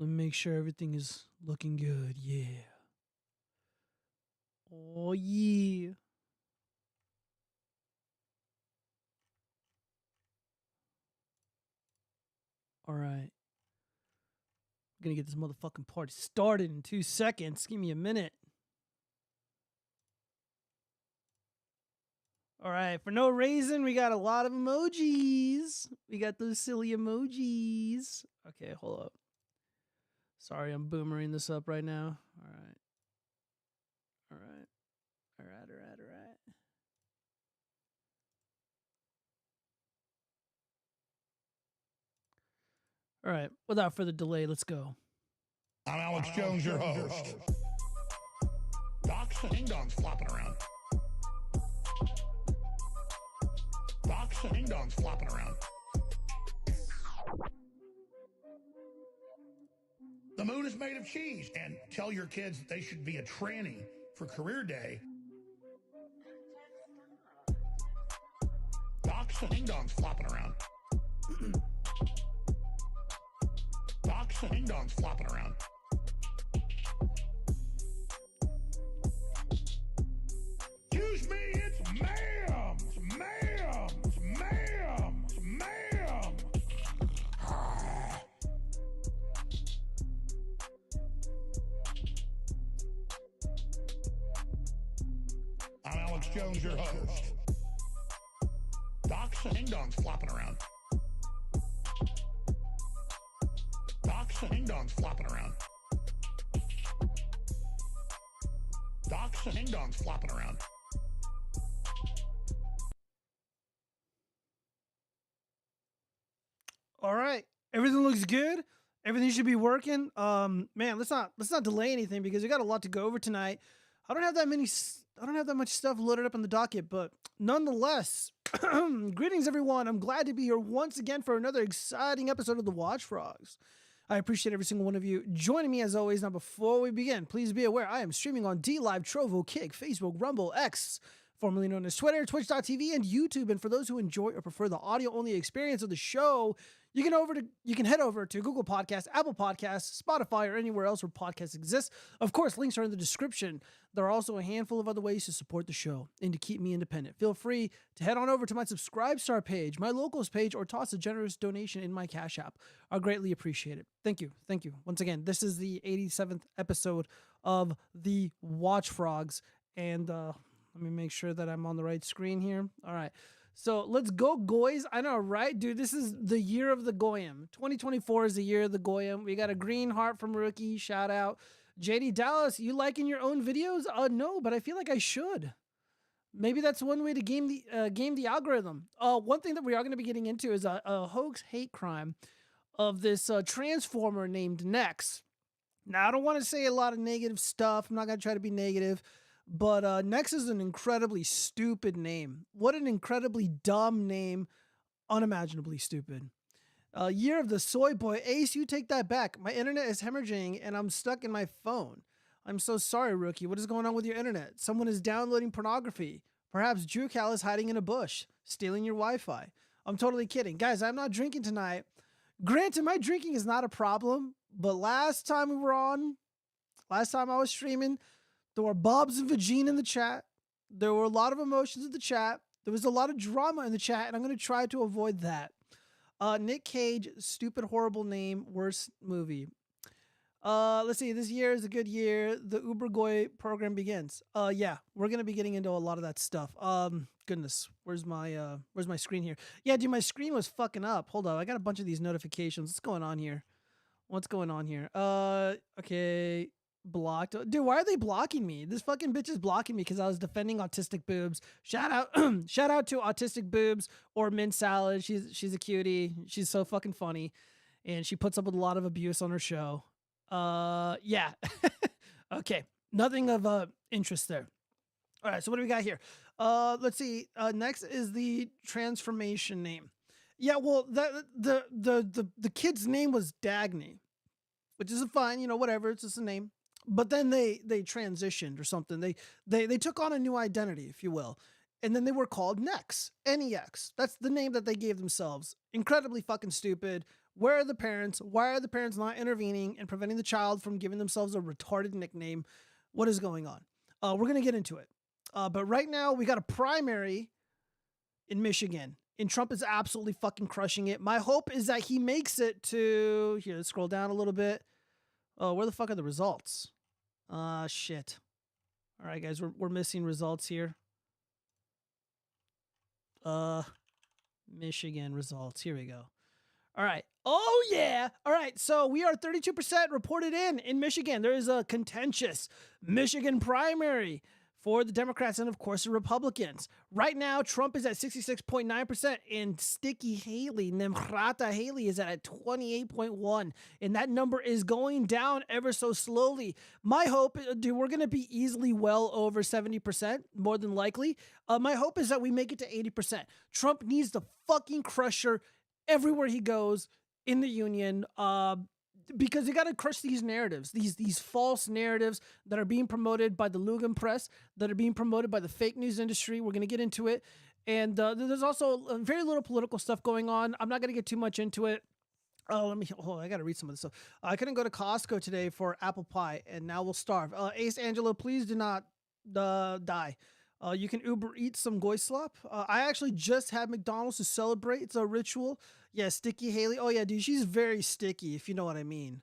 Let me make sure everything is looking good. Yeah. Oh, yeah. All right. I'm going to get this motherfucking party started in 2 seconds. Give me a minute. All right. For no reason, we got a lot of emojis. We got those silly emojis. Okay, hold up. Sorry, I'm boomering this up right now. All right. All right. All right. All right. All right. All right. Without further delay, let's go. I'm Alex Jones, your host. Docs and ding-dongs flopping around. Docs and ding-dongs flopping around. The moon is made of cheese. And tell your kids that they should be a tranny for career day. Docs and ding-dongs flopping around. Docs and ding-dongs flopping around. Excuse me, it's ma'am. It's ma'am. It's ma'am. It's ma'am. I'm Alex Jones, your host. Docs and ding-dongs flopping around. Docs and ding-dongs flopping around. Docs and ding-dongs flopping around. All right. Everything looks good. Everything should be working. Man, let's not delay anything because we got a lot to go over tonight. I don't have that much stuff loaded up on the docket, but nonetheless, greetings everyone. I'm glad to be here once again for another exciting episode of the watchfrogs. I appreciate every single one of you joining me as always. Now, before we begin, please be aware I am streaming on dlive, Trovo, Kick, Facebook, Rumble, X, formerly known as Twitter, Twitch.tv, and YouTube. And for those who enjoy or prefer the audio-only experience of the show, you can head over to Google Podcasts, Apple Podcasts, Spotify, or anywhere else where podcasts exist. Of course, links are in the description. There are also a handful of other ways to support the show and to keep me independent. Feel free to head on over to my Subscribe Star page, my Locals page, or toss a generous donation in my Cash App. I'll greatly appreciate it. Thank you. Thank you. Once again, this is the 87th episode of the watchfrogs. And let me make sure that I'm on the right screen here. All right. So let's go, Goys. I know, right? Dude, this is the year of the Goyim. 2024 is the year of the Goyim. We got a green heart from Rookie. Shout out. JD Dallas, you liking your own videos? No, but I feel like I should. Maybe that's one way to game the algorithm. One thing that we are going to be getting into is a hoax hate crime of this transformer named Nex. Now, I don't want to say a lot of negative stuff. I'm not going to try to be negative. But Nex is an incredibly stupid name. What an incredibly dumb name. Unimaginably stupid. Year of the soy boy. Ace, you take that back. My internet is hemorrhaging and I'm stuck in my phone. I'm so sorry, Rookie. What is going on with your internet? Someone is downloading pornography. Perhaps Jucal is hiding in a bush, stealing your Wi-Fi. I'm totally kidding. Guys, I'm not drinking tonight. Granted, my drinking is not a problem. But last time I was streaming, there were Bob's and Vagina in the chat. There were a lot of emotions in the chat. There was a lot of drama in the chat, and I'm going to try to avoid that. Nick Cage, stupid, horrible name, worst movie. Let's see. This year is a good year. The Uber Goy program begins. Yeah, we're going to be getting into a lot of that stuff. Goodness, where's my screen here? Yeah, dude, my screen was fucking up. Hold on, I got a bunch of these notifications. What's going on here? Okay. Blocked. Dude, why are they blocking me? This fucking bitch is blocking me because I was defending autistic boobs. Shout out to autistic boobs or mint salad. She's a cutie. She's so fucking funny, and she puts up with a lot of abuse on her show. Yeah. Okay, nothing of interest there. All right, so what do we got here? Let's see. Next is the transformation name. Yeah, well, the kid's name was Dagny, which is fine. Whatever. It's just a name. But then they transitioned or something. They took on a new identity, if you will. And then they were called Nex. N-E-X. That's the name that they gave themselves. Incredibly fucking stupid. Where are the parents? Why are the parents not intervening and preventing the child from giving themselves a retarded nickname? What is going on? We're going to get into it. But right now, we got a primary in Michigan, and Trump is absolutely fucking crushing it. My hope is that he makes it to... Here, let's scroll down a little bit. Oh, where the fuck are the results? Shit. All right, guys, we're missing results here. Michigan results. Here we go. All right. Oh, yeah. All right. So we are 32% reported in Michigan. There is a contentious Michigan primary for the Democrats and, of course, the Republicans. Right now, Trump is at 66.9%, and Sticky Haley, Nimrata Haley, is at 28.1%. And that number is going down ever so slowly. My hope, dude, we're going to be easily well over 70%, more than likely. My hope is that we make it to 80%. Trump needs to fucking crush her everywhere he goes in the union, because you got to crush these narratives, these false narratives that are being promoted by the Lugan press, that are being promoted by the fake news industry. We're going to get into it. And there's also very little political stuff going on. I'm not going to get too much into it. I got to read some of this stuff. I couldn't go to Costco today for apple pie, and now we'll starve. Ace Angelo, please do not die. You can Uber eat some goy slop. I actually just had McDonald's to celebrate. It's a ritual. Yeah, Sticky Haley. Oh, yeah, dude, she's very sticky, if you know what I mean.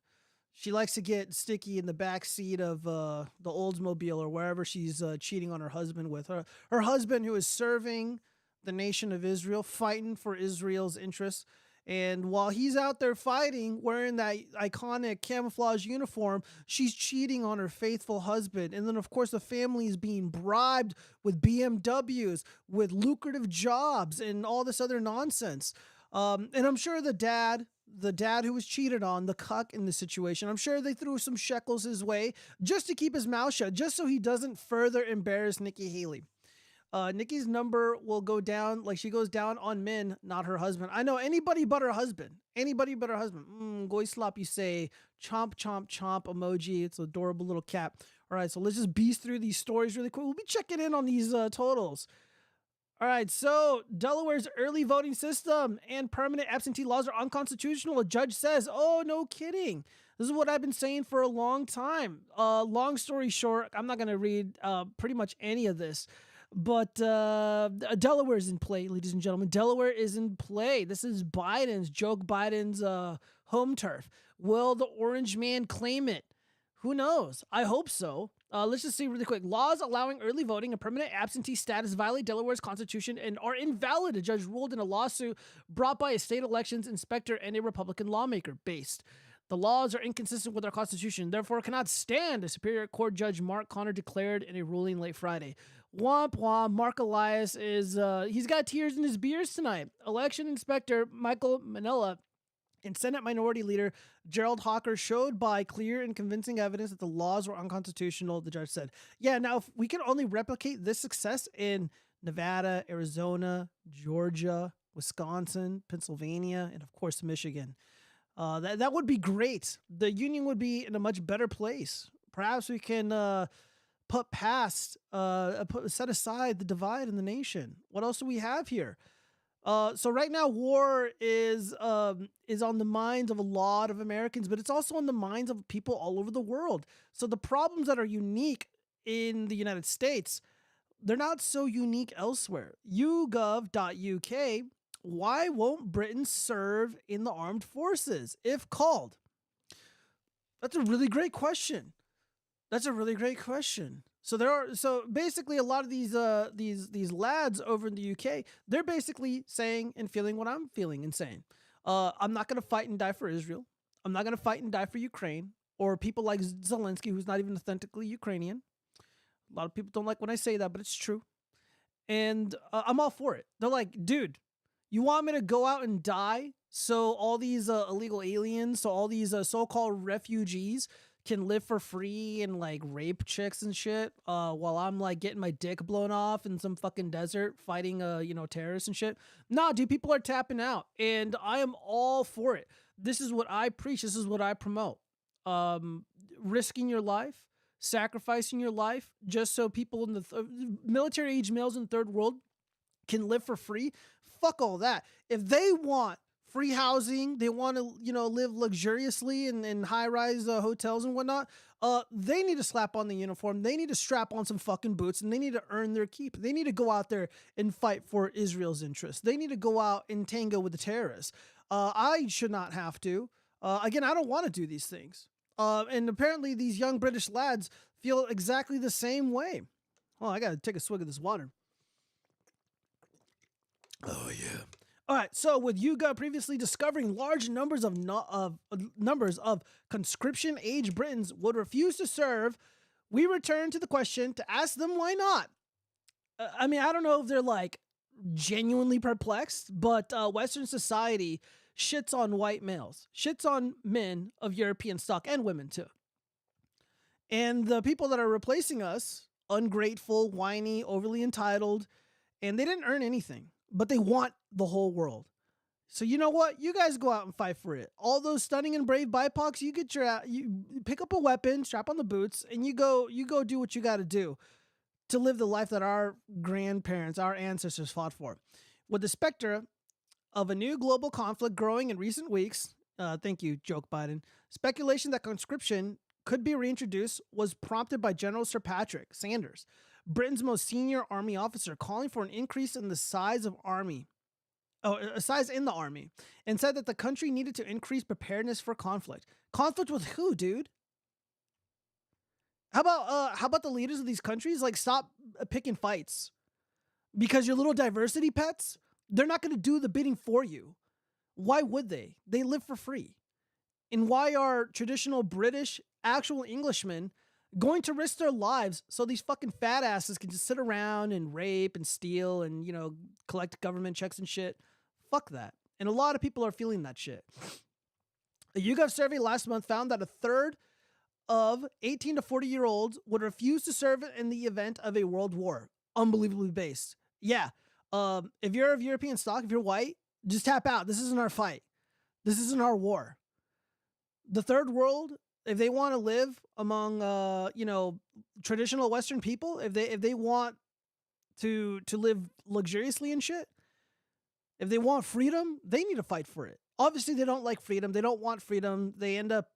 She likes to get sticky in the back seat of the Oldsmobile or wherever she's cheating on her husband with. Her husband, who is serving the nation of Israel, fighting for Israel's interests. And while he's out there fighting, wearing that iconic camouflage uniform, she's cheating on her faithful husband. And then, of course, the family is being bribed with BMWs, with lucrative jobs, and all this other nonsense. And I'm sure the dad who was cheated on, the cuck in the situation, I'm sure they threw some shekels his way just to keep his mouth shut, just so he doesn't further embarrass Nikki Haley. Nikki's number will go down, like she goes down on men, not her husband. I know, anybody but her husband. Anybody but her husband. Goy slop, you say. Chomp, chomp, chomp emoji. It's an adorable little cat. All right, so let's just beast through these stories really quick. We'll be checking in on these totals. All right, so Delaware's early voting system and permanent absentee laws are unconstitutional. A judge says, oh, no kidding. This is what I've been saying for a long time. Long story short, I'm not going to read pretty much any of this. But Delaware is in play, ladies and gentlemen. Delaware is in play. This is Joe Biden's home turf. Will the orange man claim it? Who knows? I hope so. Let's just see really quick. Laws allowing early voting and permanent absentee status violate Delaware's constitution and are invalid, a judge ruled in a lawsuit brought by a state elections inspector and a Republican lawmaker based. The laws are inconsistent with our constitution, therefore cannot stand, a Superior Court Judge Mark Connor declared in a ruling late Friday. Womp womp. Mark Elias is, he's got tears in his beers tonight. Election Inspector Michael Manella and Senate Minority Leader Gerald Hawker showed by clear and convincing evidence that the laws were unconstitutional, the judge said. Yeah, now if we can only replicate this success in Nevada, Arizona, Georgia, Wisconsin, Pennsylvania, and of course Michigan, that would be great. The union would be in a much better place. Perhaps we can set aside the divide in the nation. What else do we have here? So right now, war is on the minds of a lot of Americans, but it's also on the minds of people all over the world. So the problems that are unique in the United States, they're not so unique elsewhere. YouGov.uk, why won't Britain serve in the armed forces if called? That's a really great question. So basically a lot of these lads over in the UK, they're basically saying and feeling what I'm feeling and saying. I'm not going to fight and die for Israel. I'm not going to fight and die for Ukraine or people like Zelensky, who's not even authentically Ukrainian. A lot of people don't like when I say that, but it's true. And I'm all for it. They're like, dude, you want me to go out and die so all these illegal aliens, so all these so-called refugees can live for free and like rape chicks and shit while I'm like getting my dick blown off in some fucking desert fighting terrorists and shit? Nah, dude, people are tapping out and I am all for it. This is what I preach. This is what I promote. Risking your life, sacrificing your life just so people in the military age males in the third world can live for free. Fuck all that. If they want free housing. They want to, live luxuriously in high-rise hotels and whatnot. They need to slap on the uniform. They need to strap on some fucking boots, and they need to earn their keep. They need to go out there and fight for Israel's interests. They need to go out and tango with the terrorists. I should not have to. Again, I don't want to do these things. And apparently these young British lads feel exactly the same way. Oh, I got to take a swig of this water. Oh, yeah. All right, so with Yuga previously discovering large numbers of conscription age Britons would refuse to serve, we return to the question to ask them why not. I mean, I don't know if they're like genuinely perplexed, but Western society shits on white males, shits on men of European stock and women too. And the people that are replacing us, ungrateful, whiny, overly entitled, and they didn't earn anything. But they want the whole world. So you know what? You guys go out and fight for it. All those stunning and brave BIPOCs, you pick up a weapon, strap on the boots, and you go do what you got to do to live the life that our grandparents, our ancestors fought for. With the specter of a new global conflict growing in recent weeks, thank you, joke Biden, speculation that conscription could be reintroduced was prompted by General Sir Patrick Sanders, Britain's most senior army officer, calling for an increase in the size in the army, and said that the country needed to increase preparedness for conflict. Conflict with who, dude? How about the leaders of these countries stop picking fights? Because your little diversity pets, they're not going to do the bidding for you. Why would they? They live for free. And why are traditional British, actual Englishmen going to risk their lives so these fucking fat asses can just sit around and rape and steal and, collect government checks and shit? Fuck that. And a lot of people are feeling that shit. A YouGov survey last month found that a third of 18 to 40-year-olds would refuse to serve in the event of a world war. Unbelievably based. Yeah. If you're of European stock, if you're white, just tap out. This isn't our fight. This isn't our war. The third world, if they want to live among, traditional Western people, if they want to live luxuriously and shit, if they want freedom, they need to fight for it. Obviously, they don't like freedom. They don't want freedom. They end up,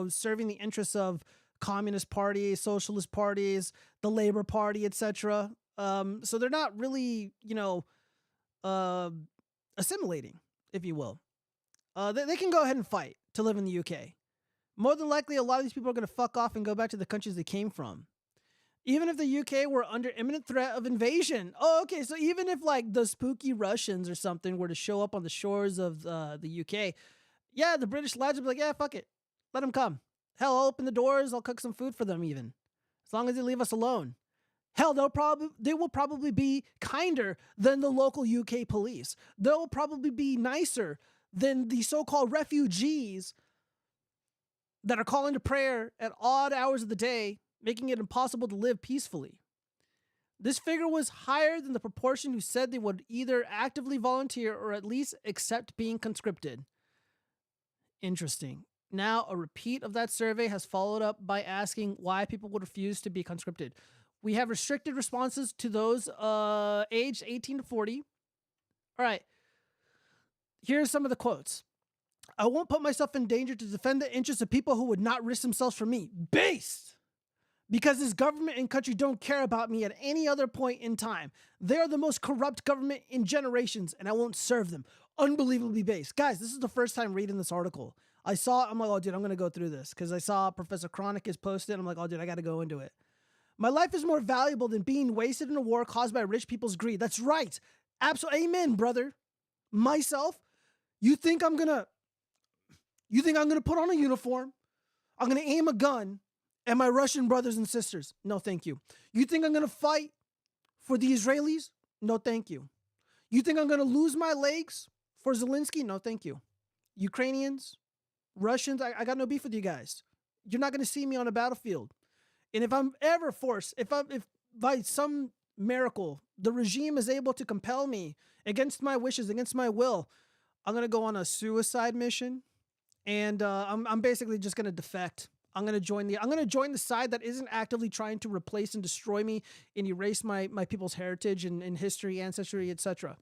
serving the interests of communist parties, socialist parties, the Labor Party, etc. So they're not really, assimilating, if you will. They can go ahead and fight to live in the UK. More than likely, a lot of these people are going to fuck off and go back to the countries they came from. Even if the UK were under imminent threat of invasion. Oh, okay. So even if the spooky Russians or something were to show up on the shores of the UK, yeah, the British lads would be like, yeah, fuck it. Let them come. Hell, I'll open the doors. I'll cook some food for them even. As long as they leave us alone. Hell, they will probably be kinder than the local UK police. They'll probably be nicer than the so-called refugees that are calling to prayer at odd hours of the day, making it impossible to live peacefully. This figure was higher than the proportion who said they would either actively volunteer or at least accept being conscripted. Interesting. Now, a repeat of that survey has followed up by asking why people would refuse to be conscripted. We have restricted responses to those aged 18 to 40. All right. Here are some of the quotes. I won't put myself in danger to defend the interests of people who would not risk themselves for me. Based! Because this government and country don't care about me at any other point in time. They are the most corrupt government in generations, and I won't serve them. Unbelievably based. Guys, this is the first time reading this article. I'm like, oh, dude, I'm going to go through this. Because I saw Professor Chronic is posted. I'm like, oh, dude, I got to go into it. My life is more valuable than being wasted in a war caused by rich people's greed. That's right. Absolutely. Amen, brother. Myself, you think I'm going to put on a uniform? I'm going to aim a gun at my Russian brothers and sisters? No, thank you. You think I'm going to fight for the Israelis? No, thank you. You think I'm going to lose my legs for Zelensky? No, thank you. Ukrainians, Russians, I got no beef with you guys. You're not going to see me on a battlefield. And if I'm ever forced, if by some miracle the regime is able to compel me against my wishes, against my will, I'm going to go on a suicide mission. And I'm basically just going to defect. I'm going to join the side that isn't actively trying to replace and destroy me and erase my people's heritage and history, ancestry, etc.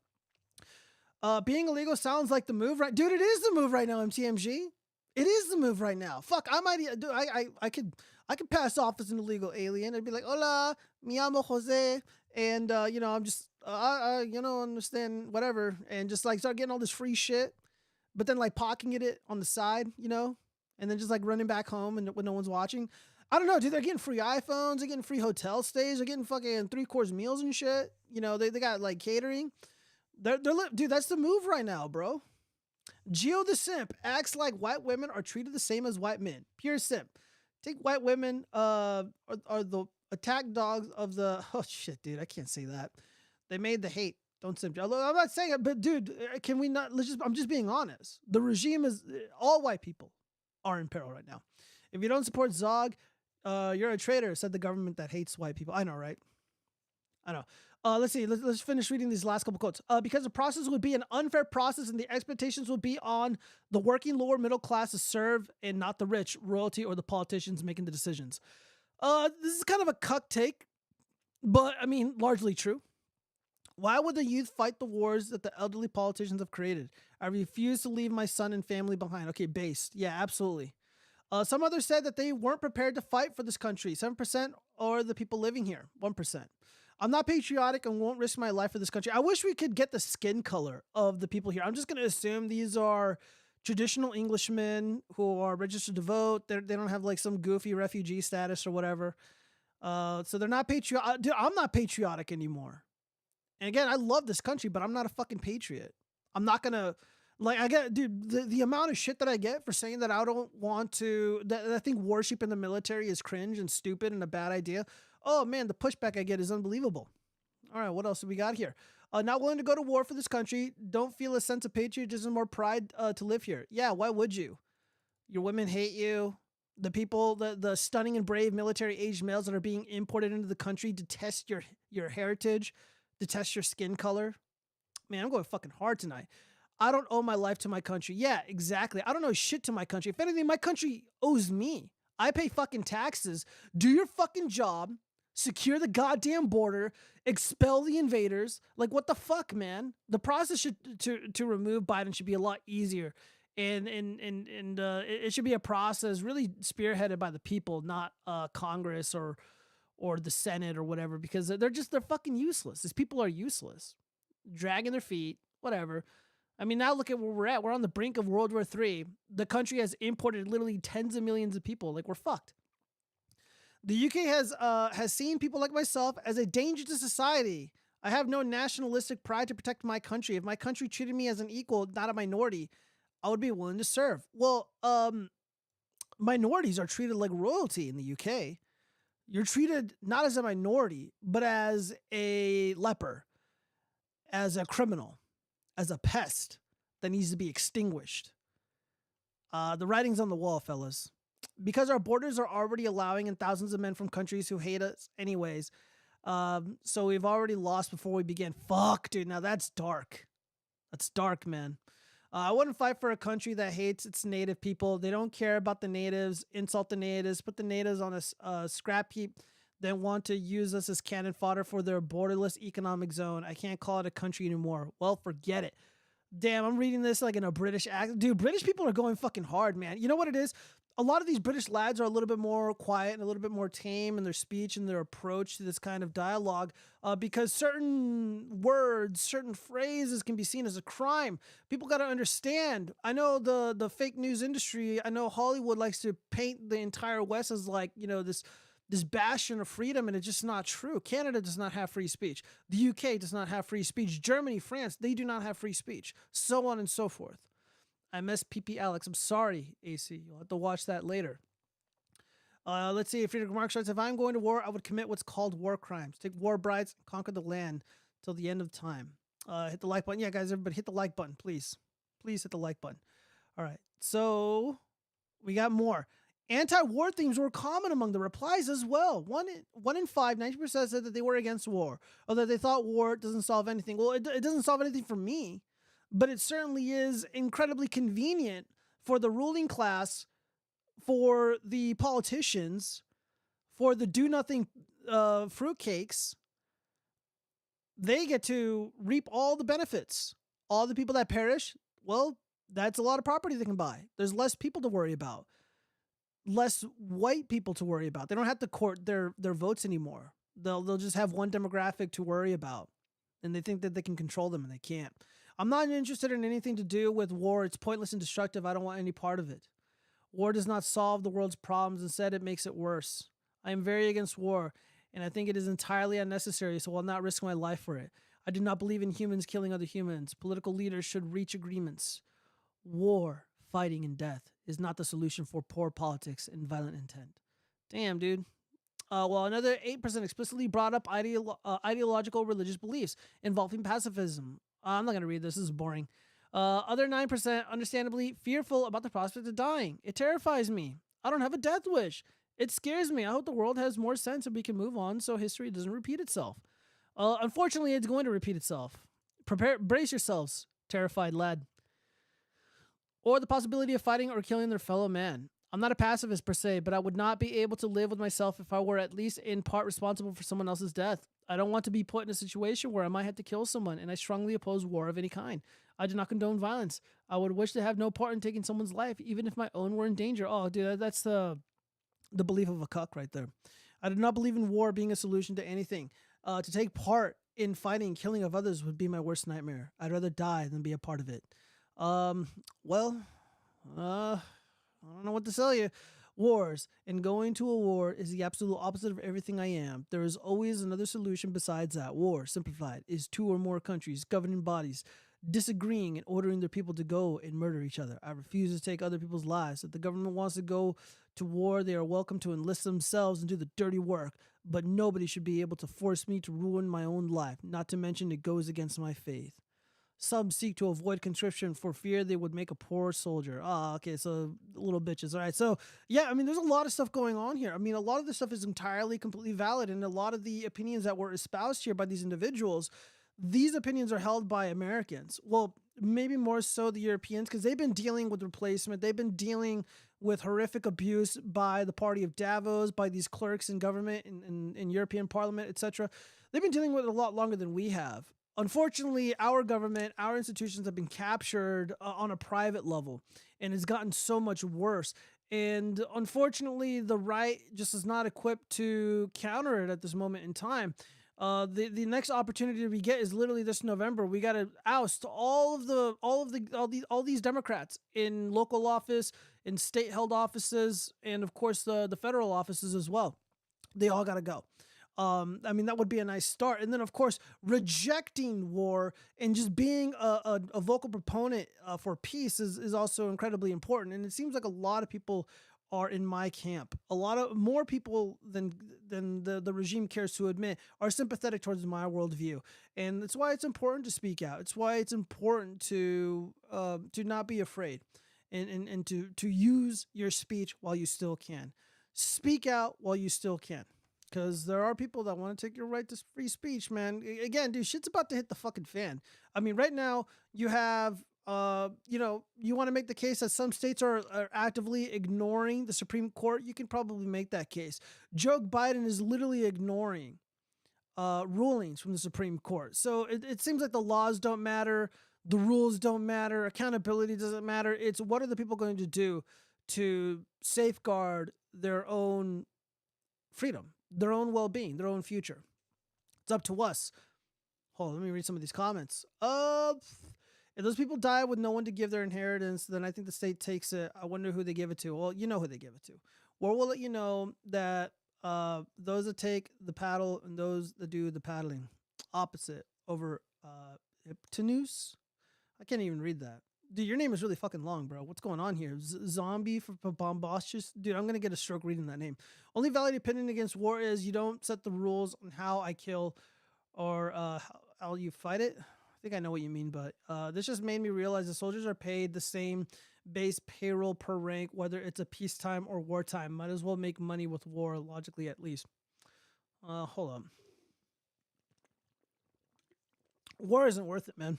Being illegal sounds like the move, right? Dude, it is the move right now, MTMG. It is the move right now. Fuck, I might, dude, I could pass off as an illegal alien. I'd be like, hola, mi llamo Jose. And, I'm just, understand, whatever. And just like start getting all this free shit. But then like pocketing it on the side, and then just like running back home and when no one's watching. I don't know, dude. They're getting free iPhones. They're getting free hotel stays. They're getting fucking 3-course meals and shit. They got like catering. Dude, that's the move right now, bro. Geo the simp acts like white women are treated the same as white men. Pure simp. Think white women are the attack dogs of the. Oh shit, dude, I can't say that. They made the hate. Don't simp. I'm not saying it, but dude, can we not? I'm just being honest. The regime is all white people are in peril right now. If you don't support Zog, you're a traitor, said the government that hates white people. I know, right? I know. Let's see. Let's finish reading these last couple quotes. Because the process would be an unfair process and the expectations would be on the working lower middle class to serve and not the rich, royalty, or the politicians making the decisions. This is kind of a cuck take, but I mean, largely true. Why would the youth fight the wars that the elderly politicians have created? I refuse to leave my son and family behind. Okay, based. Yeah, absolutely. Some others said that they weren't prepared to fight for this country. 7% are the people living here. 1%. I'm not patriotic and won't risk my life for this country. I wish we could get the skin color of the people here. I'm just going to assume these are traditional Englishmen who are registered to vote. They don't have like some goofy refugee status or whatever. So they're not patriotic. Dude, I'm not patriotic anymore. And again, I love this country, but I'm not a fucking patriot. I'm not going to... Like, I get, dude, the amount of shit that I get for saying that I don't want to, that I think worship in the military is cringe and stupid and a bad idea. Oh, man, the pushback I get is unbelievable. All right, what else do we got here? Not willing to go to war for this country. Don't feel a sense of patriotism or pride to live here. Yeah, why would you? Your women hate you. The people, the stunning and brave military-aged males that are being imported into the country detest your heritage, detest your skin color. Man, I'm going fucking hard tonight. I don't owe my life to my country. Yeah, exactly. I don't owe shit to my country. If anything, my country owes me. I pay fucking taxes. Do your fucking job. Secure the goddamn border. Expel the invaders. Like, what the fuck, man? The process to remove Biden should be a lot easier. And it should be a process really spearheaded by the people, not Congress or the Senate or whatever, because they're fucking useless. These people are useless. Dragging their feet, whatever. I mean, now look at where we're at. We're on the brink of World War III. The country has imported literally tens of millions of people. Like, we're fucked. The UK has seen people like myself as a danger to society. I have no nationalistic pride to protect my country. If my country treated me as an equal, not a minority, I would be willing to serve. Well, minorities are treated like royalty in the UK. You're treated not as a minority, but as a leper, as a criminal, as a pest that needs to be extinguished. The writing's on the wall, fellas. Because our borders are already allowing in thousands of men from countries who hate us anyways. So we've already lost before we begin. Fuck, dude. Now that's dark. That's dark, man. I wouldn't fight for a country that hates its native people. They don't care about the natives, insult the natives, put the natives on a scrap heap, then want to use us as cannon fodder for their borderless economic zone. I can't call it a country anymore. Well, forget it. Damn, I'm reading this like in a British accent. Dude, British people are going fucking hard, man. You know what it is? A lot of these British lads are a little bit more quiet and a little bit more tame in their speech and their approach to this kind of dialogue because certain words, certain phrases can be seen as a crime. People got to understand. I know the fake news industry, I know Hollywood likes to paint the entire West as like, this bastion of freedom, and it's just not true. Canada does not have free speech. The UK does not have free speech. Germany, France, they do not have free speech. So on and so forth. I miss PP Alex. I'm sorry, AC. You'll have to watch that later. Let's see. Friedrich Marx writes, if I'm going to war, I would commit what's called war crimes. Take war brides, conquer the land till the end of time. Hit the like button. Yeah, guys, everybody hit the like button, please. Please hit the like button. All right. So we got more. Anti-war themes were common among the replies as well. One in five, 90% said that they were against war, or that they thought war doesn't solve anything. Well, it doesn't solve anything for me, but it certainly is incredibly convenient for the ruling class, for the politicians, for the do-nothing fruitcakes. They get to reap all the benefits All the people that perish, well, that's a lot of property they can buy. There's less people to worry about, less white people to worry about. They don't have to court their votes anymore. They'll just have one demographic to worry about, and they think that they can control them, and they can't. I'm not interested in anything to do with war. It's pointless and destructive. I don't want any part of it. War does not solve the world's problems. Instead, it makes it worse. I am very against war, and I think it is entirely unnecessary, so I'll not risk my life for it. I do not believe in humans killing other humans. Political leaders should reach agreements. War, fighting, and death is not the solution for poor politics and violent intent. Damn, dude. Well, another 8% explicitly brought up ideological religious beliefs involving pacifism. I'm not going to read this. This is boring. Other 9% understandably fearful about the prospect of dying. It terrifies me. I don't have a death wish. It scares me. I hope the world has more sense and we can move on so history doesn't repeat itself. Unfortunately, it's going to repeat itself. Brace yourselves, terrified lad. Or the possibility of fighting or killing their fellow man. I'm not a pacifist per se, but I would not be able to live with myself if I were at least in part responsible for someone else's death. I don't want to be put in a situation where I might have to kill someone, and I strongly oppose war of any kind. I do not condone violence. I would wish to have no part in taking someone's life, even if my own were in danger. Oh, dude, that's the belief of a cuck right there. I do not believe in war being a solution to anything. To take part in fighting and killing of others would be my worst nightmare. I'd rather die than be a part of it. I don't know what to tell you. Wars and going to a war is the absolute opposite of everything I am. There is always another solution besides that. War, simplified, is two or more countries, governing bodies, disagreeing and ordering their people to go and murder each other. I refuse to take other people's lives. If the government wants to go to war, they are welcome to enlist themselves and do the dirty work, but nobody should be able to force me to ruin my own life, not to mention it goes against my faith. Some seek to avoid conscription for fear they would make a poor soldier. Okay, so little bitches. All right, so yeah, I mean, there's a lot of stuff going on here. I mean, a lot of this stuff is entirely, completely valid, and a lot of the opinions that were espoused here by these individuals, these opinions are held by Americans. Well, maybe more so the Europeans, because they've been dealing with replacement. They've been dealing with horrific abuse by the party of Davos, by these clerks in government, in European Parliament, etc. They've been dealing with it a lot longer than we have. Unfortunately, our government, our institutions have been captured on a private level, and it's gotten so much worse. And unfortunately, the right just is not equipped to counter it at this moment in time. The next opportunity we get is literally this November. We got to oust all these Democrats in local office, in state held offices, and of course the federal offices as well. They all got to go. I mean, that would be a nice start. And then, of course, rejecting war and just being a vocal proponent for peace is also incredibly important. And it seems like a lot of people are in my camp. A lot of more people than the regime cares to admit are sympathetic towards my worldview. And that's why it's important to speak out. It's why it's important to not be afraid and to use your speech while you still can. Speak out while you still can. Because there are people that want to take your right to free speech, man. Again, dude, shit's about to hit the fucking fan. I mean, right now, you have, you want to make the case that some states are actively ignoring the Supreme Court. You can probably make that case. Joe Biden is literally ignoring rulings from the Supreme Court. So it seems like the laws don't matter. The rules don't matter. Accountability doesn't matter. It's what are the people going to do to safeguard their own freedom, their own well-being, their own future. It's up to us. Hold on, let me read some of these comments. If those people die with no one to give their inheritance, then I think the state takes it. I wonder who they give it to. Well, you know who they give it to. War will let you know that those that take the paddle and those that do the paddling, opposite over Hyptenuse. I can't even read that. Dude, your name is really fucking long, bro. What's going on here? Zombie for Bombastus? Dude, I'm going to get a stroke reading that name. Only valid opinion against war is you don't set the rules on how I kill or how you fight it. I think I know what you mean, but this just made me realize the soldiers are paid the same base payroll per rank, whether it's a peacetime or wartime. Might as well make money with war, logically at least. Hold on. War isn't worth it, man.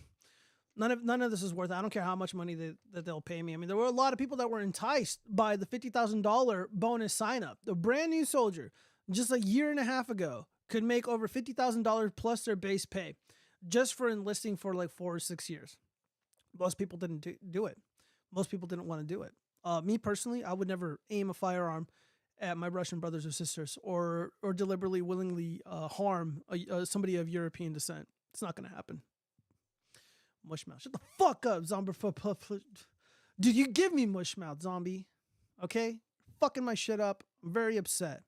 None of this is worth it. I don't care how much money that they'll pay me. I mean, there were a lot of people that were enticed by the $50,000 bonus sign up. The brand new soldier, just a year and a half ago, could make over $50,000 plus their base pay just for enlisting for like 4 or 6 years. Most people didn't do it. Most people didn't want to do it. Me personally, I would never aim a firearm at my Russian brothers or sisters, or deliberately, willingly harm somebody of European descent. It's not gonna happen. Mushmouth, shut the fuck up, zombie. Dude, you give me mushmouth, zombie. Okay, fucking my shit up. I'm very upset.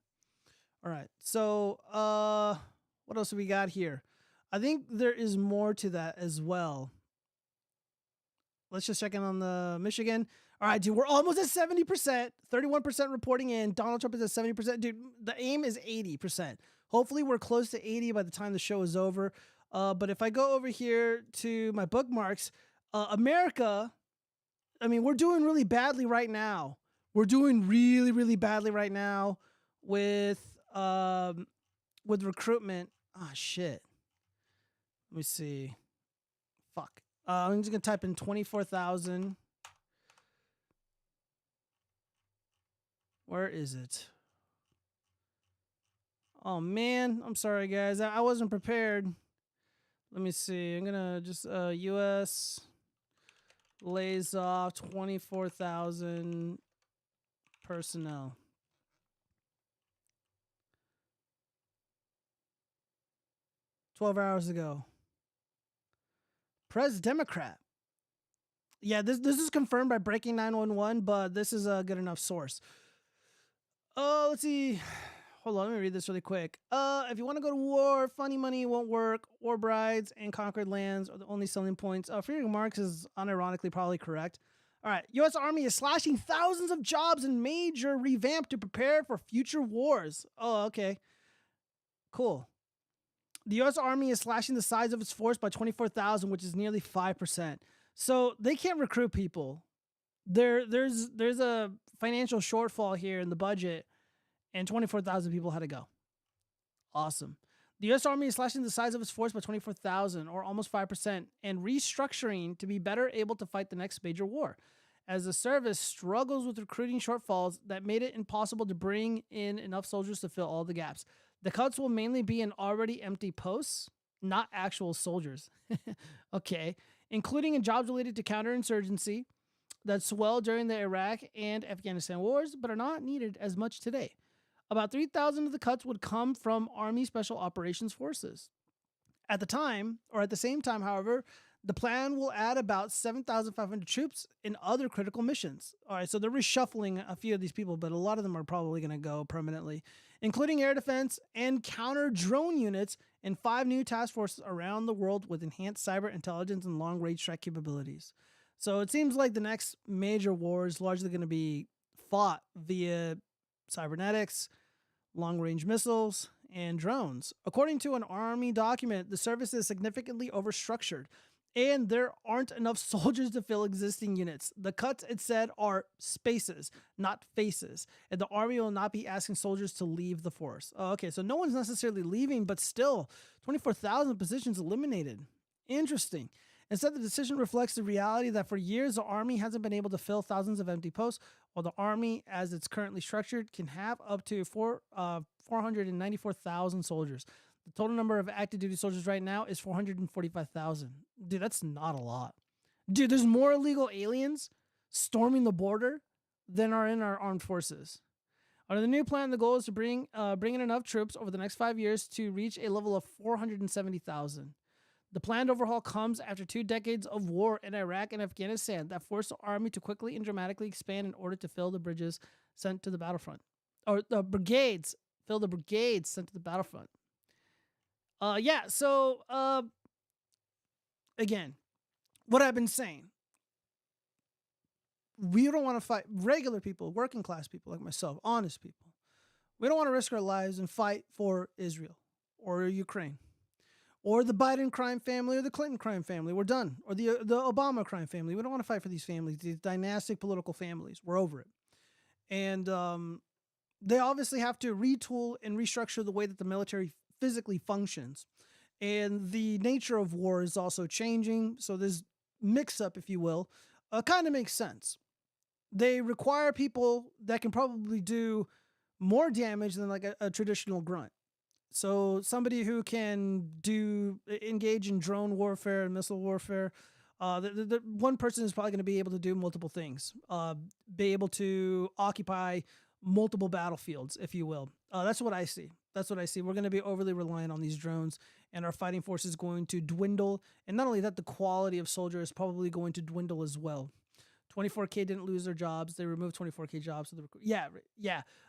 All right, so what else do we got here? I think there is more to that as well. Let's just check in on the Michigan. All right, dude, we're almost at 70%. 31% reporting in. Donald Trump is at 70%. Dude, the aim is 80%. Hopefully, we're close to 80 by the time the show is over. But if I go over here to my bookmarks, America, I mean, we're doing really badly right now. We're doing really, really badly right now with recruitment. Ah, shit. Let me see. Fuck. I'm just going to type in 24,000. Where is it? Oh, man. I'm sorry, guys. I wasn't prepared. Let me see. I'm going to just U.S. lays off 24,000 personnel. "12 hours ago. Press Democrat." Yeah, this is confirmed by Breaking 911, but this is a good enough source. Let's see. Hold on, let me read this really quick. If you want to go to war, funny money won't work. War brides and conquered lands are the only selling points. Friedrich Marx is unironically probably correct. All right, U.S. Army is slashing thousands of jobs in major revamp to prepare for future wars. Oh, okay. Cool. The U.S. Army is slashing the size of its force by 24,000, which is nearly 5%. So they can't recruit people. There's a financial shortfall here in the budget, and 24,000 people had to go. Awesome. The U.S. Army is slashing the size of its force by 24,000, or almost 5%, and restructuring to be better able to fight the next major war, as the service struggles with recruiting shortfalls that made it impossible to bring in enough soldiers to fill all the gaps. The cuts will mainly be in already empty posts, not actual soldiers. Okay. Including in jobs related to counterinsurgency that swelled during the Iraq and Afghanistan wars, but are not needed as much today. About 3,000 of the cuts would come from Army Special Operations Forces. At the same time, however, the plan will add about 7,500 troops in other critical missions. All right, so they're reshuffling a few of these people, but a lot of them are probably going to go permanently, including air defense and counter drone units and 5 new task forces around the world with enhanced cyber intelligence and long-range strike capabilities. So it seems like the next major war is largely going to be fought via cybernetics, long-range missiles, and drones. According to an Army document, the service is significantly overstructured, and there aren't enough soldiers to fill existing units. The cuts, it said, are spaces, not faces, and the Army will not be asking soldiers to leave the force. Oh, okay, so no one's necessarily leaving, but still, 24,000 positions eliminated. Interesting. Instead, the decision reflects the reality that for years, the Army hasn't been able to fill thousands of empty posts, while the Army, as it's currently structured, can have up to 494,000 soldiers. The total number of active duty soldiers right now is 445,000. Dude, that's not a lot. Dude, there's more illegal aliens storming the border than are in our armed forces. Under the new plan, the goal is to bring in enough troops over the next 5 years to reach a level of 470,000. The planned overhaul comes after 2 decades of war in Iraq and Afghanistan that forced the Army to quickly and dramatically expand in order to fill the bridges sent to the battlefront. Or the brigades, fill the brigades sent to the battlefront. Again, what I've been saying, we don't want to fight regular people, working class people like myself, honest people. We don't want to risk our lives and fight for Israel or Ukraine or the Biden crime family or the Clinton crime family. We're done. Or the Obama crime family. We don't want to fight for these families, these dynastic political families. We're over it. And they obviously have to retool and restructure the way that the military physically functions. And the nature of war is also changing. So this mix-up, if you will, kind of makes sense. They require people that can probably do more damage than like a traditional grunt. So somebody who can engage in drone warfare and missile warfare, The one person is probably going to be able to do multiple things, be able to occupy multiple battlefields, if you will. That's what I see. That's what I see. We're going to be overly reliant on these drones, and our fighting force is going to dwindle. And not only that, the quality of soldier is probably going to dwindle as well. 24K didn't lose their jobs. They removed 24K jobs. So yeah.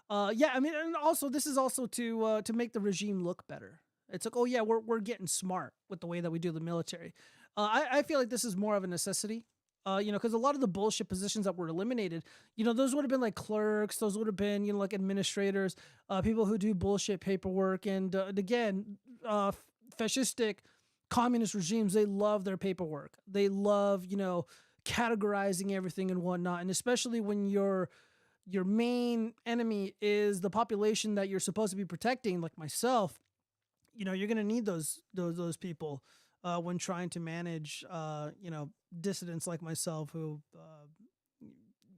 I mean, and also this is also to make the regime look better. It's like, oh yeah, we're getting smart with the way that we do the military. I feel like this is more of a necessity. Because a lot of the bullshit positions that were eliminated, those would have been like clerks, those would have been, like administrators, people who do bullshit paperwork. And again, fascistic communist regimes, they love their paperwork. They love, categorizing everything and whatnot. And especially when your main enemy is the population that you're supposed to be protecting, like myself, you're going to need those people when trying to manage, dissidents like myself who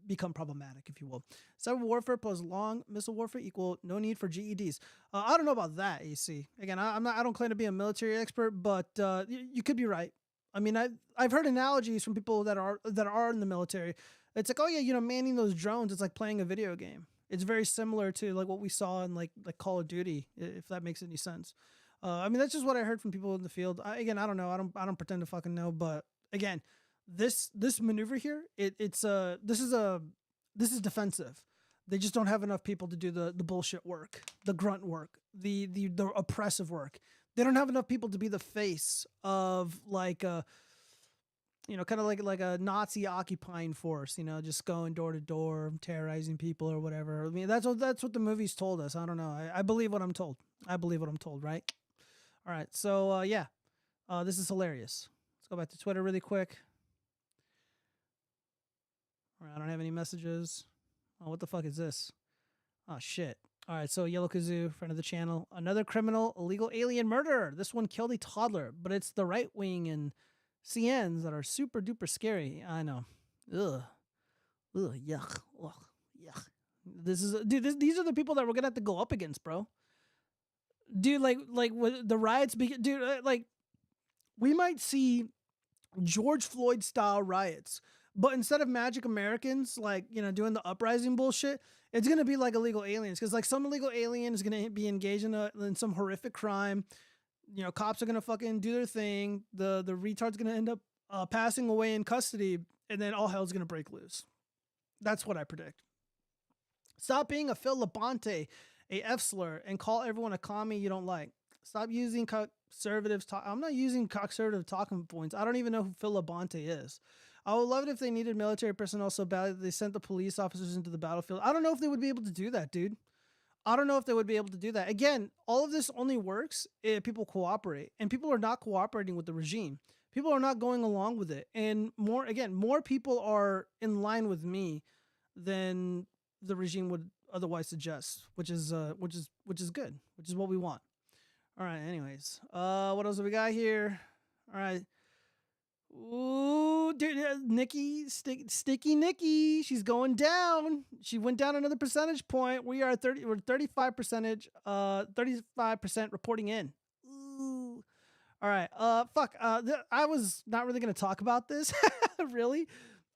become problematic, if you will. Cyber warfare plus long missile warfare equal no need for GEDs. I don't know about that, AC. Again, I don't claim to be a military expert, but you could be right. I mean, I've heard analogies from people that are in the military. It's like, oh yeah, manning those drones, it's like playing a video game. It's very similar to like what we saw in like Call of Duty, if that makes any sense. I mean, that's just what I heard from people in the field. I don't know. I don't pretend to fucking know, but again, this maneuver here, this is defensive. They just don't have enough people to do the bullshit work, the grunt work, the oppressive work. They don't have enough people to be the face of like kind of like a Nazi occupying force, just going door to door, terrorizing people or whatever. I mean, that's what the movies told us. I don't know. I believe what I'm told. Right? All right. So this is hilarious. Let's go back to Twitter really quick. All right, I don't have any messages. Oh, what the fuck is this? Oh shit. All right, so Yellow Kazoo, friend of the channel. Another criminal, illegal alien murderer. This one killed a toddler, but it's the right wing and CNs that are super duper scary. I know. Ugh. Yuck. Ugh. Yuck. These are the people that we're gonna have to go up against, bro. Dude, like with the riots, like we might see George Floyd style riots, but instead of Magic Americans, like, doing the uprising bullshit, it's going to be like illegal aliens. Cause like some illegal alien is going to be engaged in some horrific crime. Cops are going to fucking do their thing. The retard's going to end up passing away in custody, and then all hell's going to break loose. That's what I predict. Stop being a Phil Labonte, a F slur, and call everyone a commie you don't like. Stop using conservatives. I'm not using conservative talking points. I don't even know who Phil Labonte is. I would love it if they needed military personnel so badly that they sent the police officers into the battlefield. I don't know if they would be able to do that, dude. I don't know if they would be able to do that. Again, all of this only works if people cooperate, and people are not cooperating with the regime. People are not going along with it. And more people are in line with me than the regime would otherwise suggest, which is good, which is what we want. All right. Anyways, what else have we got here? All right. Ooh, dude, Nikki, sticky Nikki, she's going down. She went down another percentage point. We're 35%, 35% reporting in. Ooh. All right. Fuck. I was not really gonna talk about this, really.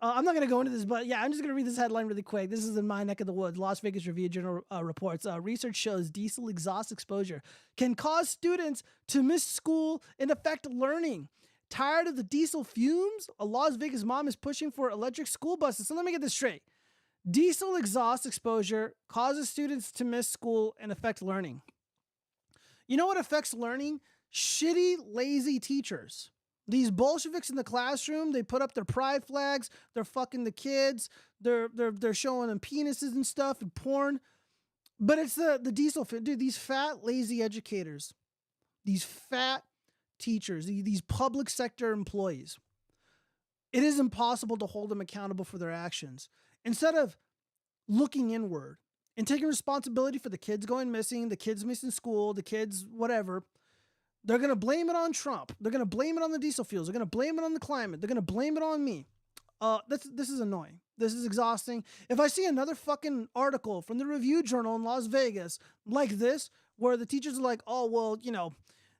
I'm not going to go into this, but yeah, I'm just going to read this headline really quick. This is in my neck of the woods. Las Vegas Review-Journal reports, research shows diesel exhaust exposure can cause students to miss school and affect learning. Tired of the diesel fumes? A Las Vegas mom is pushing for electric school buses. So let me get this straight. Diesel exhaust exposure causes students to miss school and affect learning. You know what affects learning? Shitty, lazy teachers. These Bolsheviks in the classroom, they put up their pride flags. They're fucking the kids. They're showing them penises and stuff and porn. But it's the diesel fit. Dude, these fat, lazy educators, these fat teachers, these public sector employees, it is impossible to hold them accountable for their actions. Instead of looking inward and taking responsibility for the kids going missing, the kids missing school, the kids, whatever, they're going to blame it on Trump. They're going to blame it on the diesel fuels. They're going to blame it on the climate. They're going to blame it on me. This is annoying. This is exhausting. If I see another fucking article from the Review Journal in Las Vegas like this, where the teachers are like, oh, well,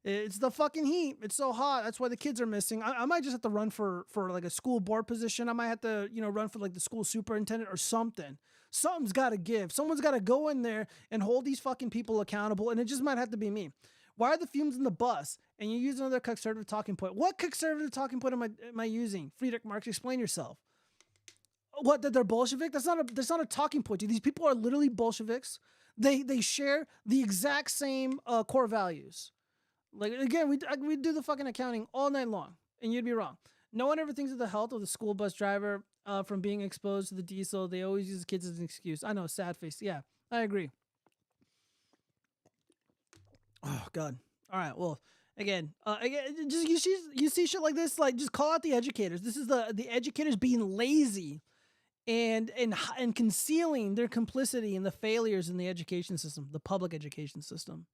It's the fucking heat. It's so hot. That's why the kids are missing. I might just have to run for like a school board position. I might have to, run for like the school superintendent or something. Something's got to give. Someone's got to go in there and hold these fucking people accountable. And it just might have to be me. Why are the fumes in the bus? And you use another conservative talking point. What conservative talking point am I using? Friedrich Marx, explain yourself. What, that they're Bolshevik? That's not a talking point, dude. These people are literally Bolsheviks. They share the exact same core values. Like, again, we do the fucking accounting all night long, and you'd be wrong. No one ever thinks of the health of the school bus driver from being exposed to the diesel. They always use kids as an excuse. I know, sad face. Yeah, I agree. Oh God. All right. Well, again, just you see shit like this, like just call out the educators. This is the educators being lazy and concealing their complicity in the failures in the education system, the public education system.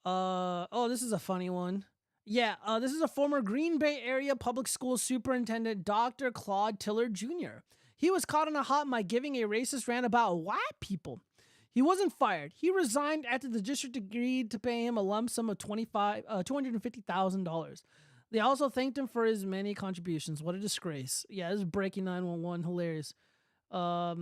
This is a funny one. Yeah, this is a former Green Bay area public school superintendent, Dr. Claude Tiller Jr. He was caught on a hot mic giving a racist rant about white people. He wasn't fired. He resigned after the district agreed to pay him a lump sum of $250,000. They also thanked him for his many contributions. What a disgrace. Yeah, this is breaking 911. Hilarious. All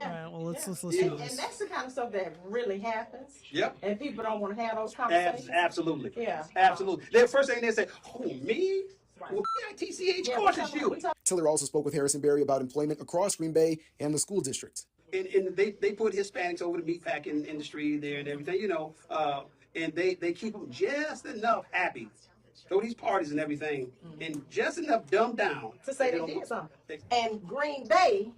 right, well, let's listen to this. And that's the kind of stuff that really happens. Yep. And people don't want to have those conversations. Absolutely. Yeah. Absolutely. The first thing they say, oh, me? Right. Well, TCH, of course it's you. Tiller also spoke with Harrison Berry about employment across Green Bay and the school district. And they put Hispanics over the meatpacking industry there and everything, and they keep them just enough happy. Throw these parties and everything, and just enough dumbed down. To say they did something. And Green Bay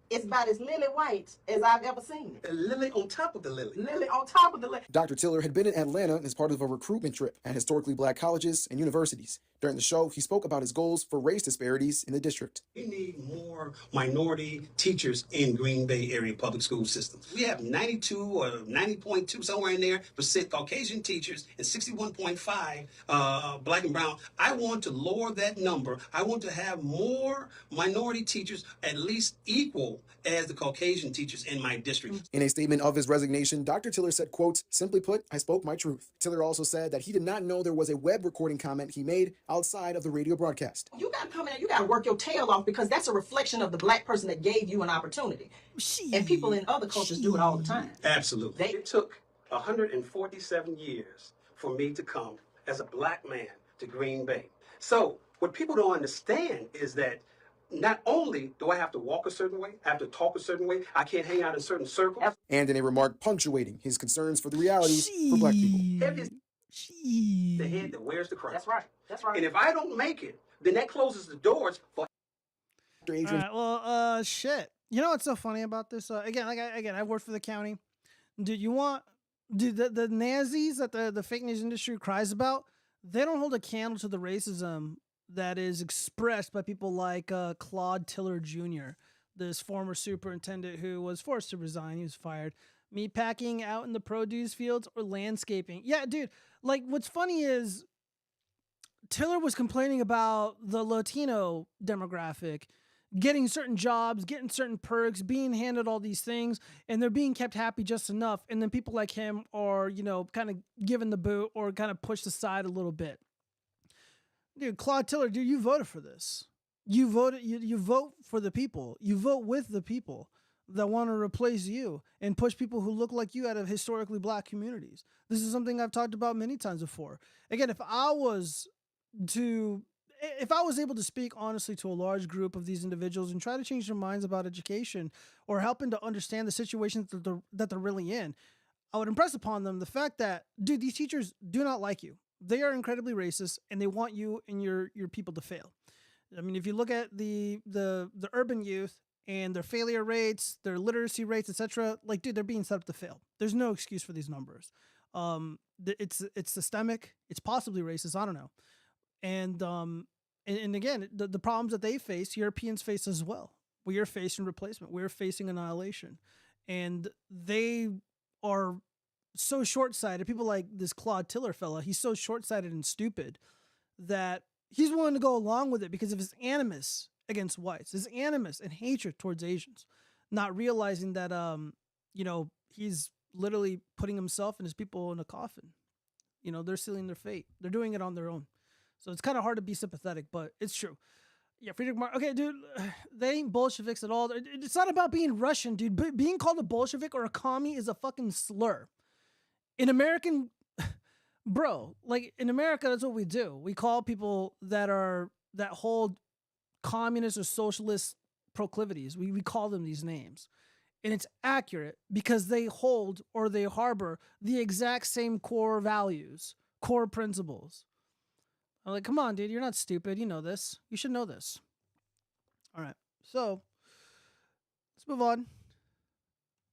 is about as lily white as I've ever seen it. A lily on top of the lily. Lily on top of the lily. Dr. Tiller had been in Atlanta as part of a recruitment trip at historically black colleges and universities. During the show, he spoke about his goals for race disparities in the district. We need more minority teachers in Green Bay area public school systems. We have 92 or 90.2, somewhere in there, percent Caucasian teachers and 61.5 black and brown. I want to lower that number. I want to have more minority teachers, at least equal as the Caucasian teachers in my district. In a statement of his resignation, Dr. Tiller said, quote, "Simply put, I spoke my truth." Tiller also said that he did not know there was a web recording comment he made outside of the radio broadcast. You got to come in and you got to work your tail off because that's a reflection of the black person that gave you an opportunity. And people in other cultures do it all the time. Absolutely. It took 147 years for me to come as a black man to Green Bay. So what people don't understand is that not only do I have to walk a certain way, I have to talk a certain way, I can't hang out in certain circles. And in a remark punctuating his concerns for the realities for black people. Head is the head that wears the crown. That's right. That's right. And if I don't make it, then that closes the doors for. All right, well, shit. You know what's so funny about this? Again, I worked for the county. Dude, the Nazis that the fake news industry cries about, they don't hold a candle to the racism that is expressed by people like Claude Tiller Jr., this former superintendent who was forced to resign. He was fired. Meatpacking out in the produce fields or landscaping. Yeah, dude, like what's funny is Tiller was complaining about the Latino demographic getting certain jobs, getting certain perks, being handed all these things, and they're being kept happy just enough. And then people like him are, kind of given the boot or kind of pushed aside a little bit. Dude, Claude Tiller, dude, you voted for this. You vote for the people. You vote with the people that want to replace you and push people who look like you out of historically black communities. This is something I've talked about many times before. Again, if I was able to speak honestly to a large group of these individuals and try to change their minds about education or helping to understand the situations that they're really in, I would impress upon them the fact that, dude, these teachers do not like you. They are incredibly racist, and they want you and your people to fail. I mean, if you look at the urban youth and their failure rates, their literacy rates, etc., like, dude, they're being set up to fail. There's no excuse for these numbers. It's systemic. It's possibly racist. I don't know. And again, the problems that they face, Europeans face as well. We are facing replacement. We're facing annihilation, and they are so short-sighted. People like this Claude Tiller fella, he's so short-sighted and stupid that he's willing to go along with it because of his animus against whites, his animus and hatred towards Asians, not realizing that he's literally putting himself and his people in a coffin. You know, they're sealing their fate. They're doing it on their own. So it's kind of hard to be sympathetic, but it's true. Yeah, Friedrich Marx. Okay, dude, they ain't Bolsheviks at all. It's not about being Russian, dude. Being called a Bolshevik or a commie is a fucking slur. In American, bro, like in America, that's what we do. We call people that hold communist or socialist proclivities. We call them these names. And it's accurate because they hold or they harbor the exact same core values, core principles. I'm like, come on, dude, you're not stupid. You know this. You should know this. All right, so let's move on.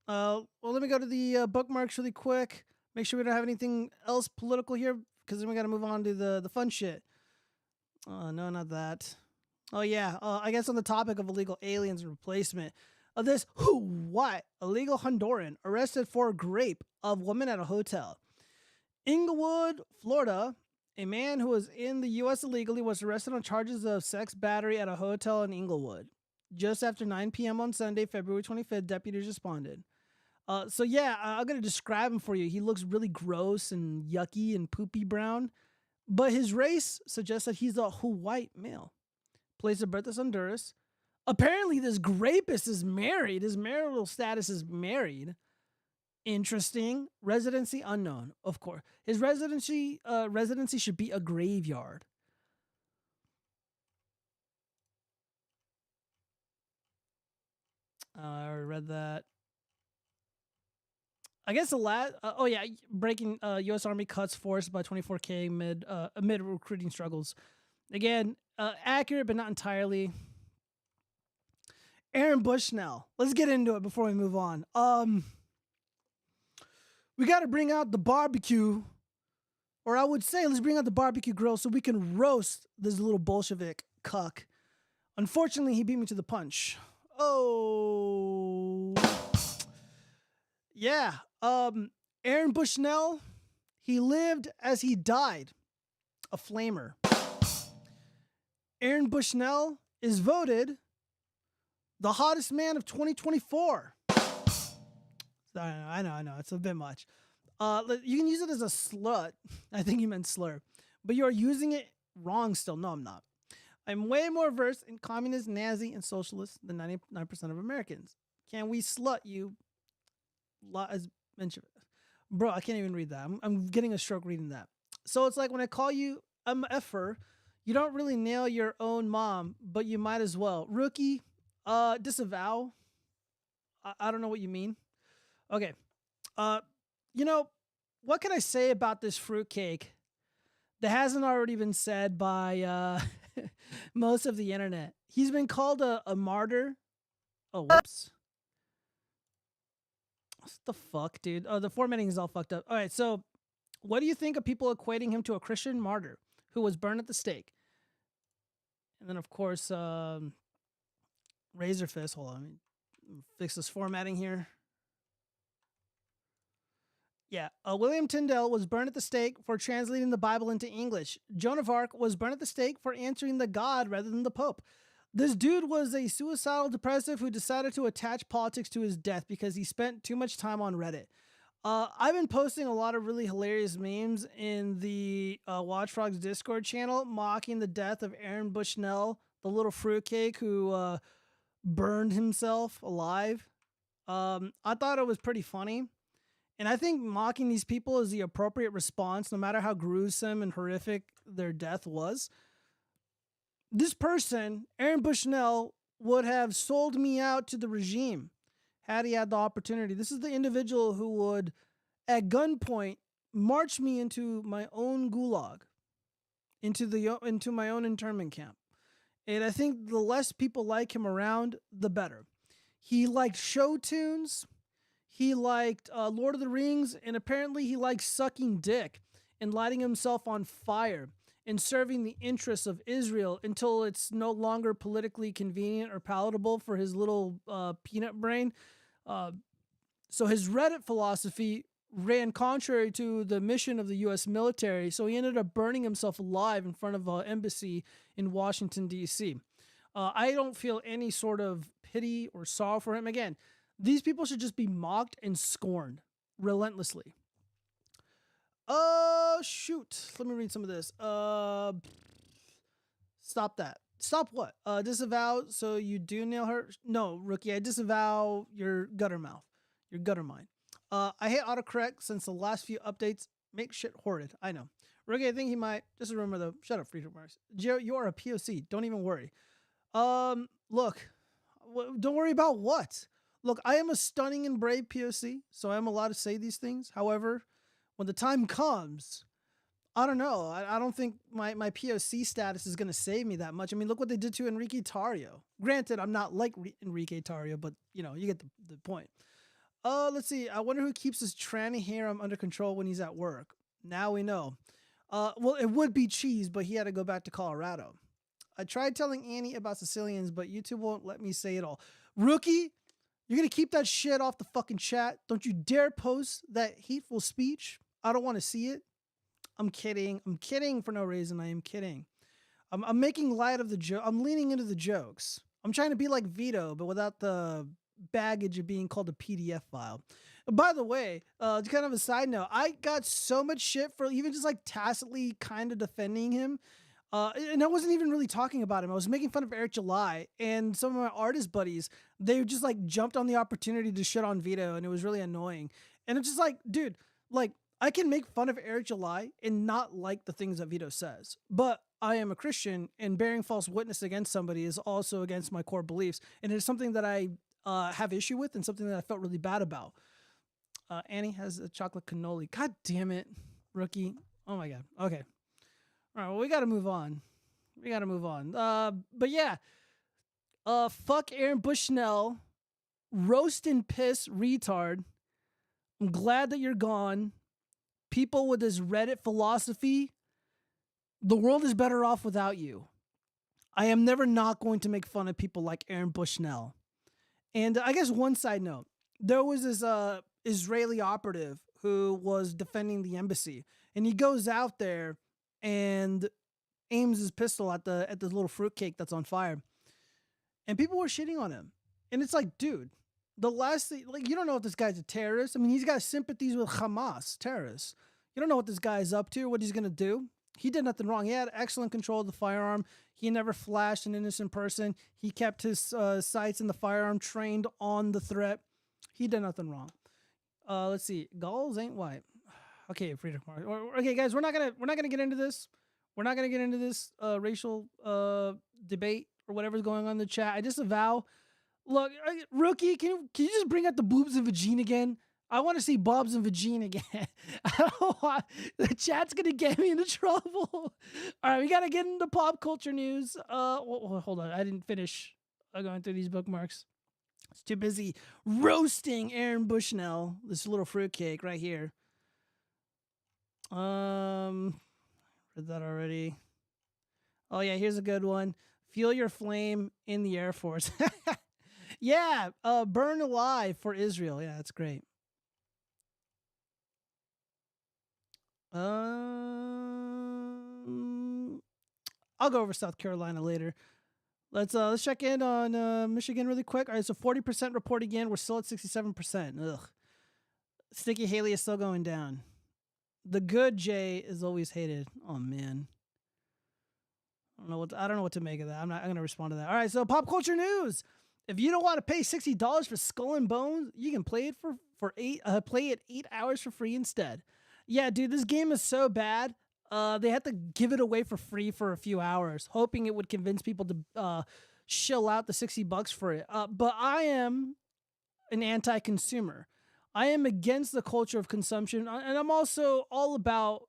Well, let me go to the bookmarks really quick. Make sure we don't have anything else political here, because then we got to move on to the fun shit. Oh, no, not that. Oh, yeah. I guess on the topic of illegal aliens and replacement, this illegal Honduran arrested for rape of woman at a hotel. Inglewood, Florida. A man who was in the U.S. illegally was arrested on charges of sex battery at a hotel in Inglewood. Just after 9 p.m. on Sunday, February 25th, deputies responded. I'm going to describe him for you. He looks really gross and yucky and poopy brown, but his race suggests that he's a white male. Place of birth is Honduras. Apparently, this rapist is married. His marital status is married. Interesting. Residency unknown, of course. His residency should be a graveyard. I already read that. I guess the last. Breaking. U.S. Army cuts force by 24K amid recruiting struggles. Again, accurate but not entirely. Aaron Bushnell. Let's get into it before we move on. We got to bring out the barbecue, or I would say let's bring out the barbecue grill so we can roast this little Bolshevik cuck. Unfortunately, he beat me to the punch. Oh. Yeah. Aaron Bushnell, he lived as he died, a flamer. Aaron Bushnell is voted the hottest man of 2024. I know. It's a bit much. You can use it as a slut. I think you meant slur. But you are using it wrong still. No, I'm not. I'm way more versed in communist, Nazi, and socialist than 99% of Americans. Can we slut you? As mentioned. Bro, I can't even read that. I'm getting a stroke reading that. So it's like when I call you MFer, you don't really nail your own mom, but you might as well. Rookie, disavow. I don't know what you mean. Okay. What can I say about this fruitcake that hasn't already been said by most of the internet? He's been called a martyr. Oh, whoops. What the fuck, dude? Oh, the formatting is all fucked up. All right, so what do you think of people equating him to a Christian martyr who was burned at the stake? And then, of course, Razor Fist. Hold on. Let me fix this formatting here. Yeah, William Tyndale was burned at the stake for translating the Bible into English. Joan of Arc was burned at the stake for answering the God rather than the Pope. This dude was a suicidal depressive who decided to attach politics to his death because he spent too much time on Reddit. I've been posting a lot of really hilarious memes in the Watchfrogs Discord channel mocking the death of Aaron Bushnell, the little fruitcake who burned himself alive. I thought it was pretty funny. And I think mocking these people is the appropriate response, no matter how gruesome and horrific their death was. This person, Aaron Bushnell, would have sold me out to the regime had he had the opportunity. This is the individual who would, at gunpoint, march me into my own gulag, into my own internment camp. And I think the less people like him around, the better. He liked show tunes. He liked Lord of the Rings, and apparently he liked sucking dick and lighting himself on fire and serving the interests of Israel until it's no longer politically convenient or palatable for his little peanut brain. So his Reddit philosophy ran contrary to the mission of the U.S. military, so he ended up burning himself alive in front of an embassy in Washington, D.C. I don't feel any sort of pity or sorrow for him. Again, these people should just be mocked and scorned. relentlessly. Shoot. Let me read some of this. Stop that. Stop what? Disavow. So you do nail her? No, rookie. I disavow your gutter mouth. Your gutter mind. I hate autocorrect since the last few updates make shit horrid. I know. Rookie, I think he might. Just remember though. Shut up, Freedom Marks. Joe, you are a POC. Don't even worry. Look. Don't worry about what? Look, I am a stunning and brave POC, so I am allowed to say these things. However, when the time comes, I don't know. I don't think my POC status is going to save me that much. I mean, look what they did to Enrique Tarrio. Granted, I'm not like Enrique Tarrio, but, you know, you get the point. Let's see. I wonder who keeps his tranny harem under control when he's at work. Now we know. Well, it would be Cheese, but he had to go back to Colorado. I tried telling Annie about Sicilians, but YouTube won't let me say it all. Rookie, you're going to keep that shit off the fucking chat. Don't you dare post that hateful speech. I don't want to see it. I'm kidding. I'm kidding for no reason. I am kidding. I'm making light of the joke. I'm leaning into the jokes. I'm trying to be like Vito, but without the baggage of being called a PDF file. By the way, kind of a side note, I got so much shit for even just like tacitly kind of defending him. And I wasn't even really talking about him. I was making fun of Eric July, and some of my artist buddies, they just like jumped on the opportunity to shit on Vito, and it was really annoying. And it's just like, dude, like I can make fun of Eric July and not like the things that Vito says, but I am a Christian, and bearing false witness against somebody is also against my core beliefs, and it's something that I have issue with, and something that I felt really bad about. Annie has a chocolate cannoli. God damn it, rookie. Oh my god. Okay. All right, well, we got to move on. But yeah, fuck Aaron Bushnell, roast and piss retard. I'm glad that you're gone. People with this Reddit philosophy, the world is better off without you. I am never not going to make fun of people like Aaron Bushnell. And I guess one side note, there was this Israeli operative who was defending the embassy, and he goes out there and aims his pistol at the little fruitcake that's on fire, and people were shitting on him. And it's like, dude, the last thing, like, you don't know if this guy's a terrorist. I mean, he's got sympathies with Hamas terrorists. You don't know what this guy is up to or what he's gonna do. He did nothing wrong. He had excellent control of the firearm. He never flashed an innocent person. He kept his sights in the firearm trained on the threat. He did nothing wrong. Let's see. Gulls ain't white. Okay, Freedom. Okay, guys, we're not gonna get into this. We're not gonna get into this racial debate or whatever's going on in the chat. I disavow. Look, rookie, can you just bring out the boobs and vagina again? I want to see bobs and vagina again. I don't want, the chat's gonna get me into trouble. All right, we gotta get into pop culture news. Hold on, I didn't finish going through these bookmarks. It's too busy roasting Aaron Bushnell, this little fruitcake right here. Read that already. Oh yeah, here's a good one. Feel your flame in the Air Force. Yeah, burn alive for Israel. Yeah, that's great. I'll go over South Carolina later. Let's check in on Michigan really quick. All right, so 40% report again. We're still at 67%. Ugh. Sticky Haley is still going down. The good Jay is always hated. Oh man. I don't know what to make of that. I'm gonna respond to that. All right, so pop culture news. If you don't want to pay $60 for Skull and Bones, you can play it play it 8 hours for free instead. Yeah, dude, this game is so bad. They had to give it away for free for a few hours, hoping it would convince people to shill out the $60 for it. But I am an anti-consumer. I am against the culture of consumption, and I'm also all about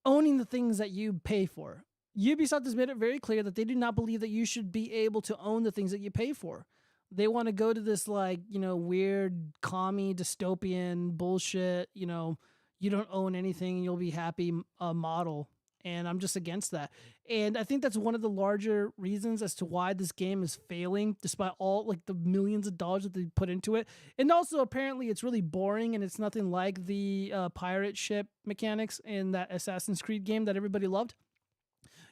owning the things that you pay for. Ubisoft has made it very clear that they do not believe that you should be able to own the things that you pay for. They want to go to this, like, weird commie dystopian bullshit, you don't own anything, you'll be happy model. And I'm just against that. And I think that's one of the larger reasons as to why this game is failing, despite all like the millions of dollars that they put into it. And also, apparently, it's really boring and it's nothing like the pirate ship mechanics in that Assassin's Creed game that everybody loved.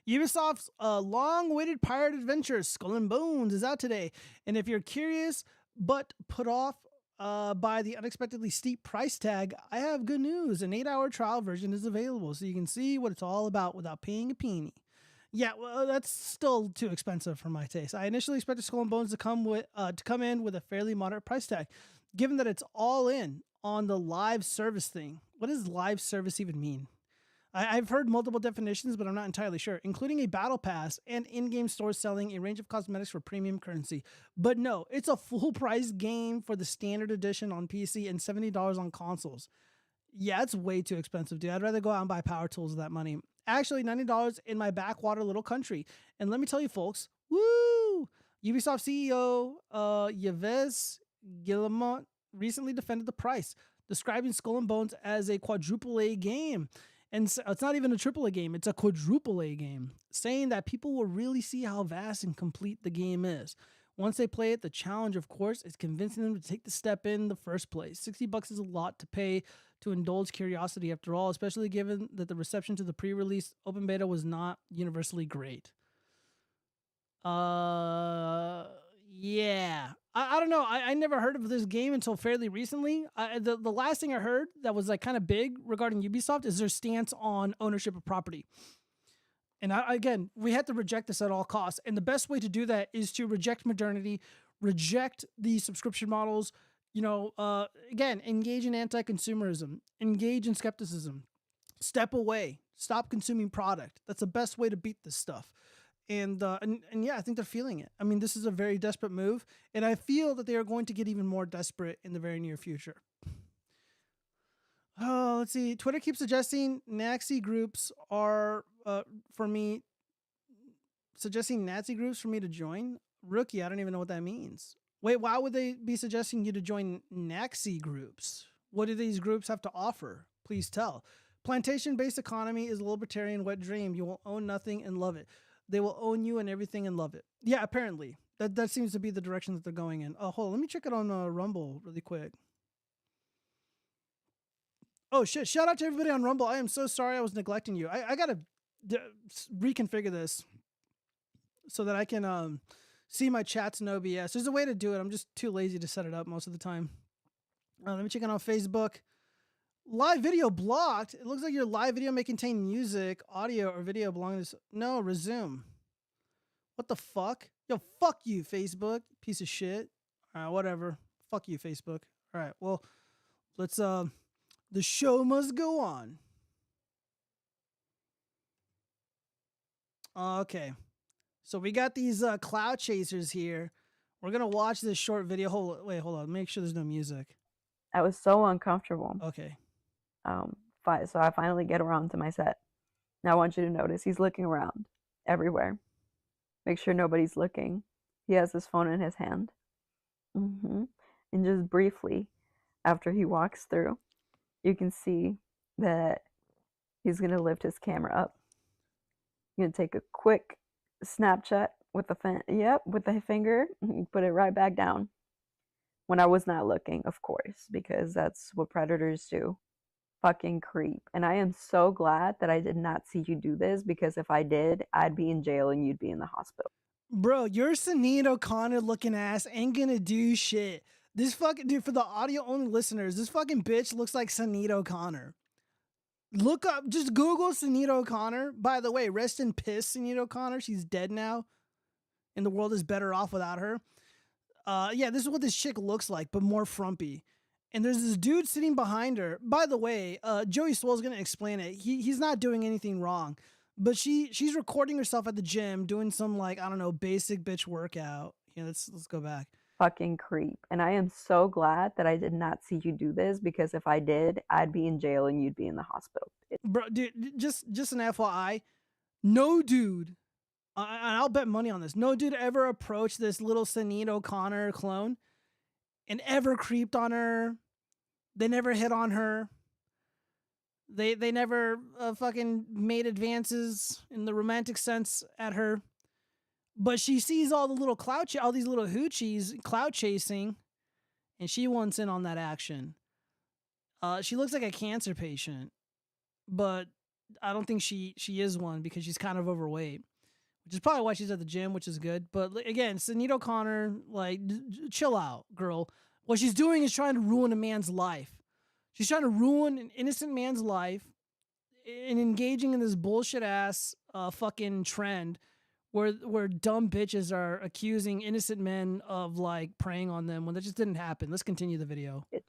Ubisoft's long-awaited pirate adventure, Skull and Bones, is out today. And if you're curious but put off by the unexpectedly steep price tag, I have good news. An 8-hour trial version is available, so you can see what it's all about without paying a penny. Yeah, well, that's still too expensive for my taste. I initially expected Skull and Bones to come in with a fairly moderate price tag, given that it's all in on the live service thing. What does live service even mean? I've heard multiple definitions, but I'm not entirely sure, including a battle pass and in-game stores selling a range of cosmetics for premium currency. But no, it's a full-price game for the standard edition on PC and $70 on consoles. Yeah, it's way too expensive, dude. I'd rather go out and buy power tools with that money. Actually, $90 in my backwater little country. And let me tell you, folks, woo! Ubisoft CEO Yves Guillemot recently defended the price, describing Skull and Bones as a quadruple A game. And so it's not even a triple A game, it's a quadruple A game, saying that people will really see how vast and complete the game is. Once they play it, the challenge, of course, is convincing them to take the step in the first place. $60 is a lot to pay to indulge curiosity after all, especially given that the reception to the pre-release open beta was not universally great. Yeah. I don't know. I never heard of this game until fairly recently. The last thing I heard that was like kind of big regarding Ubisoft is their stance on ownership of property. And again, we have to reject this at all costs. And the best way to do that is to reject modernity, reject the subscription models, again, engage in anti-consumerism, engage in skepticism, step away, stop consuming product. That's the best way to beat this stuff. And yeah, I think they're feeling it. I mean, this is a very desperate move, and I feel that they are going to get even more desperate in the very near future. Oh, let's see. Twitter keeps suggesting Nazi groups are for me. Suggesting Nazi groups for me to join. Rookie, I don't even know what that means. Wait, why would they be suggesting you to join Nazi groups? What do these groups have to offer? Please tell. Plantation-based economy is a libertarian wet dream. You will own nothing and love it. They will own you and everything and love it. Yeah, apparently. That seems to be the direction that they're going in. Oh, hold on. Let me check it on Rumble really quick. Oh, shit. Shout out to everybody on Rumble. I am so sorry I was neglecting you. I got to reconfigure this so that I can see my chats in OBS. There's a way to do it. I'm just too lazy to set it up most of the time. Let me check it on Facebook. Live video blocked. It looks like your live video may contain music, audio, or video belonging to... No, resume. What the fuck? Yo, fuck you, Facebook. Piece of shit. All right, whatever. Fuck you, Facebook. All right, well, let's... The show must go on. Okay. So we got these cloud chasers here. We're going to watch this short video. Hold on. Make sure there's no music. I was so uncomfortable. Okay. So I finally get around to my set. Now I want you to notice he's looking around everywhere. Make sure nobody's looking. He has his phone in his hand. And just briefly, after he walks through, you can see that he's going to lift his camera up. You're going to take a quick Snapchat with the finger, and put it right back down. When I was not looking, of course, because that's what predators do. Fucking creep. And I am so glad that I did not see you do this, because if I did, I'd be in jail and you'd be in the hospital. Bro, your Sinead O'Connor looking ass ain't gonna do shit. This fucking dude, for the audio only listeners, this fucking bitch looks like Sinead O'Connor. Look up, just Google Sinead O'Connor. By the way, rest in piss, Sinead O'Connor. She's dead now, and the world is better off without her. Yeah, this is what this chick looks like, but more frumpy. And there's this dude sitting behind her. By the way, Joey Swell's gonna explain it. He's not doing anything wrong, but she's recording herself at the gym doing some, like, I don't know, basic bitch workout. Yeah, let's go back. Fucking creep. And I am so glad that I did not see you do this, because if I did, I'd be in jail and you'd be in the hospital. Bro, dude, just an FYI, no dude, and I'll bet money on this, no dude ever approached this little Sinead O'Connor clone and ever creeped on her. They never hit on her. They never fucking made advances in the romantic sense at her. But she sees all the little all these little hoochies cloud chasing, and she wants in on that action. She looks like a cancer patient, but I don't think she is one, because she's kind of overweight, which is probably why she's at the gym, which is good. But again, Sinead O'Connor, like, chill out, girl. What she's doing is trying to ruin a man's life. She's trying to ruin an innocent man's life and engaging in this bullshit ass fucking trend where dumb bitches are accusing innocent men of like preying on them when that just didn't happen. Let's continue the video. Bitch.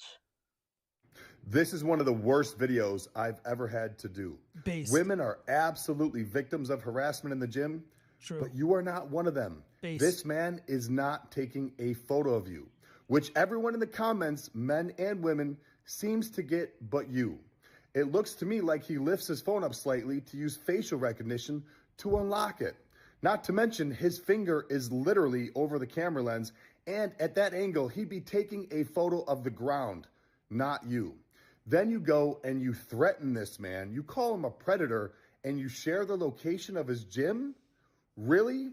This is one of the worst videos I've ever had to do. Based. Women are absolutely victims of harassment in the gym, True. but you are not one of them. Based. This man is not taking a photo of you, which everyone in the comments, men and women, seems to get but you. It looks to me like he lifts his phone up slightly to use facial recognition to unlock it. Not to mention his finger is literally over the camera lens, and at that angle, he'd be taking a photo of the ground, not you. Then you go and you threaten this man, you call him a predator, and you share the location of his gym? Really?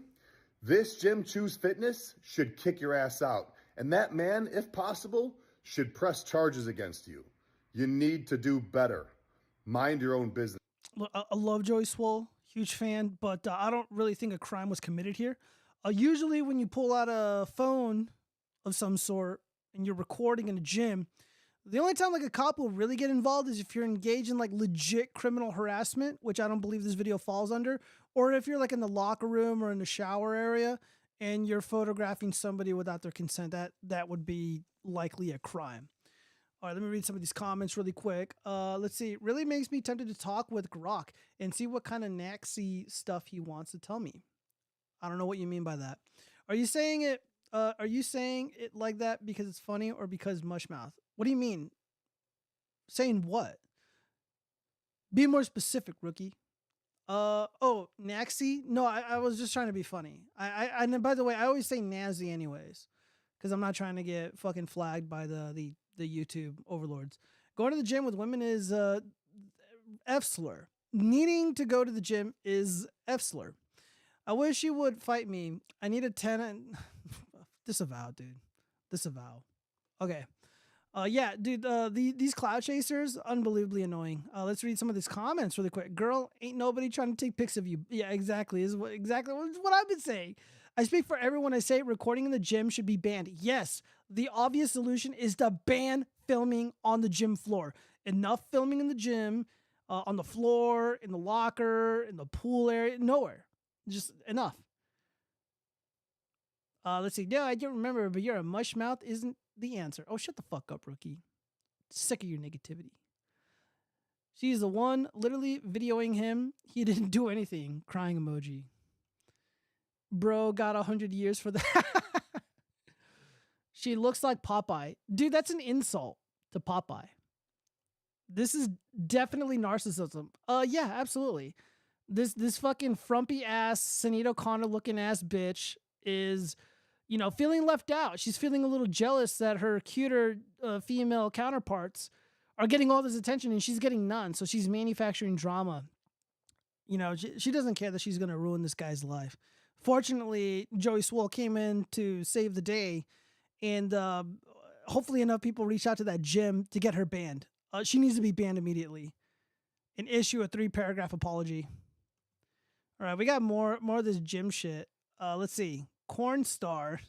This gym, Choose Fitness, should kick your ass out. And that man, if possible, should press charges against you. You need to do better. Mind your own business. Look, I love Joey Swole, huge fan, but I don't really think a crime was committed here. Usually when you pull out a phone of some sort and you're recording in a gym, the only time like a cop will really get involved is if you're engaged in like legit criminal harassment, which I don't believe this video falls under, or if you're like in the locker room or in the shower area and you're photographing somebody without their consent. That would be likely a crime. All right, let me read some of these comments really quick. Let's see. It really makes me tempted to talk with Grok and see what kind of naxy stuff he wants to tell me. I don't know what you mean by that. Are you saying it? Are you saying it like that because it's funny or because mushmouth? What do you mean? Saying what? Be more specific, rookie. Oh, naxy? No, I was just trying to be funny. And by the way, I always say nazi anyways, because I'm not trying to get fucking flagged by the YouTube overlords. Going to the gym with women is F slur. Needing to go to the gym is F slur. I wish you would fight me. I need a 10 and disavow, dude. Disavow. Okay. Yeah, dude, these cloud chasers, unbelievably annoying. Let's read some of these comments really quick. Girl, ain't nobody trying to take pics of you. Yeah, exactly. Exactly what I've been saying. I speak for everyone. I say recording in the gym should be banned. Yes, the obvious solution is to ban filming on the gym floor. Enough filming in the gym, on the floor, in the locker, in the pool area, nowhere. Just enough. Let's see. Yeah, I don't remember, but you're a mush mouth isn't the answer. Oh, shut the fuck up, rookie. Sick of your negativity. She's the one literally videoing him. He didn't do anything. Crying emoji. Bro got 100 years for that. She looks like Popeye. Dude, that's an insult to Popeye. This is definitely narcissism. Yeah, absolutely. This fucking frumpy ass, Sinead O'Connor looking ass bitch is, you know, feeling left out. She's feeling a little jealous that her cuter female counterparts are getting all this attention and she's getting none. So she's manufacturing drama. You know, she doesn't care that she's going to ruin this guy's life. Fortunately, Joey Swole came in to save the day, and hopefully enough people reach out to that gym to get her banned. She needs to be banned immediately and issue a 3-paragraph apology. All right, we got more of this gym shit. Let's see. Cornstar.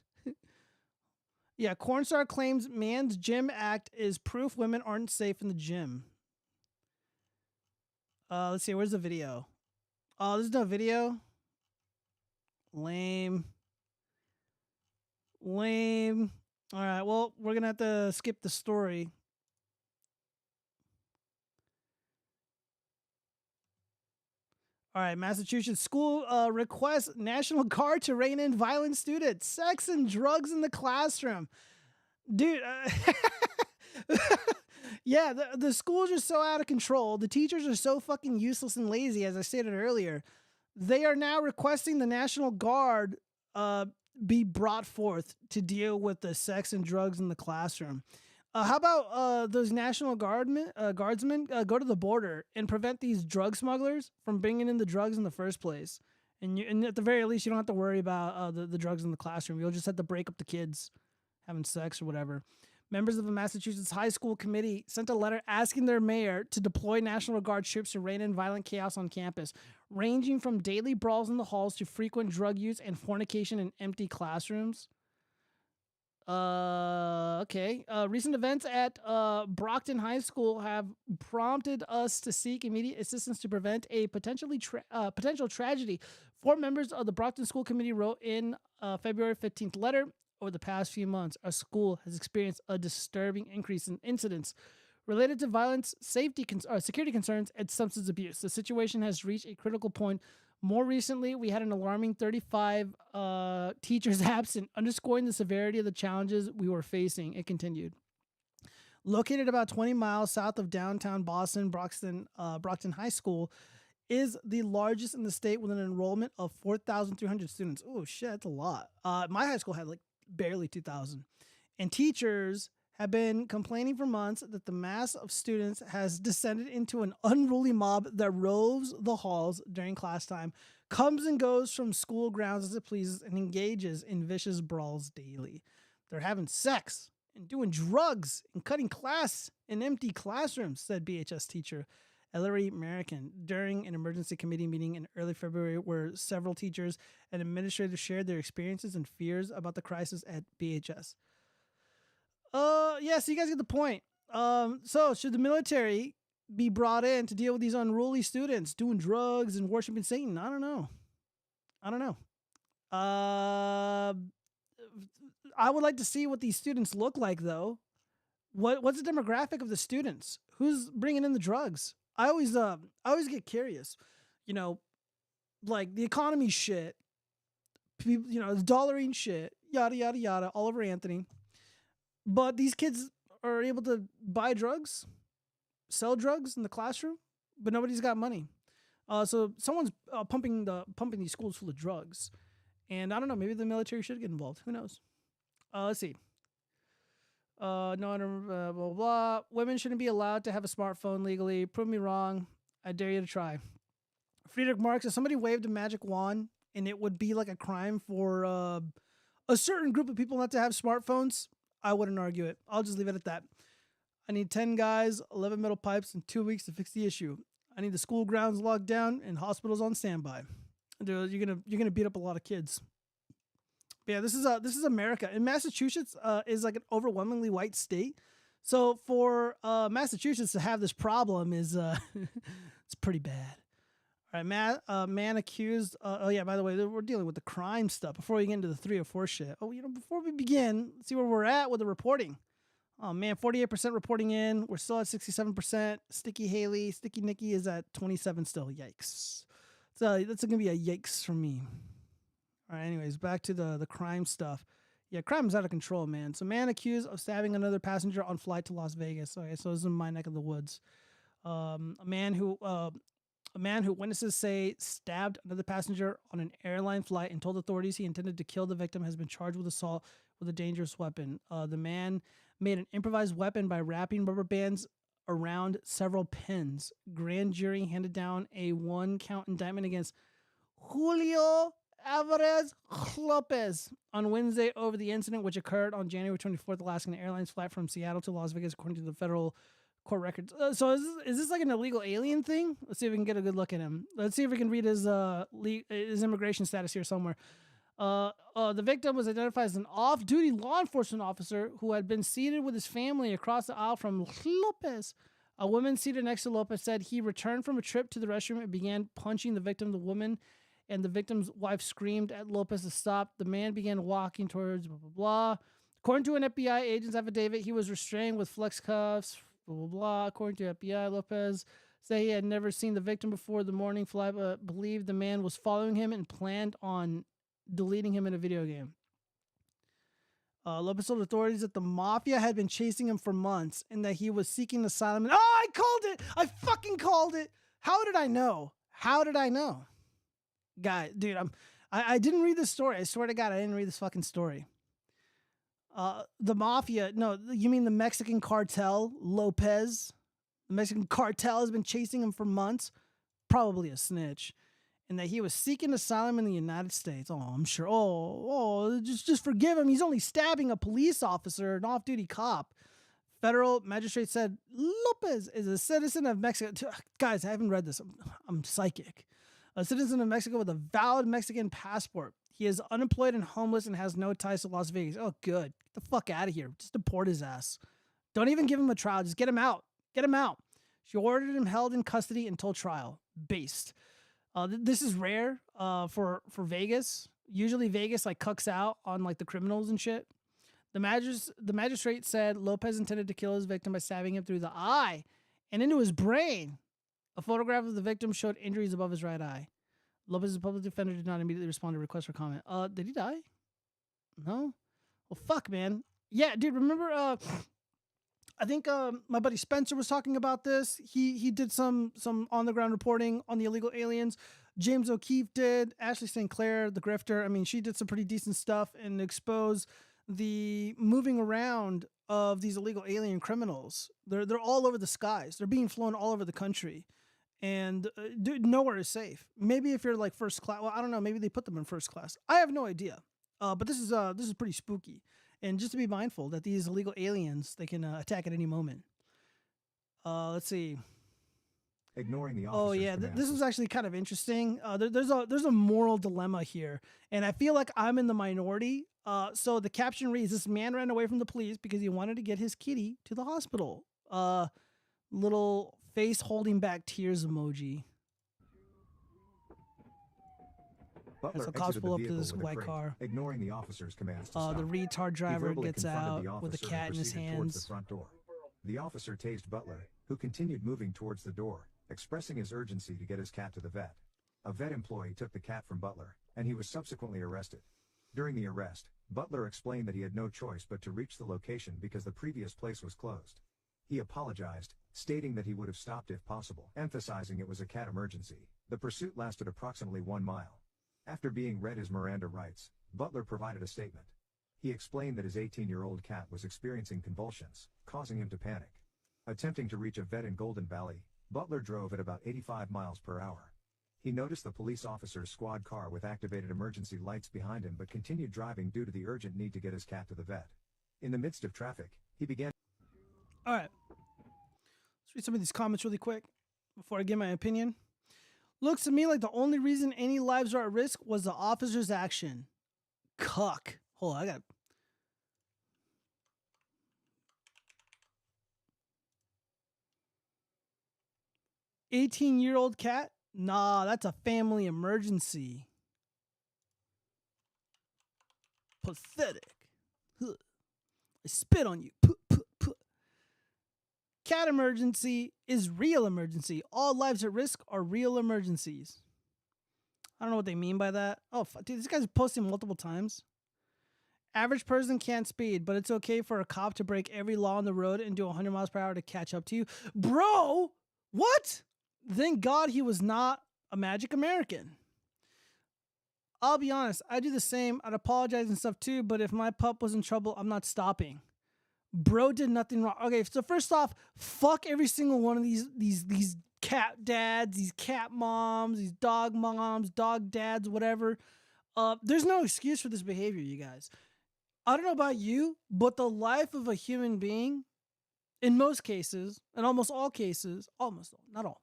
Yeah, Cornstar claims man's gym act is proof women aren't safe in the gym. Let's see. Where's the video? Oh, there's no video. Lame. Lame. All right, well, we're going to have to skip the story. All right, Massachusetts school requests National Guard to rein in violent students. Sex and drugs in the classroom. Dude, yeah, the schools are so out of control. The teachers are so fucking useless and lazy, as I stated earlier. They are now requesting the National Guard be brought forth to deal with the sex and drugs in the classroom. How about those National Guardsmen go to the border and prevent these drug smugglers from bringing in the drugs in the first place? And at the very least, you don't have to worry about the drugs in the classroom. You'll just have to break up the kids having sex or whatever. Members of a Massachusetts high school committee sent a letter asking their mayor to deploy National Guard troops to rein in violent chaos on campus, ranging from daily brawls in the halls to frequent drug use and fornication in empty classrooms. Okay. Recent events at Brockton High School have prompted us to seek immediate assistance to prevent a potential tragedy. 4 members of the Brockton School Committee wrote in February 15th letter. Over the past few months, our school has experienced a disturbing increase in incidents related to violence, security concerns, and substance abuse. The situation has reached a critical point. More recently, we had an alarming 35 teachers absent, underscoring the severity of the challenges we were facing. It continued. Located about 20 miles south of downtown Boston, Brockton High School is the largest in the state with an enrollment of 4,300 students. Oh, shit, that's a lot. My high school had like barely 2,000. And teachers have been complaining for months that the mass of students has descended into an unruly mob that roves the halls during class time, comes and goes from school grounds as it pleases, and engages in vicious brawls daily. They're having sex and doing drugs and cutting class in empty classrooms, said BHS teacher Ellery American during an emergency committee meeting in early February where several teachers and administrators shared their experiences and fears about the crisis at BHS. Yeah, so you guys get the point. So should the military be brought in to deal with these unruly students doing drugs and worshiping Satan? I don't know. I would like to see what these students look like, though. What's the demographic of the students? Who's bringing in the drugs? I always get curious. You know, like the economy shit. People, the dollar ain't shit. Yada yada yada. Oliver Anthony. But these kids are able to buy drugs, sell drugs in the classroom, but nobody's got money. So someone's pumping these schools full of drugs, and I don't know. Maybe the military should get involved. Who knows? Let's see. No, blah, blah, blah. Women shouldn't be allowed to have a smartphone legally. Prove me wrong. I dare you to try. Friedrich Marx, if somebody waved a magic wand and it would be like a crime for a certain group of people not to have smartphones, I wouldn't argue it. I'll just leave it at that. I need 10 guys, 11 metal pipes, and 2 weeks to fix the issue. I need the school grounds locked down and hospitals on standby. Dude, you're gonna beat up a lot of kids. But yeah, this is America. And Massachusetts is like an overwhelmingly white state. So for Massachusetts to have this problem is it's pretty bad. All right, man accused. Oh yeah, by the way, we're dealing with the crime stuff before we get into the 304 shit. Oh, before we begin, let's see where we're at with the reporting. Oh man, 48% reporting in. We're still at 67%. Sticky Nikki is at 27 still. Yikes. So that's gonna be a yikes for me. All right, anyways, back to the crime stuff. Yeah, crime is out of control, man. So man accused of stabbing another passenger on flight to Las Vegas. Okay, so this is in my neck of the woods. A man who witnesses say stabbed another passenger on an airline flight and told authorities he intended to kill the victim has been charged with assault with a dangerous weapon. The man made an improvised weapon by wrapping rubber bands around several pins. Grand jury handed down a 1-count indictment against Julio Alvarez Lopez on Wednesday over the incident, which occurred on January 24th, Alaskan Airlines flight from Seattle to Las Vegas, according to the federal court records. So is this like an illegal alien thing? Let's see if we can get a good look at him. Let's see if we can read his immigration status here somewhere. The victim was identified as an off-duty law enforcement officer who had been seated with his family across the aisle from Lopez. A woman seated next to Lopez said he returned from a trip to the restroom and began punching the victim. The woman and the victim's wife screamed at Lopez to stop. The man began walking towards blah, blah, blah. According to an FBI agent's affidavit, he was restrained with flex cuffs, blah, blah, blah. According to FBI, Lopez said he had never seen the victim before the morning flight, but believed the man was following him and planned on deleting him in a video game. Lopez told authorities that the mafia had been chasing him for months and that he was seeking asylum. I called it! I fucking called it! How did I know? Guy, dude, I didn't read this story. I swear to God, I didn't read this fucking story. The mafia, no, you mean the Mexican cartel, Lopez? The Mexican cartel has been chasing him for months. Probably a snitch. And that he was seeking asylum in the United States. Oh, I'm sure. Just forgive him. He's only stabbing a police officer, an off-duty cop. Federal magistrate said Lopez is a citizen of Mexico. Guys, I haven't read this. I'm psychic. A citizen of Mexico with a valid Mexican passport. He is unemployed and homeless and has no ties to Las Vegas. Oh, good. the fuck out of here. Just deport his ass. Don't even give him a trial. Just get him out. Get him out. She ordered him held in custody until trial. Based. This is rare for Vegas. Usually Vegas like cucks out on like the criminals and shit. The magistrate said Lopez intended to kill his victim by stabbing him through the eye and into his brain. A photograph of the victim showed injuries above his right eye. Lopez's public defender did not immediately respond to requests for comment. Did he die? No? Well, fuck, man. Yeah, dude, remember, I think my buddy Spencer was talking about this. He did some on-the-ground reporting on the illegal aliens. James O'Keefe did. Ashley St. Clair, the grifter, I mean, she did some pretty decent stuff and exposed the moving around of these illegal alien criminals. They're all over the skies. They're being flown all over the country. And dude, nowhere is safe. Maybe if you're like first class, well, I don't know. Maybe they put them in first class. I have no idea. But this is pretty spooky. And just to be mindful that these illegal aliens, they can attack at any moment. Let's see. Ignoring the Oh yeah, this is actually kind of interesting. There's a moral dilemma here, and I feel like I'm in the minority. So the caption reads: "This man ran away from the police because he wanted to get his kitty to the hospital." Little face holding back tears emoji. Butler So cops exited pull the up to vehicle this with a white crate, car. ignoring the officer's commands to stop. The retard He driver verbally gets confronted out the with a officer cat and in his proceeded towards the hands. front door. The officer tased Butler, who continued moving towards the door, expressing his urgency to get his cat to the vet. A vet employee took the cat from Butler, and he was subsequently arrested. During the arrest, Butler explained that he had no choice but to reach the location because the previous place was closed. He apologized, stating that he would have stopped if possible, emphasizing it was a cat emergency. The pursuit lasted approximately 1 mile. After being read his Miranda rights, Butler provided a statement. He explained that his 18-year-old cat was experiencing convulsions, causing him to panic. Attempting to reach a vet in Golden Valley, Butler drove at about 85 miles per hour. He noticed the police officer's squad car with activated emergency lights behind him but continued driving due to the urgent need to get his cat to the vet. In the midst of traffic, he began... All right. Let's read some of these comments really quick before I give my opinion. Looks to me like the only reason any lives are at risk was the officer's action. Cuck. Hold on, I got... 18-year-old cat? Nah, that's a family emergency. Pathetic. Huh. I spit on you. Puh, puh, puh. Cat emergency is real emergency. All lives at risk are real emergencies. I don't know what they mean by that. Oh, dude, this guy's posting multiple times. Average person can't speed, but it's okay for a cop to break every law on the road and do 100 miles per hour to catch up to you. Bro, what? Thank God he was not a magic American. I'll be honest, I do the same. I'd apologize and stuff too, but if my pup was in trouble, I'm not stopping. Bro did nothing wrong. Okay, so first off, fuck every single one of these cat dads, these cat moms, these dog moms, dog dads, whatever. There's no excuse for this behavior, you guys. I don't know about you, but the life of a human being, in most cases, in almost all cases, almost all, not all,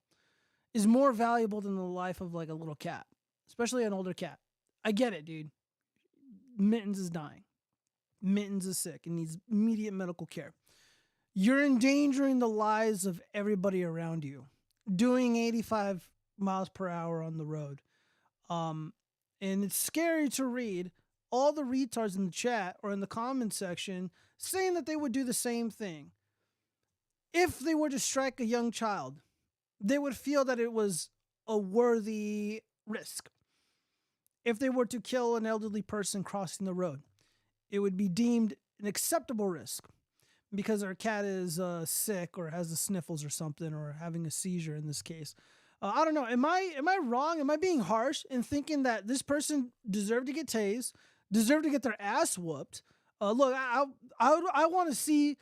is more valuable than the life of like a little cat, especially an older cat. I get it, dude. Mittens is dying. Mittens is sick and needs immediate medical care. You're endangering the lives of everybody around you, doing 85 miles per hour on the road. And it's scary to read all the retards in the chat or in the comment section saying that they would do the same thing. If they were to strike a young child, they would feel that it was a worthy risk. If they were to kill an elderly person crossing the road, it would be deemed an acceptable risk because our cat is sick or has the sniffles or something or having a seizure in this case. I don't know. Am I wrong? Am I being harsh in thinking that this person deserved to get tased, deserved to get their ass whooped? Look, I want to see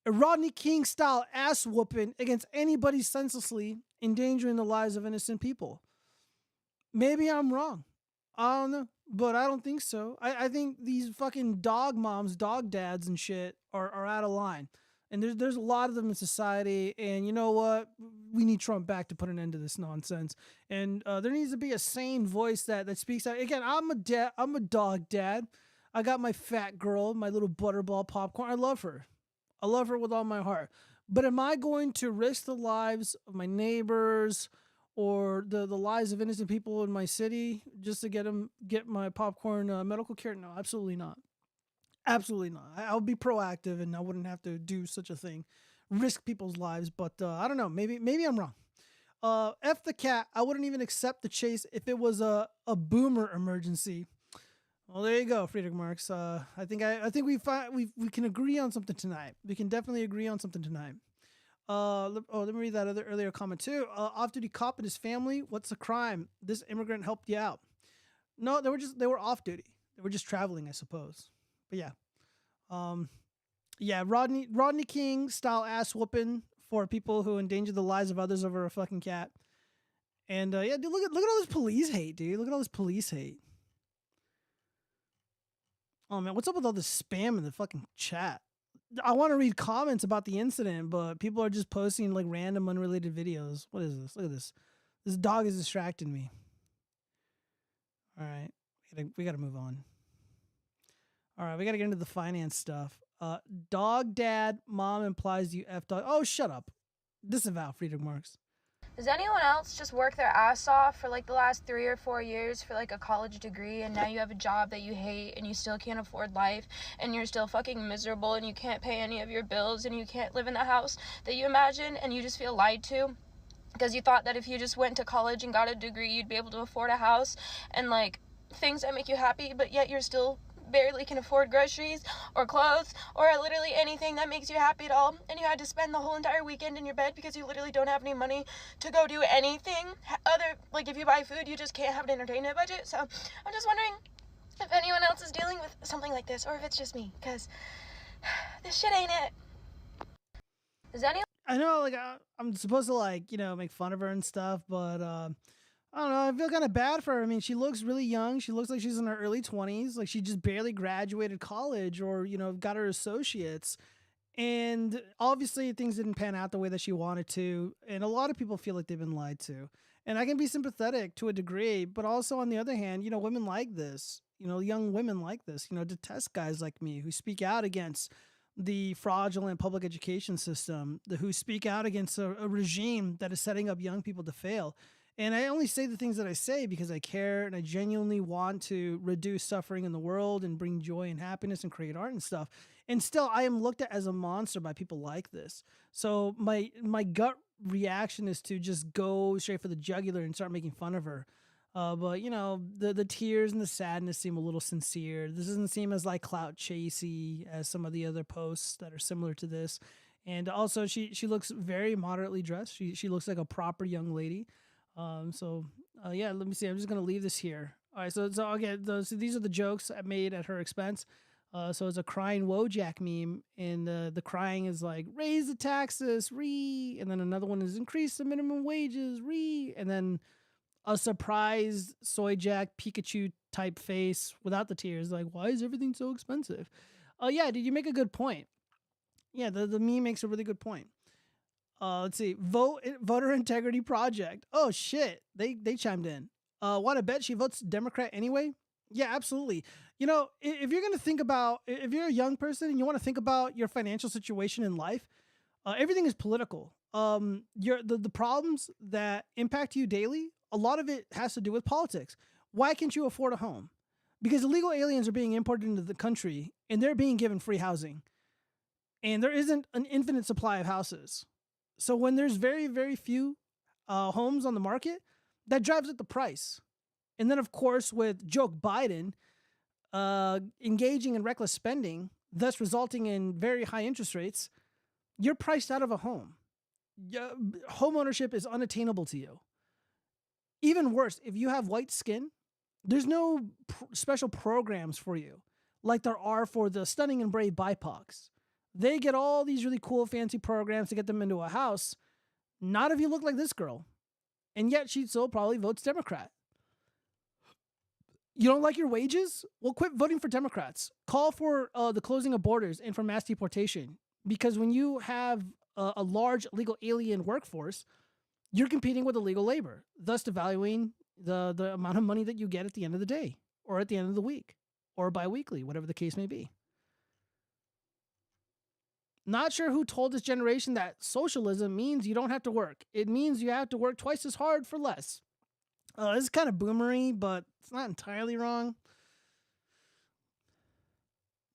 a Rodney King style ass whooping against anybody senselessly endangering the lives of innocent people. Maybe I'm wrong. I don't know, but I don't think so. I think these fucking dog moms, dog dads and shit are out of line. And there's a lot of them in society, and you know what? We need Trump back to put an end to this nonsense. And there needs to be a sane voice that speaks out. Again, I'm a dog dad. I got my fat girl, my little butterball popcorn. I love her. I love her with all my heart. But am I going to risk the lives of my neighbors or the lives of innocent people in my city just to get my popcorn medical care? No, absolutely not. Absolutely not. I'll be proactive and I wouldn't have to do such a thing, risk people's lives. But I don't know. Maybe I'm wrong. F the cat. I wouldn't even accept the chase if it was a boomer emergency. Well, there you go, Friedrich Marx. I think we can agree on something tonight. We can definitely agree on something tonight. Let me read that earlier comment too. Off-duty cop and his family. What's the crime? This immigrant helped you out. No, they were off duty. They were just traveling, I suppose. But yeah, Rodney King style ass whooping for people who endanger the lives of others over a fucking cat. And yeah, dude, look at all this police hate, dude. Look at all this police hate. Oh man, what's up with all this spam in the fucking chat? I want to read comments about the incident, but people are just posting like random unrelated videos. What is this? Look at this. This dog is distracting me. All right, we gotta move on. All right, we gotta get into the finance stuff. Dog dad, mom implies you F dog. Oh, shut up. Disavow, Friedrich Marx. Does anyone else just work their ass off for like the last 3 or 4 years for like a college degree, and now you have a job that you hate and you still can't afford life and you're still fucking miserable and you can't pay any of your bills and you can't live in the house that you imagine, and you just feel lied to because you thought that if you just went to college and got a degree you'd be able to afford a house and like things that make you happy, but yet you're still barely can afford groceries or clothes or literally anything that makes you happy at all, and you had to spend the whole entire weekend in your bed because you literally don't have any money to go do anything other, like if you buy food you just can't have an entertainment budget. So I'm just wondering if anyone else is dealing with something like this or if it's just me, because this shit ain't it. Is anyone? I know, like I'm supposed to like make fun of her and stuff, but I don't know. I feel kind of bad for her. I mean, she looks really young. She looks like she's in her early 20s. Like she just barely graduated college or, got her associates. And obviously things didn't pan out the way that she wanted to. And a lot of people feel like they've been lied to. And I can be sympathetic to a degree, but also on the other hand, women like this, young women like this, detest guys like me who speak out against the fraudulent public education system, who speak out against a regime that is setting up young people to fail. And I only say the things that I say because I care and I genuinely want to reduce suffering in the world and bring joy and happiness and create art and stuff. And still, I am looked at as a monster by people like this. So my gut reaction is to just go straight for the jugular and start making fun of her. But the tears and the sadness seem a little sincere. This doesn't seem as like clout chasey as some of the other posts that are similar to this. And also, she looks very moderately dressed. She looks like a proper young lady. Yeah, let me see. I'm just gonna leave this here. All right, so again, so these are the jokes I made at her expense. So it's a crying Wojak meme, and the crying is like raise the taxes, and then another one is increase the minimum wages, and then a surprised soy jack Pikachu type face without the tears, like why is everything so expensive? Yeah, did you make a good point? Yeah, the meme makes a really good point. Let's see. Voter Integrity Project. Oh shit, they chimed in. Want to bet she votes Democrat anyway? Yeah, absolutely. If you're gonna think about, if you're a young person and you want to think about your financial situation in life, everything is political. The problems that impact you daily, a lot of it has to do with politics. Why can't you afford a home? Because illegal aliens are being imported into the country and they're being given free housing, and there isn't an infinite supply of houses. So when there's very, very few homes on the market, that drives up the price. And then, of course, with Joe Biden engaging in reckless spending, thus resulting in very high interest rates, you're priced out of a home. Home ownership is unattainable to you. Even worse, if you have white skin, there's no special programs for you like there are for the stunning and brave BIPOCs. They get all these really cool, fancy programs to get them into a house. Not if you look like this girl. And yet she still probably votes Democrat. You don't like your wages? Well, quit voting for Democrats. Call for the closing of borders and for mass deportation. Because when you have a large illegal alien workforce, you're competing with illegal labor, thus devaluing the amount of money that you get at the end of the day or at the end of the week. or biweekly, whatever the case may be. Not sure who told this generation that socialism means you don't have to work. It means you have to work twice as hard for less. This is kind of boomery, but it's not entirely wrong.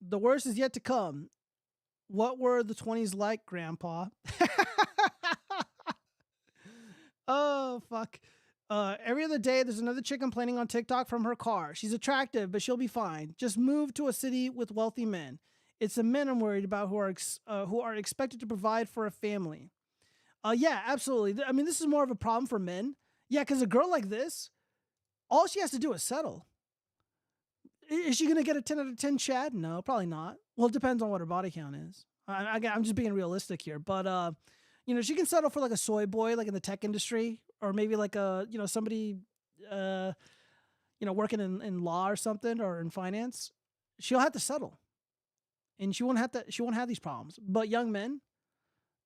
The worst is yet to come. What were the 20s like, Grandpa? Oh, fuck. Every other day, there's another chick complaining on TikTok from her car. She's attractive, but she'll be fine. Just move to a city with wealthy men. It's the men I'm worried about who are expected to provide for a family. Yeah, absolutely. I mean, this is more of a problem for men. Yeah, because a girl like this, all she has to do is settle. Is she going to get a 10 out of 10 Chad? No, probably not. Well, it depends on what her body count is. I'm just being realistic here. But, she can settle for like a soy boy, like in the tech industry, or maybe like somebody, working in law or something, or in finance. She'll have to settle. And she won't have these problems. But young men,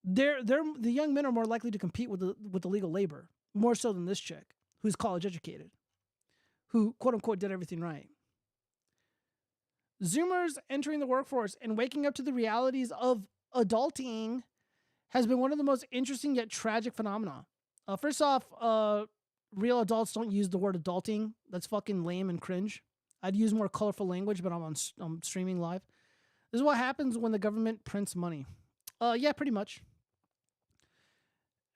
the young men are more likely to compete with the legal labor, more so than this chick who's college educated, who quote unquote did everything right. Zoomers entering the workforce and waking up to the realities of adulting has been one of the most interesting yet tragic phenomena. First off, real adults don't use the word adulting. That's fucking lame and cringe. I'd use more colorful language, but I'm streaming live. This is what happens when the government prints money. Yeah, pretty much.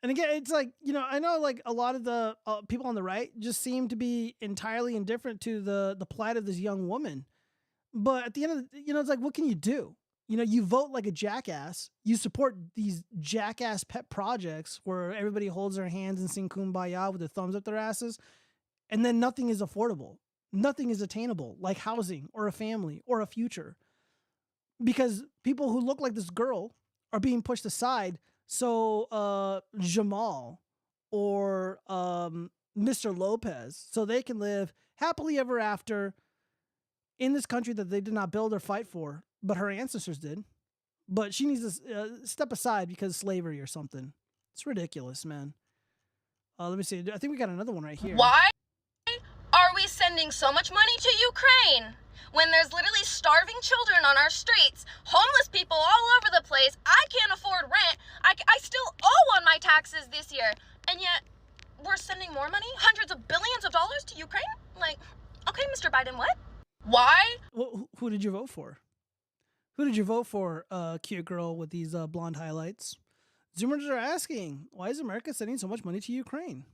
And again, it's like, I know like a lot of the people on the right just seem to be entirely indifferent to the plight of this young woman. But at the end of the, it's like, what can you do? You vote like a jackass. You support these jackass pet projects where everybody holds their hands and sing Kumbaya with their thumbs up their asses. And then nothing is affordable. Nothing is attainable, like housing or a family or a future. Because people who look like this girl are being pushed aside. So Jamal or Mr. Lopez, so they can live happily ever after in this country that they did not build or fight for, but her ancestors did. But she needs to step aside because of slavery or something. It's ridiculous, man. Let me see. I think we got another one right here. Why are we sending so much money to Ukraine when there's literally starving children on our streets, homeless people all over the place? I can't afford rent. I still owe on my taxes this year. And yet we're sending more money, hundreds of billions of dollars to Ukraine? Like, okay, Mr. Biden, what? Why? Well, who did you vote for? Who did you vote for, cute girl with these blonde highlights? Zoomers are asking, why is America sending so much money to Ukraine?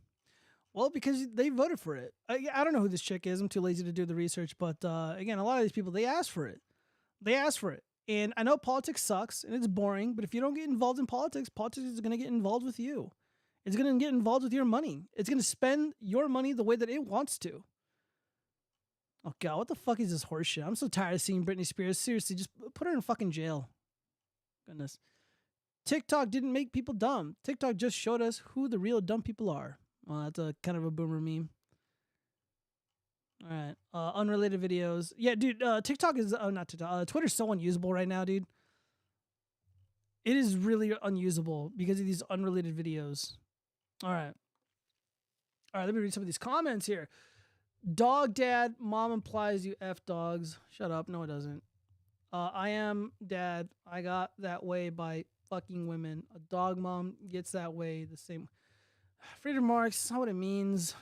Well, because they voted for it. I don't know who this chick is. I'm too lazy to do the research. But again, a lot of these people, they asked for it. They asked for it. And I know politics sucks and it's boring. But if you don't get involved in politics, politics is going to get involved with you. It's going to get involved with your money. It's going to spend your money the way that it wants to. Oh, God, what the fuck is this horse shit? I'm so tired of seeing Britney Spears. Seriously, just put her in fucking jail. Goodness. TikTok didn't make people dumb. TikTok just showed us who the real dumb people are. Well, that's a kind of a boomer meme. All right. Unrelated videos. Yeah, dude, TikTok is... Oh, not TikTok. Twitter's so unusable right now, dude. It is really unusable because of these unrelated videos. All right. All right, let me read some of these comments here. Dog dad, mom implies you F dogs. Shut up. No, it doesn't. I am dad. I got that way by fucking women. A dog mom gets that way the same. Freedom marks, that's not what it means.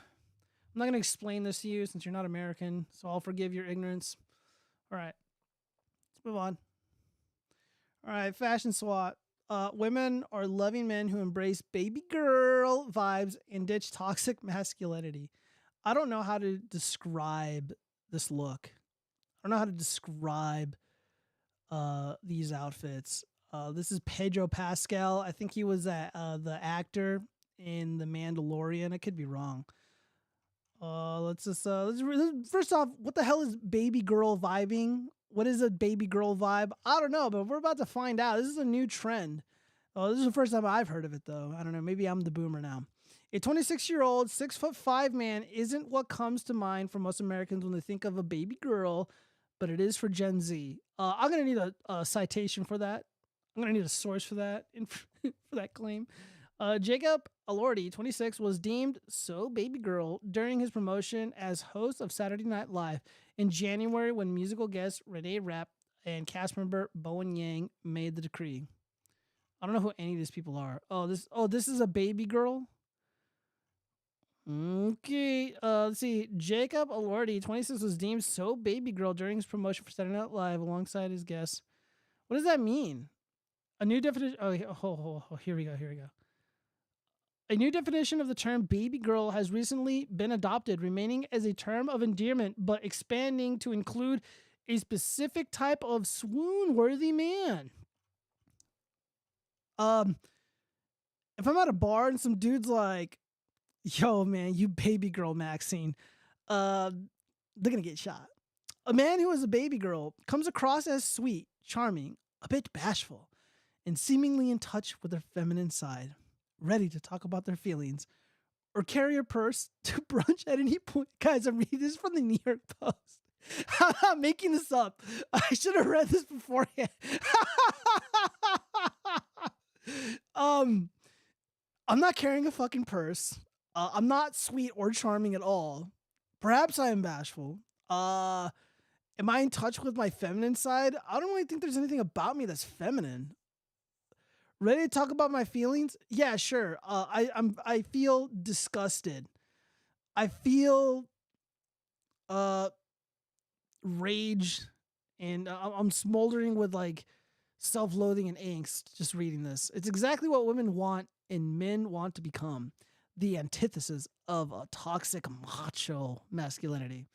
I'm not going to explain this to you since you're not American, so I'll forgive your ignorance. All right. Let's move on. All right, fashion SWAT. Women are loving men who embrace baby girl vibes and ditch toxic masculinity. I don't know how to describe this look. I don't know how to describe these outfits. This is Pedro Pascal. I think he was the actor in The Mandalorian. I could be wrong. Let's first off, what the hell is baby girl vibing? What is a baby girl vibe? I don't know, but we're about to find out. This is a new trend. Oh, this is the first time I've heard of it, though. I don't know. Maybe I'm the boomer now. A 26-year-old, 6'5" man isn't what comes to mind for most Americans when they think of a baby girl, but it is for Gen Z. I'm going to need a citation for that. I'm going to need a source for that, for that claim. Jacob Elordi, 26, was deemed so baby girl during his promotion as host of Saturday Night Live. in January when musical guest Renee Rapp and cast member Bowen Yang made the decree. I don't know who any of these people are. This is a baby girl. Okay, let's see. Jacob Elordi, 26, was deemed so baby girl during his promotion for Saturday Night Live alongside his guests. What does that mean? A new definition. Here we go. A new definition of the term baby girl has recently been adopted, remaining as a term of endearment, but expanding to include a specific type of swoon-worthy man. If I'm at a bar and some dude's like, yo, man, you baby girl, Maxine, they're gonna get shot. A man who is a baby girl comes across as sweet, charming, a bit bashful, and seemingly in touch with their feminine side, ready to talk about their feelings or carry a purse to brunch at any point. Guys, I'm reading this from the New York Post. I'm not making this up. I should have read this beforehand. I'm not carrying a fucking purse. I'm not sweet or charming at all. Perhaps I am bashful. Am I in touch with my feminine side? I don't really think there's anything about me that's feminine. Ready to talk about my feelings? Yeah, sure. I feel disgusted. I feel rage, and I'm smoldering with like self-loathing and angst just reading this. It's exactly what women want and men want to become. The antithesis of a toxic macho masculinity.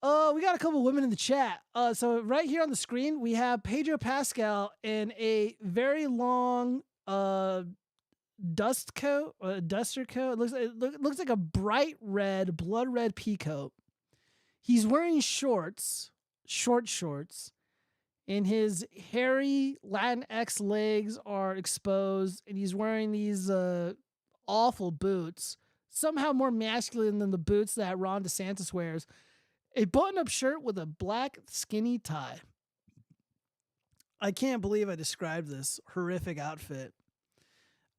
We got a couple women in the chat. So right here on the screen, we have Pedro Pascal in a very long duster coat. It looks like a bright red, blood red pea coat. He's wearing shorts, short shorts, and his hairy Latinx legs are exposed, and he's wearing these awful boots, somehow more masculine than the boots that Ron DeSantis wears. A button-up shirt with a black skinny tie. I can't believe I described this horrific outfit.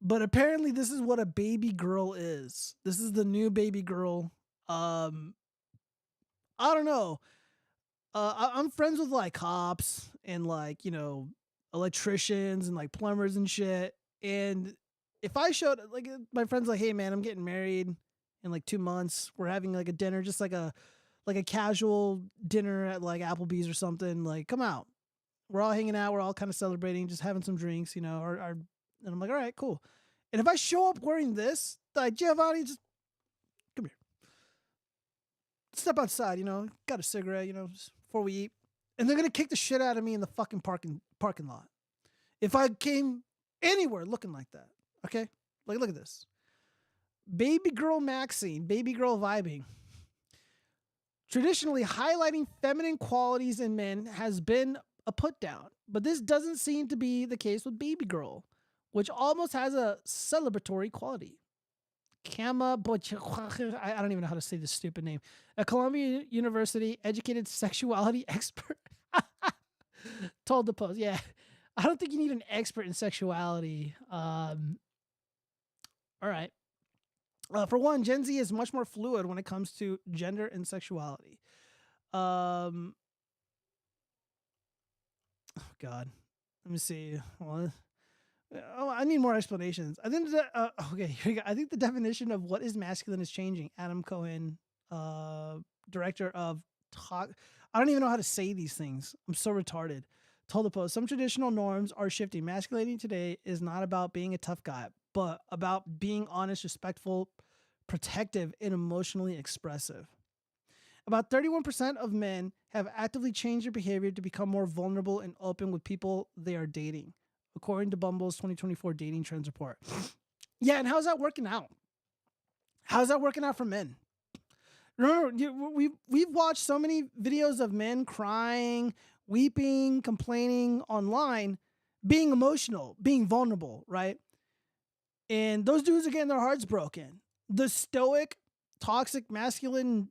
But apparently this is what a baby girl is. This is the new baby girl. I don't know. I'm friends with like cops and like, you know, electricians and like plumbers and shit. And if I showed like my friend's like, hey man, I'm getting married in like 2 months. We're having like a dinner, just like a casual dinner at like Applebee's or something. Like, come out. We're all hanging out. We're all kind of celebrating, just having some drinks, you know, and I'm like, all right, cool. And if I show up wearing this, like, Giovanni, just come here. Step outside, you know, got a cigarette, you know, just before we eat. And they're going to kick the shit out of me in the fucking parking lot. If I came anywhere looking like that, okay? Like, look at this. Baby girl Maxine, baby girl vibing. Traditionally, highlighting feminine qualities in men has been a put down, but this doesn't seem to be the case with baby girl, which almost has a celebratory quality. Kama I don't even know how to say this stupid name. A Columbia University educated sexuality expert told the Post. Yeah, I don't think you need an expert in sexuality. All right. For one, Gen Z is much more fluid when it comes to gender and sexuality. Oh, God. Let me see. Well, I need more explanations. I think okay, here we go. I think the definition of what is masculine is changing. Adam Cohen, director of Talk. I don't even know how to say these things. I'm so retarded. Told the Post, some traditional norms are shifting. Masculinity today is not about being a tough guy, but about being honest, respectful, protective, and emotionally expressive. About 31% of men have actively changed their behavior to become more vulnerable and open with people they are dating, according to Bumble's 2024 Dating Trends Report. Yeah, and how's that working out? How's that working out for men? Remember, we've watched so many videos of men crying, weeping, complaining online, being emotional, being vulnerable, right? And those dudes are getting their hearts broken. The stoic, toxic, masculine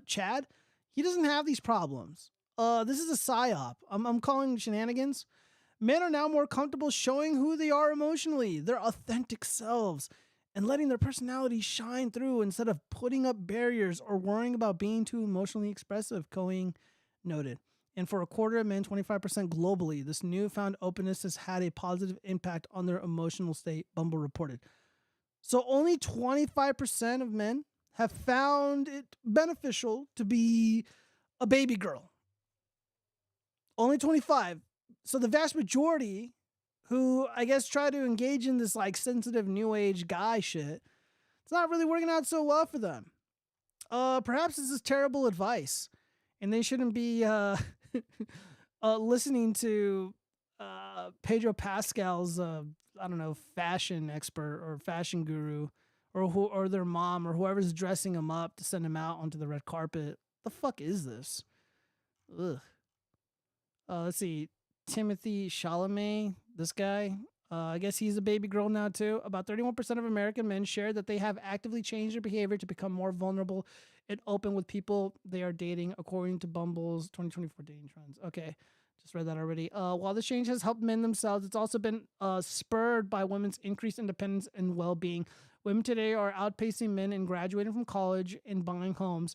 Chad, he doesn't have these problems. This is a psyop. I'm calling shenanigans. Men are now more comfortable showing who they are emotionally, their authentic selves, and letting their personality shine through instead of putting up barriers or worrying about being too emotionally expressive, Coing noted. And for a quarter of men, 25% globally, this newfound openness has had a positive impact on their emotional state, Bumble reported. So only 25% of men have found it beneficial to be a baby girl. Only 25. So the vast majority who I guess try to engage in this like sensitive new age guy shit, it's not really working out so well for them. Perhaps this is terrible advice and they shouldn't be listening to Pedro Pascal's I don't know, fashion expert or fashion guru or their mom or whoever's dressing them up to send them out onto the red carpet. The fuck is this? Ugh. Let's see. Timothy Chalamet, this guy. I guess he's a baby girl now too. About 31% of American men shared that they have actively changed their behavior to become more vulnerable and open with people they are dating, according to Bumble's 2024 dating trends. Okay, just read that already. While this change has helped men themselves, it's also been spurred by women's increased independence and well-being. Women today are outpacing men in graduating from college and buying homes,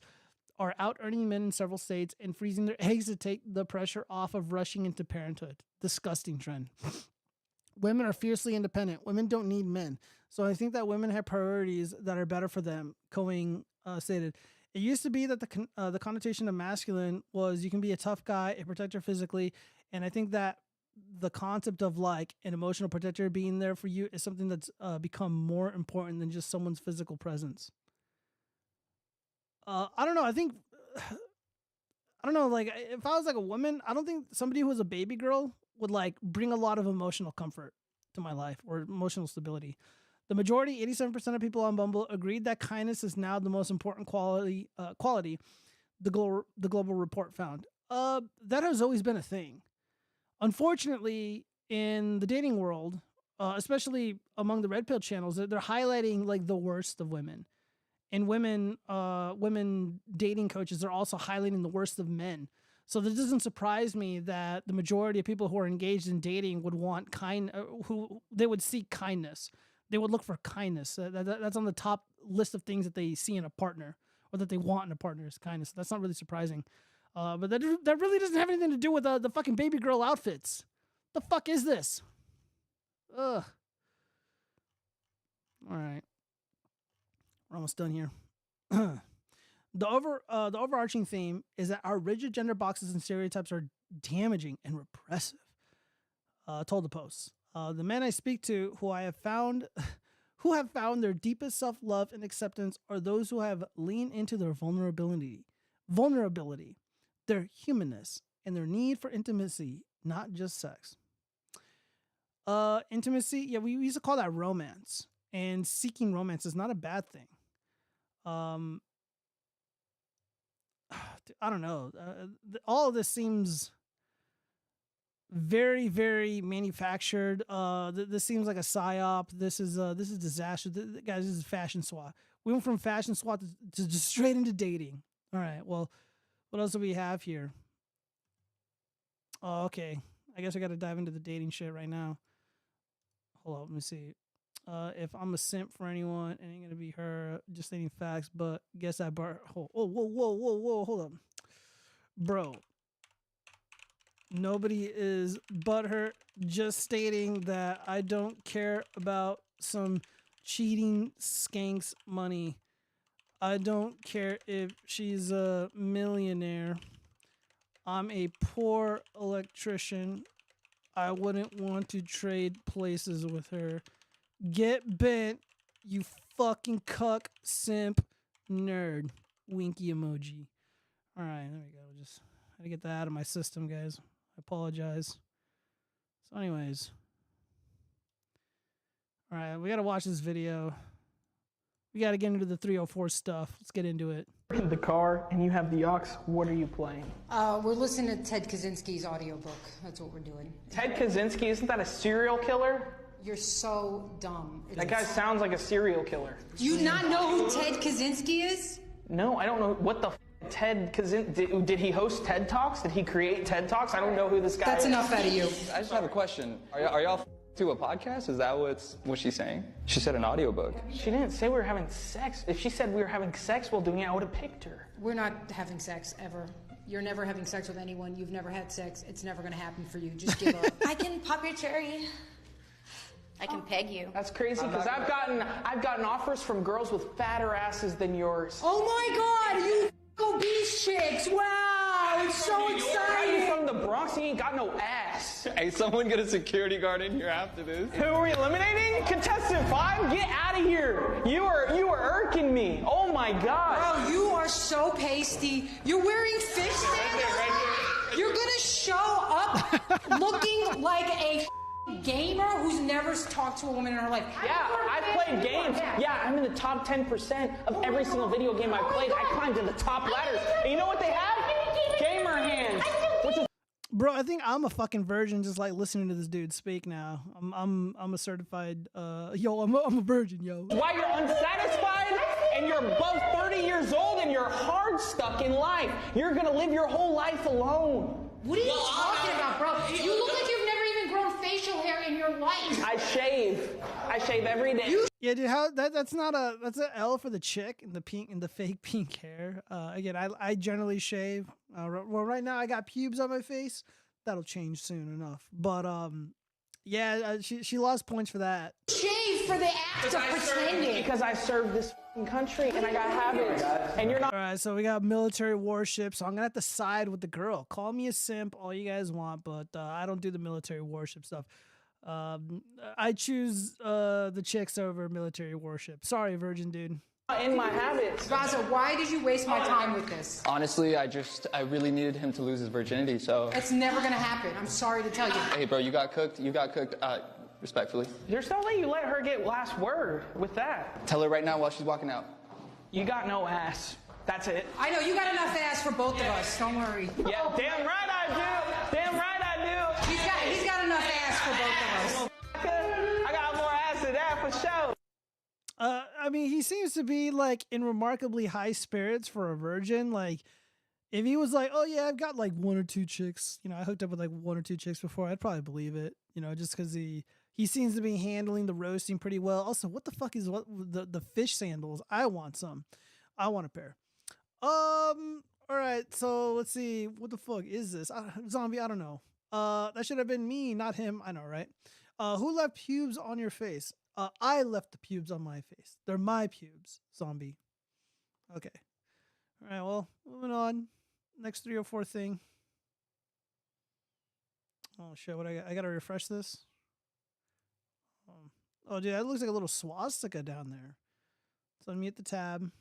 are out-earning men in several states, and freezing their eggs to take the pressure off of rushing into parenthood. Disgusting trend. Women are fiercely independent. Women don't need men. So I think that women have priorities that are better for them, Coing stated. It used to be that the connotation of masculine was you can be a tough guy, a protector physically, and I think that the concept of like an emotional protector being there for you is something that's become more important than just someone's physical presence. I don't know. I don't know. Like, if I was like a woman, I don't think somebody who was a baby girl would like bring a lot of emotional comfort to my life or emotional stability. The majority, 87% of people on Bumble, agreed that kindness is now the most important quality. The global report found. That has always been a thing. Unfortunately, in the dating world, especially among the red pill channels, they're highlighting like the worst of women. And women dating coaches are also highlighting the worst of men. So this doesn't surprise me that the majority of people who are engaged in dating would want who they would seek kindness. They would look for kindness. That's on the top list of things that they see in a partner or that they want in a partner is kindness. That's not really surprising. But that really doesn't have anything to do with the fucking baby girl outfits. The fuck is this? Ugh. All right. We're almost done here. The overarching theme is that our rigid gender boxes and stereotypes are damaging and repressive. Told the Post. The men I speak to who have found their deepest self-love and acceptance are those who have leaned into their vulnerability, their humanness, and their need for intimacy, not just sex. Intimacy, yeah, we used to call that romance, and seeking romance is not a bad thing. I don't know. All of this seems very, very manufactured. This seems like a psyop. This is disaster. Guys, this is fashion SWAT. We went from fashion SWAT to just straight into dating. All right. Well, what else do we have here? Oh, okay. I guess I got to dive into the dating shit right now. Hold on. Let me see. If I'm a simp for anyone, it ain't gonna be her. Just stating facts, but guess I brought. Whoa, hold up, bro. Nobody is butthurt. Just stating that I don't care about some cheating skank's money. I don't care if she's a millionaire. I'm a poor electrician. I wouldn't want to trade places with her. Get bent, you fucking cuck, simp, nerd. Winky emoji. All right, there we go. Just had to get that out of my system, guys. I apologize. So anyways. All right, we got to watch this video. We got to get into the 304 stuff. Let's get into it. In the car and you have the aux, what are you playing? We're listening to Ted Kaczynski's audiobook. That's what we're doing. Ted Kaczynski, isn't that a serial killer? You're so dumb. That guy sounds like a serial killer. Do you not know who Ted Kaczynski is? No, I don't know. What the Ted Kaczynski, did he host TED Talks? Did he create TED Talks? I don't know who this guy is. That's enough out of you. I just have a question. Are y'all To a podcast? Is that what she's saying? She said an audiobook. She didn't say we were having sex. If she said we were having sex while doing it, I would have picked her. We're not having sex, ever. You're never having sex with anyone. You've never had sex. It's never gonna happen for you. Just give up. I can pop your cherry. I can peg you. That's crazy, because I've gotten offers from girls with fatter asses than yours. Oh my God, you obese chicks! Wow, it's so exciting! You're from the Bronx, you ain't got no ass. Hey, someone get a security guard in here after this. Who are we eliminating? Contestant 5, get out of here. You are irking me. Oh my God. Bro, you are so pasty. You're wearing fish sandals? You're gonna show up looking like a gamer who's never talked to a woman in her life. Yeah, I've played games. Yeah, I'm in the top 10% of every single video game I've played. I climbed to the top ladders. And you know what they have? Gamer hands. Bro, I think I'm a fucking virgin just like listening to this dude speak now. I'm a certified I'm a virgin, yo. Why you're unsatisfied and you're above 30 years old and you're hard stuck in life. You're gonna live your whole life alone. What are you talking about, bro? You look like you've never even grown facial hair in your life. I shave every day. Yeah, dude, that's an L for the chick and the fake pink hair. Again, I generally shave. Well, right now I got pubes on my face. That'll change soon enough. But yeah, she lost points for that. Shave for the act of pretending. Because I served this country and I got habits. And you're not. All right, so we got military warship. So I'm gonna have to side with the girl. Call me a simp, all you guys want, but I don't do the military warship stuff. I choose the chicks over military warship. Sorry, virgin dude. In my habits. Gaza, why did you waste my time with this? Honestly, I really needed him to lose his virginity, so. It's never gonna happen. I'm sorry to tell you. Hey, bro, you got cooked. Respectfully. There's no way you let her get last word with that. Tell her right now while she's walking out. You got no ass. That's it. I know, you got enough ass for both of us. Don't worry. Yeah, damn right I do. Damn right I do. He's got enough ass for both of us. I got more ass than that for sure. I mean, he seems to be like in remarkably high spirits for a virgin. Like, if he was like, "Oh yeah, I've got like one or two chicks," I hooked up with like one or two chicks before, I'd probably believe it. Just because he seems to be handling the roasting pretty well. Also, what the fuck is the fish sandals? I want some. I want a pair. All right, so let's see. What the fuck is this? Zombie, I don't know. That should have been me, not him. I know, right? Who left pubes on your face? I left the pubes on my face. They're my pubes, zombie. Okay. All right, well, moving on. Next 3 or 4 thing. Oh, shit, I gotta refresh this? Oh, dude, that looks like a little swastika down there. So unmute the tab.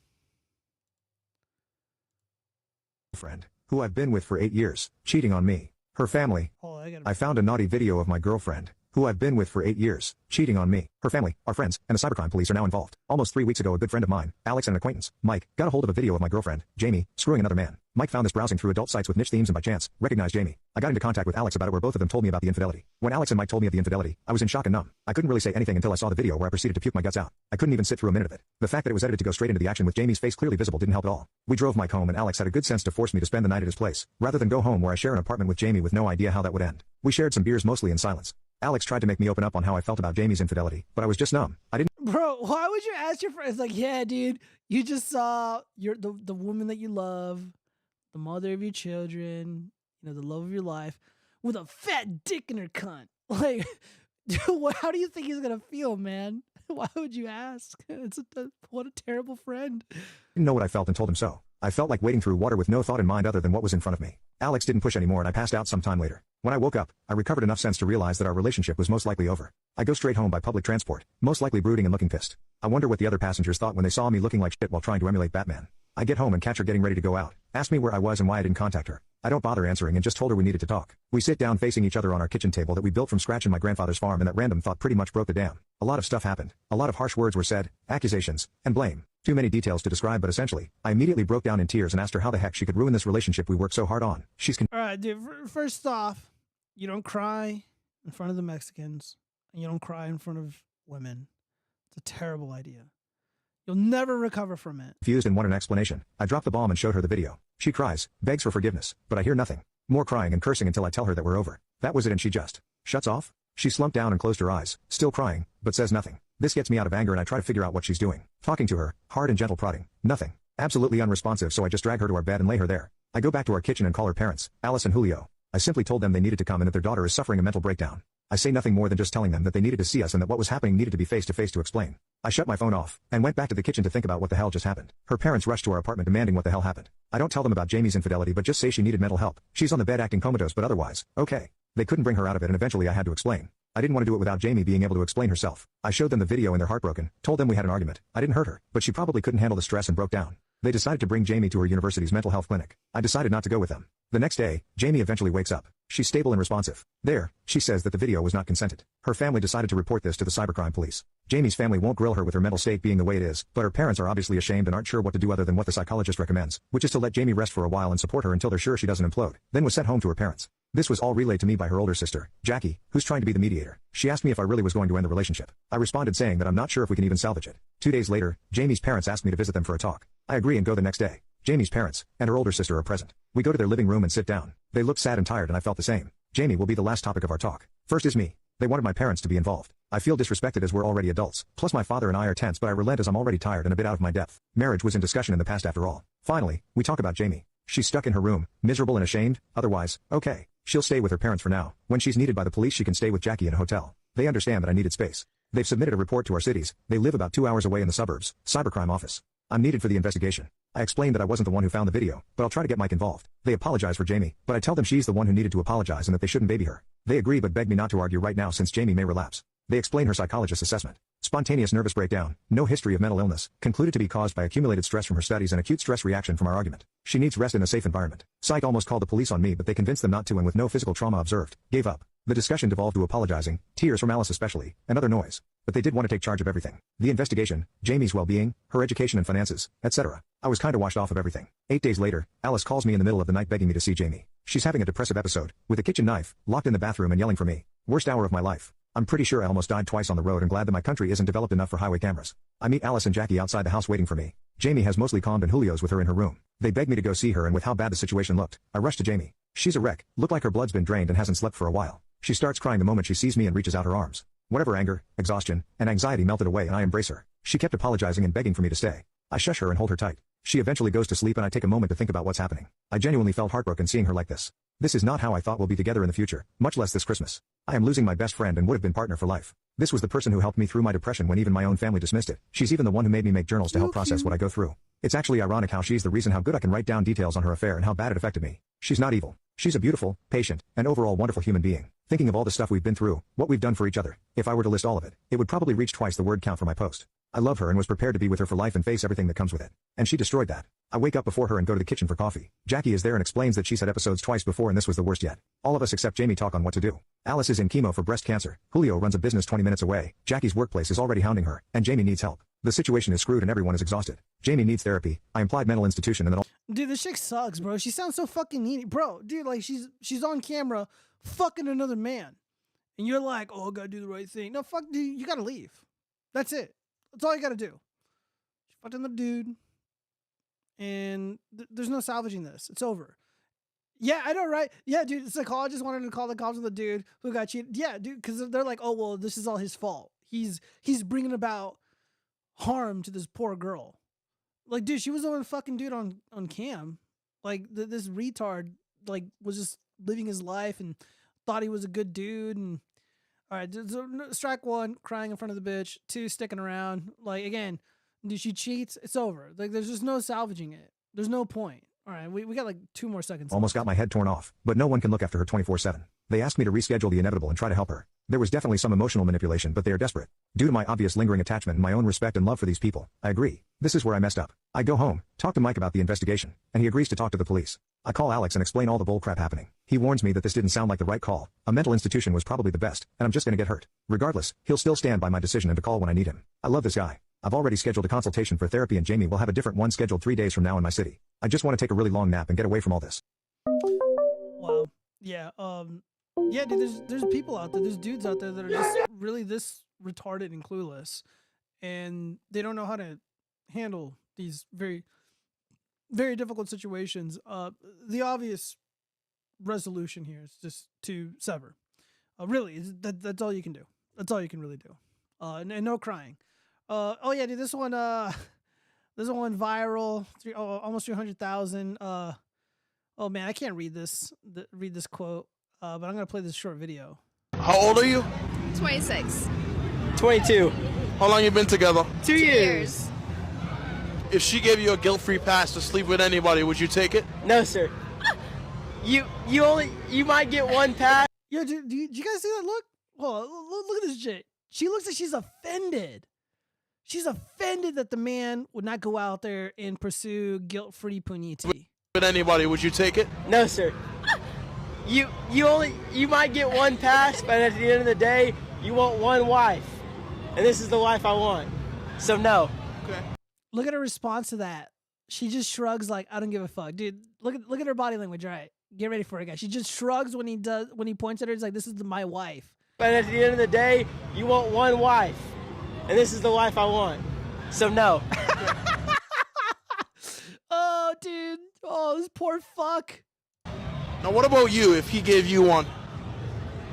Friend, who I've been with for 8 years, cheating on me. Her family. Oh, I found a naughty video of my girlfriend, who I've been with for 8 years, cheating on me. Her family, our friends, and the cybercrime police are now involved. Almost 3 weeks ago, a good friend of mine, Alex, and an acquaintance, Mike, got a hold of a video of my girlfriend, Jamie, screwing another man. Mike found this browsing through adult sites with niche themes and by chance, recognized Jamie. I got into contact with Alex about it where both of them told me about the infidelity. When Alex and Mike told me of the infidelity, I was in shock and numb. I couldn't really say anything until I saw the video where I proceeded to puke my guts out. I couldn't even sit through a minute of it. The fact that it was edited to go straight into the action with Jamie's face clearly visible didn't help at all. We drove Mike home and Alex had a good sense to force me to spend the night at his place, rather than go home where I share an apartment with Jamie with no idea how that would end. We shared some beers mostly in silence. Alex tried to make me open up on how I felt about Jamie's infidelity, but I was just numb. I didn't. Bro, why would you ask your friends? Like, yeah, dude, you just saw the woman that you love, the mother of your children, the love of your life, with a fat dick in her cunt. Like, dude, how do you think he's gonna feel, man? Why would you ask? What a terrible friend. Didn't know what I felt and told him so. I felt like wading through water with no thought in mind other than what was in front of me. Alex didn't push anymore and I passed out some time later. When I woke up, I recovered enough sense to realize that our relationship was most likely over. I go straight home by public transport, most likely brooding and looking pissed. I wonder what the other passengers thought when they saw me looking like shit while trying to emulate Batman. I get home and catch her getting ready to go out, asked me where I was and why I didn't contact her. I don't bother answering and just told her we needed to talk. We sit down facing each other on our kitchen table that we built from scratch in my grandfather's farm and that random thought pretty much broke the dam. A lot of stuff happened. A lot of harsh words were said, accusations, and blame. Too many details to describe, but essentially, I immediately broke down in tears and asked her how the heck she could ruin this relationship we worked so hard on. All right, dude, first off, you don't cry in front of the Mexicans, and you don't cry in front of women. It's a terrible idea. You'll never recover from it. Confused and wanted an explanation. I dropped the bomb and showed her the video. She cries, begs for forgiveness, but I hear nothing. More crying and cursing until I tell her that we're over. That was it and she just shuts off. She slumped down and closed her eyes, still crying, but says nothing. This gets me out of anger and I try to figure out what she's doing. Talking to her, hard and gentle prodding, nothing. Absolutely unresponsive, so I just drag her to our bed and lay her there. I go back to our kitchen and call her parents, Alice and Julio. I simply told them they needed to come and that their daughter is suffering a mental breakdown. I say nothing more than just telling them that they needed to see us and that what was happening needed to be face to face to explain. I shut my phone off, and went back to the kitchen to think about what the hell just happened. Her parents rushed to our apartment demanding what the hell happened. I don't tell them about Jamie's infidelity but just say she needed mental help. She's on the bed acting comatose but otherwise, okay. They couldn't bring her out of it and eventually I had to explain. I didn't want to do it without Jamie being able to explain herself. I showed them the video and they're heartbroken, told them we had an argument. I didn't hurt her, but she probably couldn't handle the stress and broke down. They decided to bring Jamie to her university's mental health clinic. I decided not to go with them. The next day, Jamie eventually wakes up. She's stable and responsive. There, she says that the video was not consented. Her family decided to report this to the cybercrime police. Jamie's family won't grill her with her mental state being the way it is, but her parents are obviously ashamed and aren't sure what to do other than what the psychologist recommends, which is to let Jamie rest for a while and support her until they're sure she doesn't implode, then was sent home to her parents. This was all relayed to me by her older sister, Jackie, who's trying to be the mediator. She asked me if I really was going to end the relationship. I responded saying that I'm not sure if we can even salvage it. 2 days later, Jamie's parents asked me to visit them for a talk. I agree and go the next day. Jamie's parents and her older sister are present. We go to their living room and sit down. They look sad and tired and I felt the same. Jamie will be the last topic of our talk. First is me. They wanted my parents to be involved. I feel disrespected as we're already adults. Plus my father and I are tense but I relent as I'm already tired and a bit out of my depth. Marriage was in discussion in the past after all. Finally, we talk about Jamie. She's stuck in her room, miserable and ashamed, otherwise, okay. She'll stay with her parents for now. When she's needed by the police she can stay with Jackie in a hotel. They understand that I needed space. They've submitted a report to our cities. They live about 2 hours away in the suburbs. Cybercrime office. I'm needed for the investigation. I explained that I wasn't the one who found the video, but I'll try to get Mike involved. They apologize for Jamie, but I tell them she's the one who needed to apologize and that they shouldn't baby her. They agree but beg me not to argue right now since Jamie may relapse. They explain her psychologist's assessment. Spontaneous nervous breakdown, no history of mental illness, concluded to be caused by accumulated stress from her studies and acute stress reaction from our argument. She needs rest in a safe environment. Psych almost called the police on me but they convinced them not to and with no physical trauma observed, gave up. The discussion devolved to apologizing, tears from Alice especially, and other noise. But they did want to take charge of everything. The investigation, Jamie's well-being, her education and finances, etc. I was kinda washed off of everything. 8 days later, Alice calls me in the middle of the night begging me to see Jamie. She's having a depressive episode, with a kitchen knife, locked in the bathroom and yelling for me. Worst hour of my life. I'm pretty sure I almost died twice on the road and glad that my country isn't developed enough for highway cameras. I meet Alice and Jackie outside the house waiting for me. Jamie has mostly calmed and Julio's with her in her room. They beg me to go see her and with how bad the situation looked, I rush to Jamie. She's a wreck, looked like her blood's been drained and hasn't slept for a while. She starts crying the moment she sees me and reaches out her arms. Whatever anger, exhaustion, and anxiety melted away and I embrace her. She kept apologizing and begging for me to stay. I shush her and hold her tight. She eventually goes to sleep and I take a moment to think about what's happening. I genuinely felt heartbroken seeing her like this. This is not how I thought we'll be together in the future, much less this Christmas. I am losing my best friend and would have been partner for life. This was the person who helped me through my depression when even my own family dismissed it. She's even the one who made me make journals to help process what I go through. It's actually ironic how she's the reason how good I can write down details on her affair and how bad it affected me. She's not evil. She's a beautiful, patient, and overall wonderful human being. Thinking of all the stuff we've been through, what we've done for each other, if I were to list all of it, it would probably reach twice the word count for my post. I love her and was prepared to be with her for life and face everything that comes with it. And she destroyed that. I wake up before her and go to the kitchen for coffee. Jackie is there and explains that she's had episodes twice before and this was the worst yet. All of us except Jamie talk on what to do. Alice is in chemo for breast cancer. Julio runs a business 20 minutes away. Jackie's workplace is already hounding her, and Jamie needs help. The situation is screwed and everyone is exhausted. Jamie needs therapy. I implied mental institution and then Dude, this chick sucks, bro. She sounds so fucking needy. Bro, dude, like she's on camera fucking another man. And you're like, oh, I gotta do the right thing. No, fuck, dude, you gotta leave. That's it. That's all you gotta do. She fucked another dude. And there's no salvaging this. It's over. Yeah, I know, right? Yeah, dude, the psychologist wanted to call the cops on the dude who got cheated. Yeah, dude, because they're like, oh, well, this is all his fault. He's bringing about harm to this poor girl. Like, dude, she was the one fucking dude on cam. Like, this retard, like, was just living his life and thought he was a good dude. And all right, so strike one, crying in front of the bitch. 2, sticking around. Like, again, dude, she cheats. It's over. Like, there's just no salvaging it. There's no point. All right, we got like 2 more seconds. almost got my head torn off, but no one can look after her 24/7. They asked me to reschedule the inevitable and try to help her. There was definitely some emotional manipulation, but they are desperate. Due to my obvious lingering attachment and my own respect and love for these people, I agree. This is where I messed up. I go home, talk to Mike about the investigation, and he agrees to talk to the police. I call Alex and explain all the bullcrap happening. He warns me that this didn't sound like the right call. A mental institution was probably the best, and I'm just gonna get hurt. Regardless, he'll still stand by my decision and to call when I need him. I love this guy. I've already scheduled a consultation for therapy and Jamie will have a different one scheduled 3 days from now in my city. I just want to take a really long nap and get away from all this. Wow. Yeah. Yeah, dude, there's people out there, there's dudes out there that are just really this retarded and clueless, and they don't know how to handle these very, very difficult situations. The obvious resolution here is just to sever. Really, that's all you can do. That's all you can really do. And no crying. Oh yeah, dude, this one went viral. Almost 300,000. Oh man, I can't read this quote. But I'm gonna play this short video. How old are you? 26. 22. How long you been together? 2 years. If she gave you a guilt-free pass to sleep with anybody, would you take it? No, sir. You might get one pass. Yo, do you guys see that look? Hold on, look at this shit. She looks like she's offended. She's offended that the man would not go out there and pursue guilt-free puniti. With anybody, would you take it? No, sir. You might get one pass, but at the end of the day, you want one wife. And this is the wife I want. So no. Okay. Look at her response to that. She just shrugs like, I don't give a fuck. Dude, look at her body language, all right? Get ready for it, guys. She just shrugs when he points at her. It's like, this is my wife. But at the end of the day, you want one wife. And this is the wife I want. So no. Oh, dude. Oh, this poor fuck. Now, what about you if he gave you one?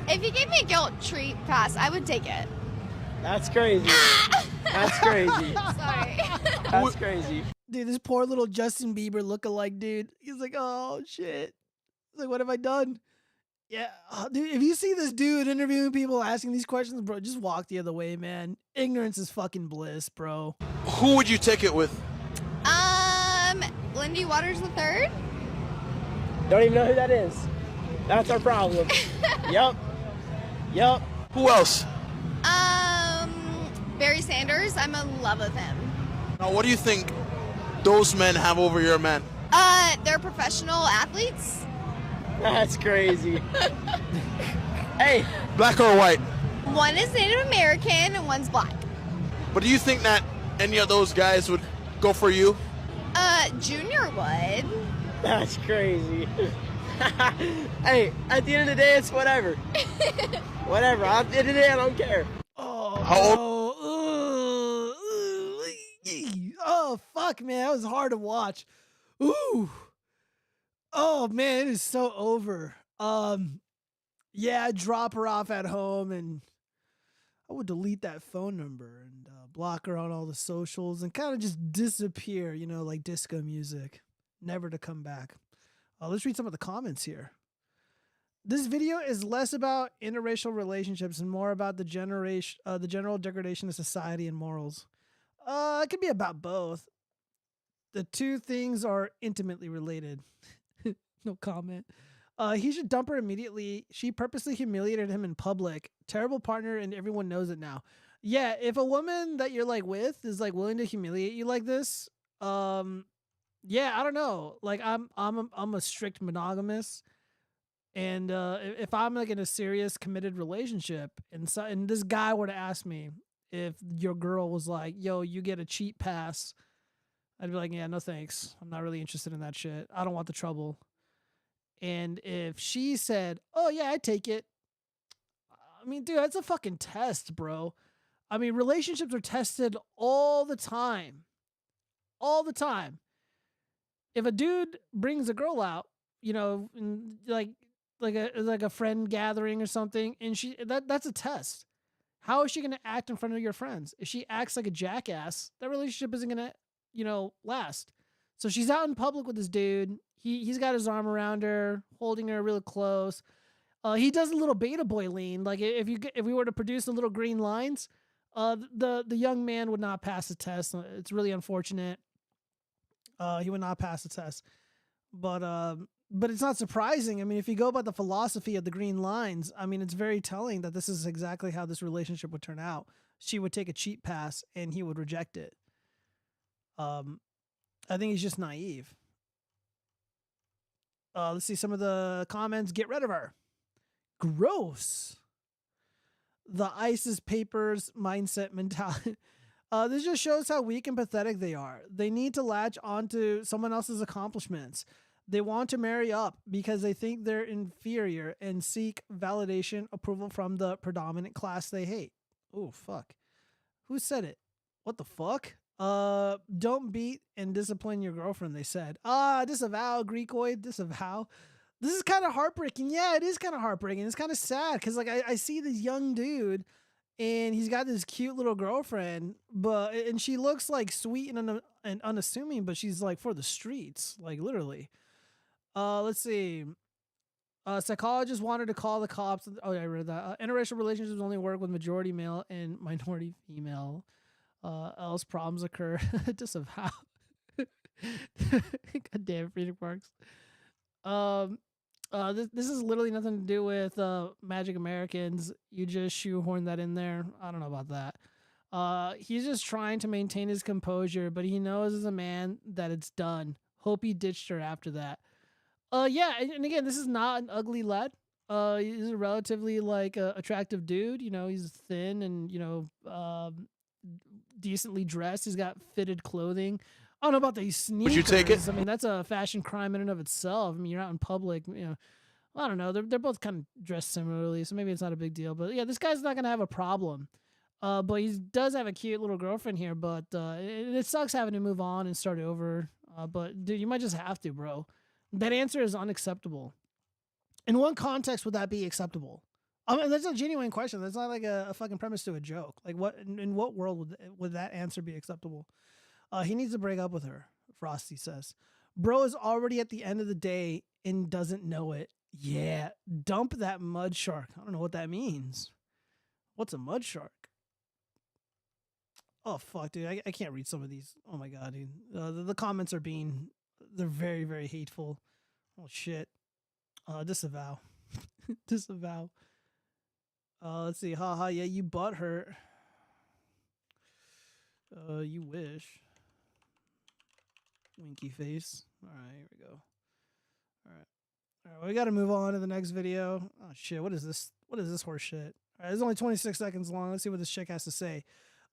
If you gave me a guilt treat pass, I would take it. That's crazy. That's crazy. Sorry. That's crazy. Dude, this poor little Justin Bieber lookalike dude. He's like, oh, shit. He's like, what have I done? Yeah, dude, if you see this dude interviewing people asking these questions, bro, just walk the other way, man. Ignorance is fucking bliss, bro. Who would you take it with? Lindy Waters III? Don't even know who that is. That's our problem. Yup. Who else? Barry Sanders. I'm in love with him. Now, what do you think those men have over your men? They're professional athletes. That's crazy. Hey. Black or white? One is Native American and one's black. But do you think that any of those guys would go for you? Junior would. That's crazy. Hey, at the end of the day, it's whatever. Whatever. At the end of the day, I don't care. Oh, fuck, man. That was hard to watch. Ooh. Oh, man, it is so over. Yeah, drop her off at home, and I would delete that phone number and block her on all the socials and kind of just disappear, you know, like disco music, never to come back. Let's read some of the comments here. This video is less about interracial relationships and more about the general degradation of society and morals. It could be about both. The two things are intimately related. No comment. He should dump her immediately. She purposely humiliated him in public. Terrible partner, and everyone knows it now. Yeah, if a woman that you're like with is like willing to humiliate you like this, yeah, I don't know. Like I'm a strict monogamous, and if I'm like in a serious committed relationship, and this guy were to ask me if your girl was like, "Yo, you get a cheat pass," I'd be like, "Yeah, no thanks. I'm not really interested in that shit. I don't want the trouble." And if she said, "Oh yeah, I take it," I mean, dude, that's a fucking test, bro. I mean, relationships are tested all the time. All the time. If a dude brings a girl out, you know, like a friend gathering or something, and that's a test. How is she going to act in front of your friends? If she acts like a jackass, that relationship isn't going to, you know, last. So she's out in public with this dude. He's got his arm around her, holding her real close. He does a little beta boy lean. Like if we were to produce the little green lines, the young man would not pass the test. It's really unfortunate. He would not pass the test. But it's not surprising. I mean, if you go by the philosophy of the green lines, I mean, it's very telling that this is exactly how this relationship would turn out. She would take a cheat pass and he would reject it. I think he's just naive. Let's see some of the comments. Get rid of her. Gross. The ISIS papers mindset mentality. This just shows how weak and pathetic they are. They need to latch onto someone else's accomplishments. They want to marry up because they think they're inferior and seek validation, approval from the predominant class they hate. Oh, fuck. Who said it? What the fuck? Don't beat and discipline your girlfriend, they said. Disavow, Greekoid, disavow. This is kind of heartbreaking. Yeah, it is kind of heartbreaking. It's kind of sad because like I see this young dude and he's got this cute little girlfriend, and she looks like sweet and unassuming, but she's like for the streets, like literally. Let's see. Psychologists wanted to call the cops. Oh, yeah, I read that. Interracial relationships only work with majority male and minority female. Else problems occur. Disavow. God damn, Freedom Parks. This is literally nothing to do with Magic Americans. You just shoehorn that in there. I don't know about that. He's just trying to maintain his composure, but he knows as a man that it's done. Hope he ditched her after that. Yeah, and again, this is not an ugly lad. He's a relatively like attractive dude. You know, he's thin and decently dressed. He's got fitted clothing. I don't know about these sneakers. Would you take it? I mean, that's a fashion crime in and of itself. I mean, you're out in public. I don't know. They're both kind of dressed similarly, so maybe it's not a big deal. But yeah, this guy's not gonna have a problem. But he does have a cute little girlfriend here. But it sucks having to move on and start over. But dude, you might just have to, bro. That answer is unacceptable. In what context would that be acceptable? I mean, that's a genuine question. That's not like a fucking premise to a joke. Like, what in what world would that answer be acceptable? He needs to break up with her, Frosty says. Bro is already at the end of the day and doesn't know it. Yeah, dump that mud shark. I don't know what that means. What's a mud shark? Oh, fuck, dude. I can't read some of these. Oh, my God, dude. The comments are they're very, very hateful. Oh, shit. Disavow. Disavow. Let's see. Haha, yeah, you butt hurt. You wish. Winky face. All right, here we go. All right, well, we got to move on to the next video. Oh, shit. What is this? What is this horse shit? All right, it's only 26 seconds long. Let's see what this chick has to say.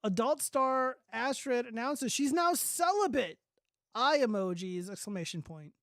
Adult star Astrid announces she's now celibate. Eye emojis, exclamation point.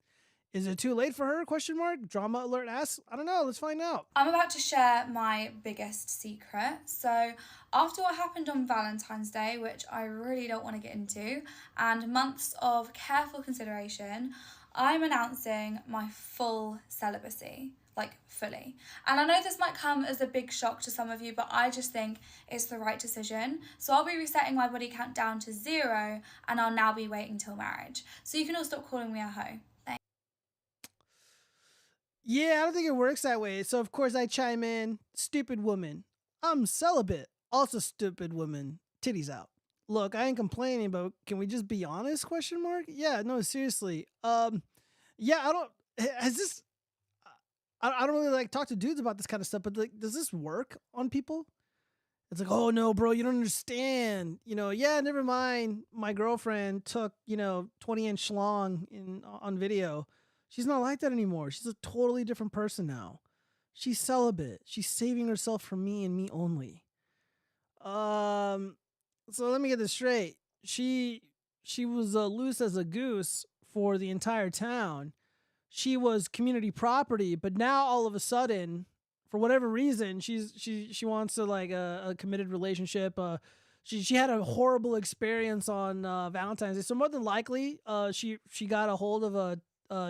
Is it too late for her? Question mark. Drama alert asks. I don't know. Let's find out. I'm about to share my biggest secret. So after what happened on Valentine's Day, which I really don't want to get into, and months of careful consideration, I'm announcing my full celibacy, like fully. And I know this might come as a big shock to some of you, but I just think it's the right decision. So I'll be resetting my body count down to 0, and I'll now be waiting till marriage. So you can all stop calling me a hoe. Thanks. Yeah, I don't think it works that way. So of course I chime in. Stupid woman. I'm celibate. Also stupid woman. Titties out. Look, I ain't complaining, but can we just be honest? Question mark. Yeah, no, seriously. Yeah, I don't. Has this? I don't really like talk to dudes about this kind of stuff, but like, does this work on people? It's like, oh no, bro, you don't understand. Yeah, never mind. My girlfriend took 20-inch schlong on video. She's not like that anymore. She's a totally different person now. She's celibate. She's saving herself for me and me only. So let me get this straight. She was loose as a goose for the entire town. She was community property, but now all of a sudden, for whatever reason, she wants to like a committed relationship. She had a horrible experience on Valentine's Day, so more than likely, she got a hold of a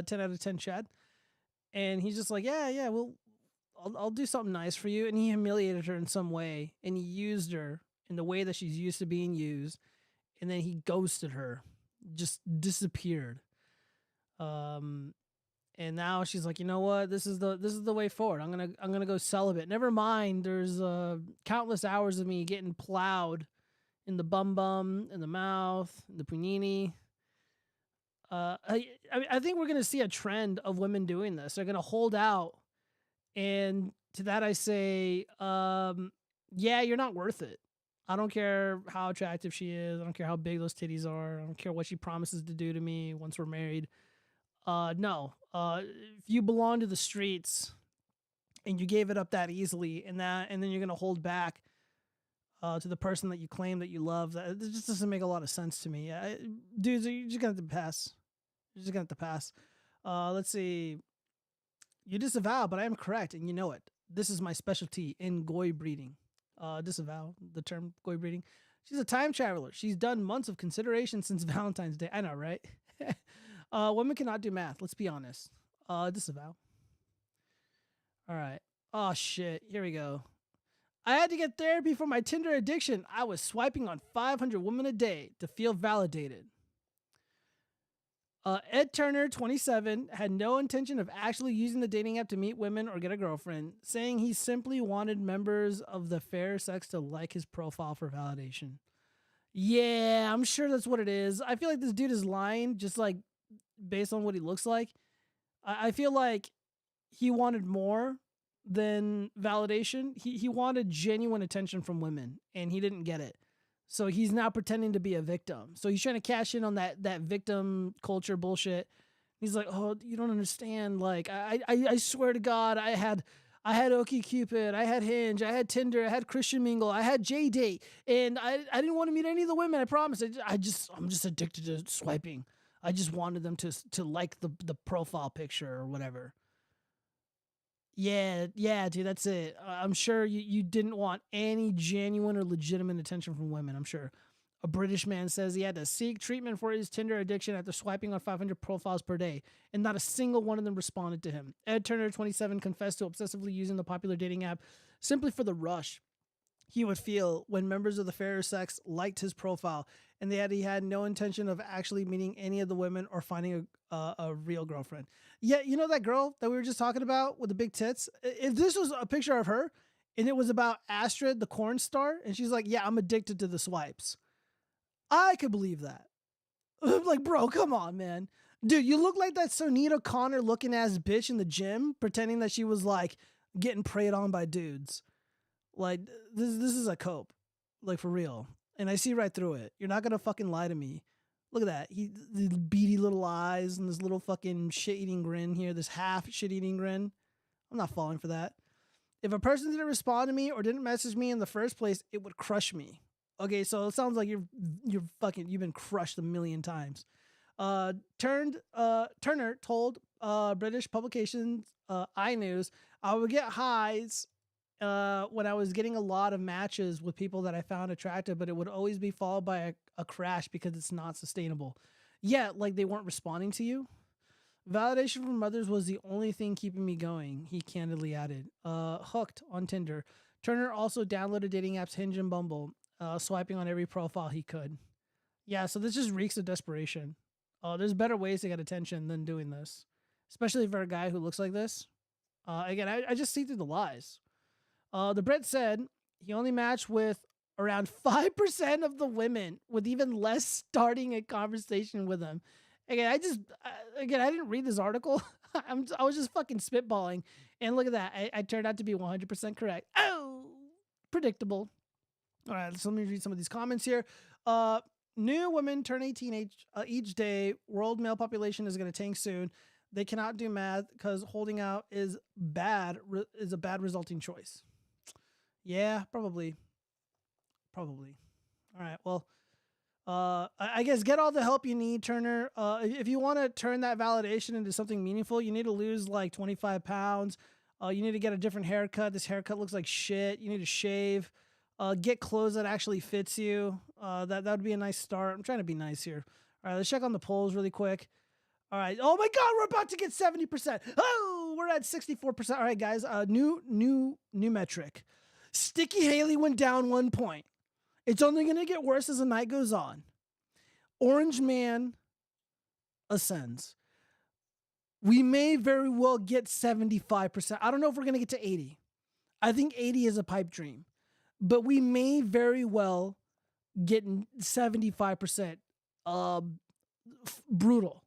10 out of 10 Chad, and he's just like, yeah, well, I'll do something nice for you, and he humiliated her in some way, and he used her in the way that she's used to being used, and then he ghosted her, just disappeared. And now she's like, you know what? This is the way forward. I'm gonna go celibate. Never mind. There's countless hours of me getting plowed in the bum, in the mouth, in the punini. I think we're gonna see a trend of women doing this. They're gonna hold out, and to that I say, yeah, you're not worth it. I don't care how attractive she is. I don't care how big those titties are. I don't care what she promises to do to me once we're married. No. If you belong to the streets and you gave it up that easily, and then you're gonna hold back to the person that you claim that you love, that it just doesn't make a lot of sense to me. Dudes, you're just gonna have to pass. You're just gonna have to pass. Let's see. You disavow, but I am correct, and you know it. This is my specialty in goy breeding. Disavow the term goy breeding. She's a time traveler. She's done months of consideration since Valentine's Day. I know, right? Women cannot do math. Let's be honest. Disavow. All right. Oh, shit. Here we go. I had to get therapy for my Tinder addiction. I was swiping on 500 women a day to feel validated. Ed Turner, 27, had no intention of actually using the dating app to meet women or get a girlfriend, saying he simply wanted members of the fair sex to like his profile for validation. Yeah, I'm sure that's what it is. I feel like this dude is lying, just like based on what he looks like. I feel like he wanted more than validation. He wanted genuine attention from women, and he didn't get it. So he's now pretending to be a victim. So he's trying to cash in on that victim culture bullshit. He's like, oh, you don't understand. Like, I swear to God, I had OkCupid, I had Hinge, I had Tinder, I had Christian Mingle, I had JDate, and I didn't want to meet any of the women. I promise. I'm just addicted to swiping. I just wanted them to like the profile picture or whatever. Yeah, dude, that's it. I'm sure you didn't want any genuine or legitimate attention from women, I'm sure. A British man says he had to seek treatment for his Tinder addiction after swiping on 500 profiles per day, and not a single one of them responded to him. Ed Turner, 27, confessed to obsessively using the popular dating app simply for the rush he would feel when members of the fairer sex liked his profile, and he had no intention of actually meeting any of the women or finding a real girlfriend. Yeah, you know that girl that we were just talking about with the big tits? If this was a picture of her and it was about Astrid, the corn star, and she's like, yeah, I'm addicted to the swipes, I could believe that. I'm like, bro, come on, man. Dude, you look like that Sonita Connor looking ass bitch in the gym pretending that she was like getting preyed on by dudes. Like, this is a cope. Like, for real. And I see right through it. You're not gonna fucking lie to me. Look at that. The beady little eyes and this little fucking shit-eating grin here. This half shit-eating grin. I'm not falling for that. If a person didn't respond to me or didn't message me in the first place, it would crush me. Okay, so it sounds like you've been crushed a million times. Turner told British publication iNews, I would get highs when I was getting a lot of matches with people that I found attractive, but it would always be followed by a crash because it's not sustainable. Yeah, like they weren't responding to you. Validation from others was the only thing keeping me going, he candidly added. Hooked on Tinder. Turner also downloaded dating apps Hinge and Bumble, swiping on every profile he could. Yeah, so this just reeks of desperation. There's better ways to get attention than doing this, especially for a guy who looks like this. Again, I just see through the lies. The Brit said he only matched with around 5% of the women, with even less starting a conversation with them. Again, I didn't read this article. I was just fucking spitballing. And look at that. I turned out to be 100% correct. Oh, predictable. All right, so let me read some of these comments here. New women turn 18 each day. World male population is going to tank soon. They cannot do math because holding out is a bad resulting choice. Yeah, probably. All right, well, I guess get all the help you need, Turner. If you want to turn that validation into something meaningful, you need to lose like 25 pounds. You need to get a different haircut. This haircut looks like shit. You need to shave. Get clothes that actually fits you. That would be a nice start. I'm trying to be nice here. All right, let's check on the polls really quick. All right. Oh my God, we're about to get 70%. Oh, we're at 64%. All right, guys. New metric. Sticky Haley went down 1 point. It's only going to get worse as the night goes on. Orange Man ascends. We may very well get 75%. I don't know if we're going to get to 80. I think 80 is a pipe dream. But we may very well get 75%. Brutal.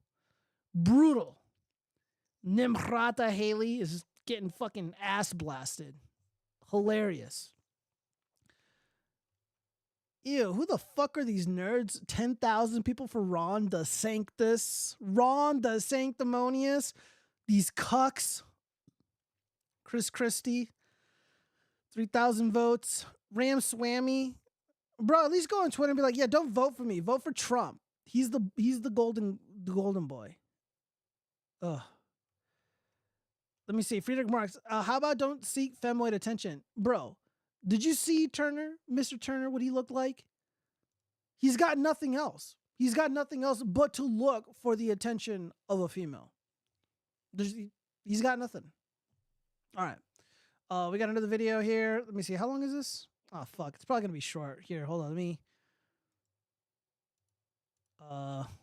Nimrata Haley is getting fucking ass blasted. Hilarious. Ew, who the fuck are these nerds? 10,000 people for Ron DeSanctus. Ron DeSanctimonious. These cucks. Chris Christie. 3,000 votes. Ram Swammy. Bro, at least go on Twitter and be like, yeah, don't vote for me. Vote for Trump. He's the golden boy. Ugh. Let me see. Friedrich Marx. How about don't seek femoid attention? Bro, did you see Turner, Mr. Turner, what he looked like? He's got nothing else. He's got nothing else but to look for the attention of a female. He's got nothing. All right. We got another video here. Let me see. How long is this? Oh, fuck. It's probably going to be short. Here, hold on.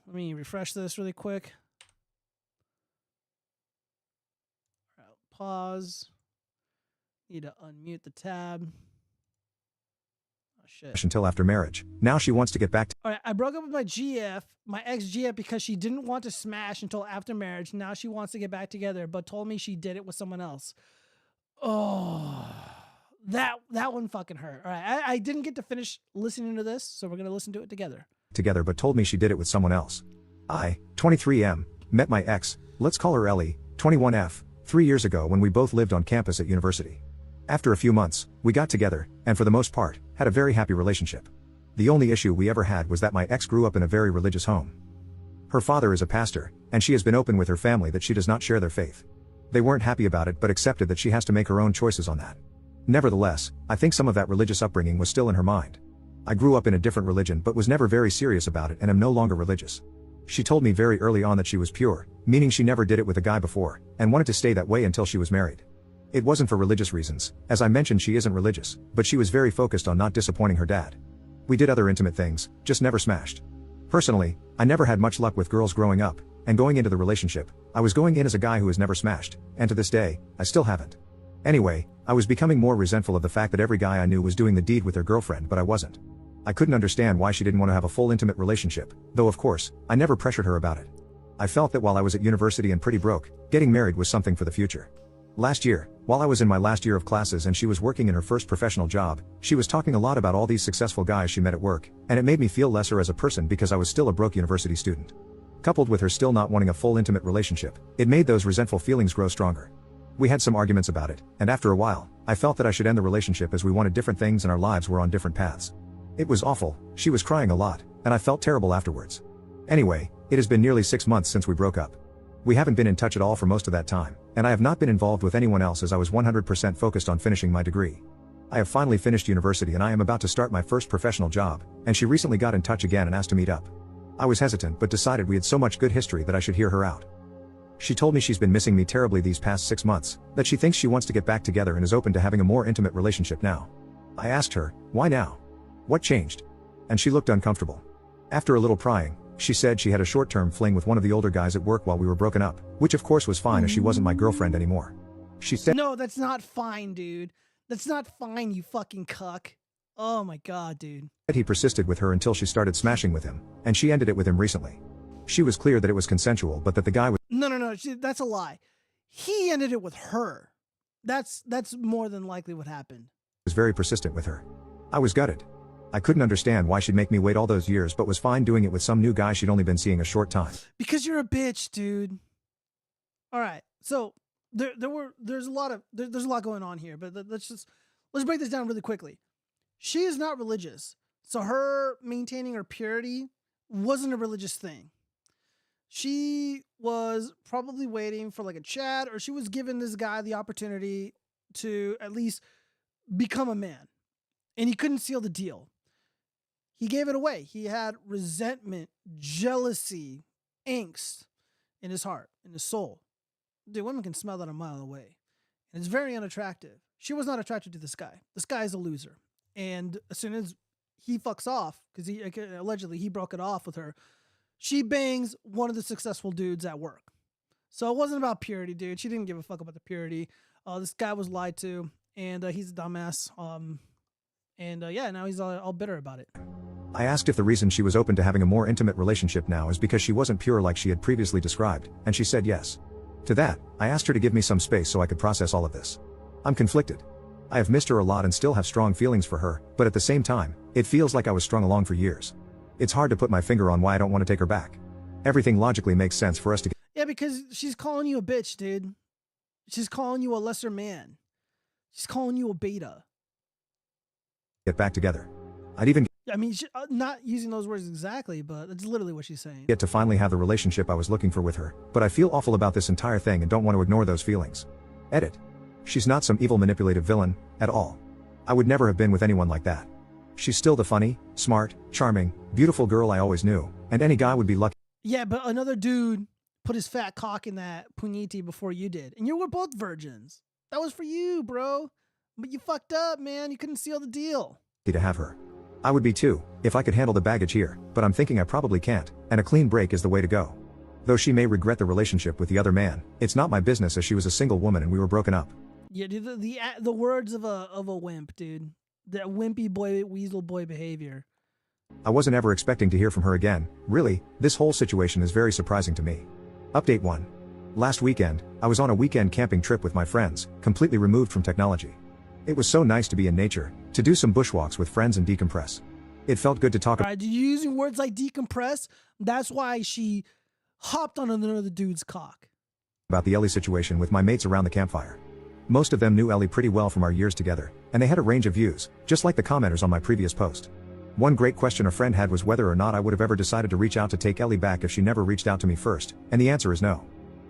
Let me refresh this really quick. All right, pause. Need to unmute the tab. Oh, shit. Until after marriage. Now she wants to get back to. All right, I broke up with my ex-GF, because she didn't want to smash until after marriage. Now she wants to get back together, but told me she did it with someone else. Oh, that one fucking hurt. All right, I didn't get to finish listening to this, so we're going to listen to it together. Together but told me she did it with someone else. I, 23M, met my ex, let's call her Ellie, 21F, 3 years ago when we both lived on campus at university. After a few months, we got together, and for the most part, had a very happy relationship. The only issue we ever had was that my ex grew up in a very religious home. Her father is a pastor, and she has been open with her family that she does not share their faith. They weren't happy about it but accepted that she has to make her own choices on that. Nevertheless, I think some of that religious upbringing was still in her mind. I grew up in a different religion but was never very serious about it and am no longer religious. She told me very early on that she was pure, meaning she never did it with a guy before, and wanted to stay that way until she was married. It wasn't for religious reasons, as I mentioned she isn't religious, but she was very focused on not disappointing her dad. We did other intimate things, just never smashed. Personally, I never had much luck with girls growing up, and going into the relationship, I was going in as a guy who has never smashed, and to this day, I still haven't. Anyway, I was becoming more resentful of the fact that every guy I knew was doing the deed with their girlfriend but I wasn't. I couldn't understand why she didn't want to have a full intimate relationship, though of course, I never pressured her about it. I felt that while I was at university and pretty broke, getting married was something for the future. Last year, while I was in my last year of classes and she was working in her first professional job, she was talking a lot about all these successful guys she met at work, and it made me feel lesser as a person because I was still a broke university student. Coupled with her still not wanting a full intimate relationship, it made those resentful feelings grow stronger. We had some arguments about it, and after a while, I felt that I should end the relationship as we wanted different things and our lives were on different paths. It was awful, she was crying a lot, and I felt terrible afterwards. Anyway, it has been nearly 6 months since we broke up. We haven't been in touch at all for most of that time, and I have not been involved with anyone else as I was 100% focused on finishing my degree. I have finally finished university and I am about to start my first professional job, and she recently got in touch again and asked to meet up. I was hesitant but decided we had so much good history that I should hear her out. She told me she's been missing me terribly these past 6 months, that she thinks she wants to get back together and is open to having a more intimate relationship now. I asked her, why now? What changed? And she looked uncomfortable. After a little prying, she said she had a short-term fling with one of the older guys at work while we were broken up, which of course was fine as she wasn't my girlfriend anymore. She said, no, that's not fine, dude. That's not fine, you fucking cuck. Oh my god, dude. He persisted with her until she started smashing with him, and she ended it with him recently. She was clear that it was consensual but that the guy was— No, that's a lie. He ended it with her. That's more than likely what happened. Was very persistent with her. I was gutted. I couldn't understand why she'd make me wait all those years but was fine doing it with some new guy she'd only been seeing a short time. Because you're a bitch, dude. All right, so there's a lot going on here, but let's break this down really quickly. She is not religious, so her maintaining her purity wasn't a religious thing. She was probably waiting for like a chat, or she was giving this guy the opportunity to at least become a man, and he couldn't seal the deal. He gave it away. He had resentment, jealousy, angst in his heart, in his soul. Dude, women can smell that a mile away. And it's very unattractive. She was not attracted to this guy. This guy is a loser. And as soon as he fucks off, because allegedly he broke it off with her, she bangs one of the successful dudes at work. So it wasn't about purity, dude. She didn't give a fuck about the purity. This guy was lied to, and he's a dumbass. Yeah, now he's all bitter about it. I asked if the reason she was open to having a more intimate relationship now is because she wasn't pure like she had previously described, and she said yes. To that, I asked her to give me some space so I could process all of this. I'm conflicted. I have missed her a lot and still have strong feelings for her, but at the same time, it feels like I was strung along for years. It's hard to put my finger on why I don't want to take her back. Everything logically makes sense for us to Yeah, because she's calling you a bitch, dude. She's calling you a lesser man. She's calling you a beta. Get back together. I'd even I mean, not using those words exactly, but that's literally what she's saying. Get to finally have the relationship I was looking for with her, but I feel awful about this entire thing and don't want to ignore those feelings. Edit. She's not some evil manipulative villain, at all. I would never have been with anyone like that. She's still the funny, smart, charming, beautiful girl I always knew, and any guy would be lucky. Yeah, but another dude put his fat cock in that puniti before you did, and you were both virgins. That was for you, bro. But you fucked up, man. You couldn't seal the deal. To have her. I would be too, if I could handle the baggage here, but I'm thinking I probably can't, and a clean break is the way to go. Though she may regret the relationship with the other man, it's not my business as she was a single woman and we were broken up. Yeah, dude, the words of a wimp, dude. The wimpy boy, weasel boy behavior. I wasn't ever expecting to hear from her again. Really, this whole situation is very surprising to me. Update 1. Last weekend, I was on a weekend camping trip with my friends, completely removed from technology. It was so nice to be in nature, to do some bushwalks with friends and decompress. It felt good to talk about. You're using words like decompress. That's why she hopped on another dude's cock. About the Ellie situation with my mates around the campfire. Most of them knew Ellie pretty well from our years together, and they had a range of views, just like the commenters on my previous post. One great question a friend had was whether or not I would have ever decided to reach out to take Ellie back if she never reached out to me first, and the answer is no.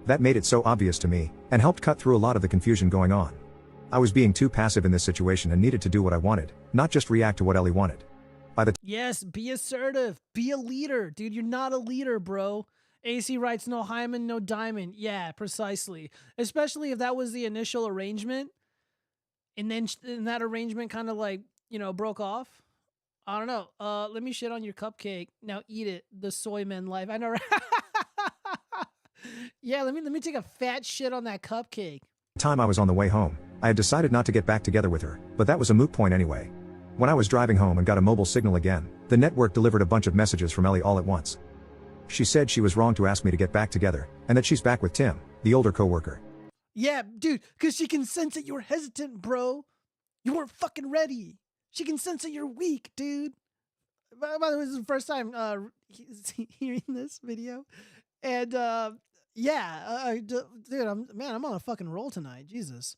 That made it so obvious to me, and helped cut through a lot of the confusion going on. I was being too passive in this situation and needed to do what I wanted, not just react to what Ellie wanted. Yes, be assertive. Be a leader. Dude, you're not a leader, bro. AC writes, no hymen, no diamond. Yeah, precisely. Especially if that was the initial arrangement, and then that arrangement kind of like, broke off. I don't know. Let me shit on your cupcake. Now eat it. The soy men life. I know. Yeah, let me take a fat shit on that cupcake. Time I was on the way home, I had decided not to get back together with her, but that was a moot point anyway. When I was driving home and got a mobile signal again, the network delivered a bunch of messages from Ellie all at once. She said she was wrong to ask me to get back together, and that she's back with Tim, the older coworker. Yeah, dude, because she can sense that you're hesitant, bro. You weren't fucking ready. She can sense that you're weak, dude. By the way, this is the first time hearing this video. And, dude, I'm on a fucking roll tonight. Jesus.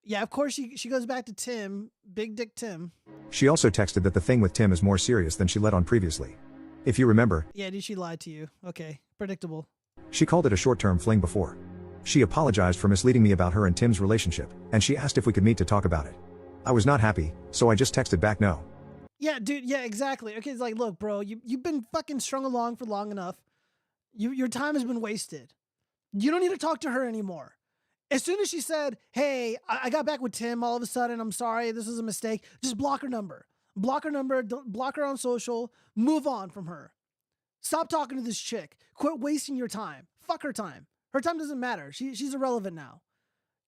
Yeah, of course she goes back to Tim, Big Dick Tim. She also texted that the thing with Tim is more serious than she let on previously. If you remember. Yeah, dude, she lied to you. Okay, predictable. She called it a short-term fling before. She apologized for misleading me about her and Tim's relationship, and she asked if we could meet to talk about it. I was not happy, so I just texted back no. Yeah, dude, yeah, exactly. Okay, it's like, look, bro, you've been fucking strung along for long enough. Your time has been wasted. You don't need to talk to her anymore. As soon as she said, hey, I got back with Tim all of a sudden, I'm sorry, this was a mistake, just block her number. Block her number, block her on social, move on from her. Stop talking to this chick. Quit wasting your time. Fuck her time. Her time doesn't matter. She's irrelevant now.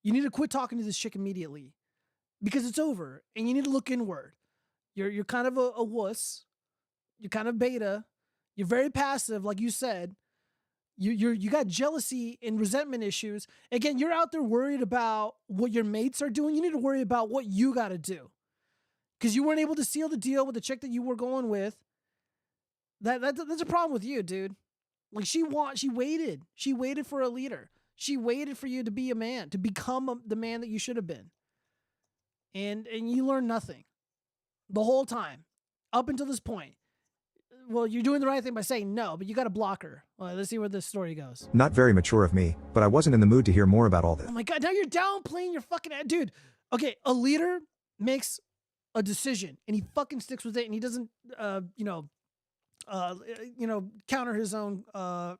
You need to quit talking to this chick immediately because it's over and you need to look inward. You're kind of a wuss. You're kind of beta. You're very passive, like you said. You got jealousy and resentment issues. Again, you're out there worried about what your mates are doing. You need to worry about what you got to do. Because you weren't able to seal the deal with the chick that you were going with. That's a problem with you, dude. Like she waited. She waited for a leader. She waited for you to be a man, to become the man that you should have been. And you learned nothing. The whole time. Up until this point. Well, you're doing the right thing by saying no, but you got to block her. Well, let's see where this story goes. Not very mature of me, but I wasn't in the mood to hear more about all this. Oh my God, now you're downplaying your fucking... Dude, okay, a leader makes a decision, and he fucking sticks with it, and he doesn't, counter his own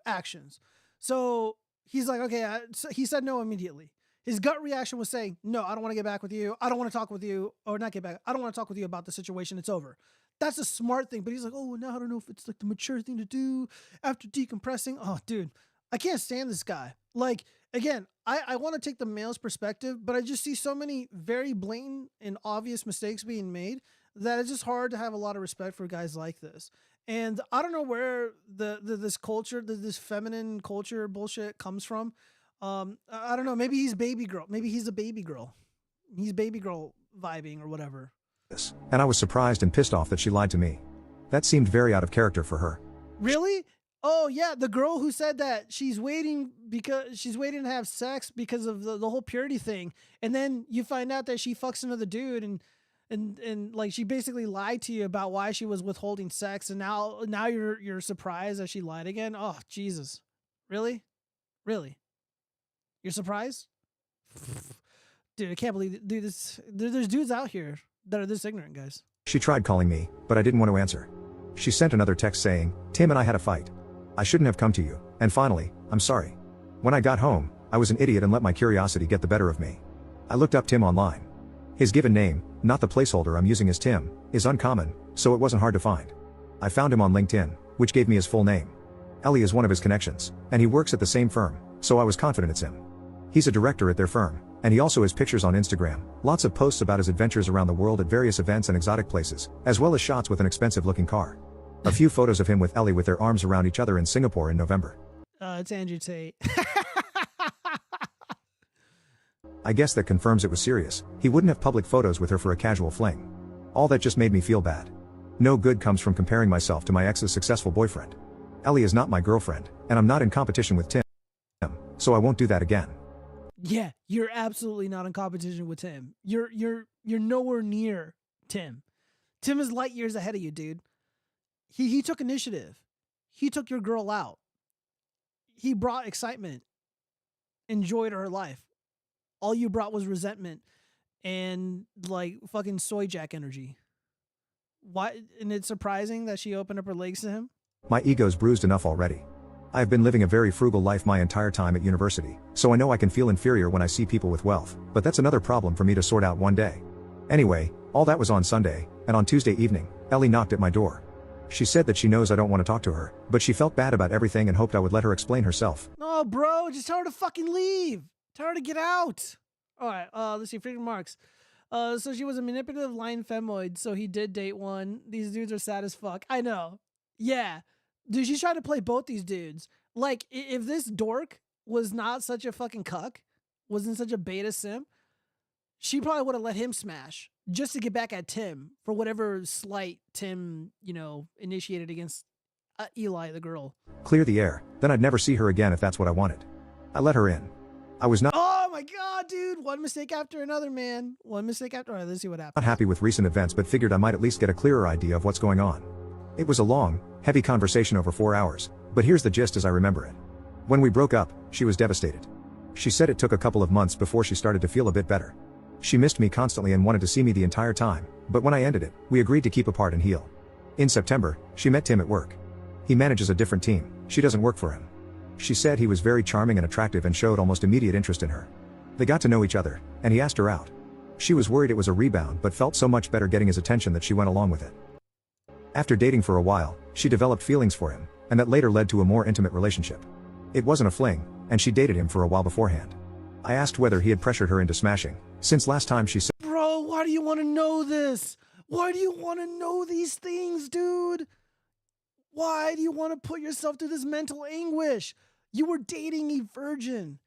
actions. So he's like, okay, so he said no immediately. His gut reaction was saying, no, I don't want to get back with you. I don't want to talk with you, or not get back. I don't want to talk with you about the situation. It's over. That's a smart thing. But he's like, oh, now I don't know if it's like the mature thing to do after decompressing. Oh, dude, I can't stand this guy. Like, again, I want to take the male's perspective, but I just see so many very blatant and obvious mistakes being made that it's just hard to have a lot of respect for guys like this. And I don't know where this culture, this feminine culture bullshit comes from. I don't know. Maybe he's baby girl. Maybe he's a baby girl. He's baby girl vibing or whatever. And I was surprised and pissed off that she lied to me. That seemed very out of character for her. Really? Oh yeah, the girl who said that she's waiting to have sex because of the whole purity thing, and then you find out that she fucks another dude, and like she basically lied to you about why she was withholding sex, and now you're surprised that she lied again. Oh Jesus, really? You're surprised? Dude, I can't believe it. Dude, there's dudes out here that are this ignorant, guys. She tried calling me, but I didn't want to answer. She sent another text saying, Tim and I had a fight. I shouldn't have come to you, and finally, I'm sorry. When I got home, I was an idiot and let my curiosity get the better of me. I looked up Tim online. His given name, not the placeholder I'm using as Tim, is uncommon, so it wasn't hard to find. I found him on LinkedIn, which gave me his full name. Ellie is one of his connections, and he works at the same firm, so I was confident it's him. He's a director at their firm, and he also has pictures on Instagram, lots of posts about his adventures around the world at various events and exotic places, as well as shots with an expensive-looking car. A few photos of him with Ellie with their arms around each other in Singapore in November. It's Andrew Tate. I guess that confirms it was serious. He wouldn't have public photos with her for a casual fling. All that just made me feel bad. No good comes from comparing myself to my ex's successful boyfriend. Ellie is not my girlfriend, and I'm not in competition with Tim, so I won't do that again. Yeah, you're absolutely not in competition with Tim. You're nowhere near Tim. Tim is light years ahead of you, dude. He took initiative. He took your girl out. He brought excitement, enjoyed her life. All you brought was resentment and like fucking soy jack energy. Why? And it's surprising that she opened up her legs to him. My ego's bruised enough already. I have been living a very frugal life my entire time at university, so I know I can feel inferior when I see people with wealth, but that's another problem for me to sort out one day. Anyway, all that was on Sunday, and on Tuesday evening, Ellie knocked at my door. She said that she knows I don't want to talk to her, but she felt bad about everything and hoped I would let her explain herself. No, bro, just tell her to fucking leave. Tell her to get out. All right, let's see, freaking marks. So she was a manipulative lying femoid, so he did date one. These dudes are sad as fuck. I know. Yeah. Dude, she's trying to play both these dudes. Like, if this dork was not such a fucking cuck, wasn't such a beta simp, she probably would have let him smash just to get back at Tim for whatever slight Tim, initiated against Eli, the girl. Clear the air, then I'd never see her again if that's what I wanted. I let her in. I was not Oh my god, dude. One mistake after another, man. One mistake after. All right, let's see what happens. not happy with recent events but figured I might at least get a clearer idea of what's going on. It was a long, heavy conversation over 4 hours, but here's the gist as I remember it. When we broke up, she was devastated. She said it took a couple of months before she started to feel a bit better. She missed me constantly and wanted to see me the entire time, but when I ended it, we agreed to keep apart and heal. In September, she met Tim at work. He manages a different team, she doesn't work for him. She said he was very charming and attractive and showed almost immediate interest in her. They got to know each other, and he asked her out. She was worried it was a rebound but felt so much better getting his attention that she went along with it. After dating for a while, she developed feelings for him, and that later led to a more intimate relationship. It wasn't a fling, and she dated him for a while beforehand. I asked whether he had pressured her into smashing, since last time she said, Bro, why do you want to know this? Why do you want to know these things, dude? Why do you want to put yourself through this mental anguish? You were dating a virgin.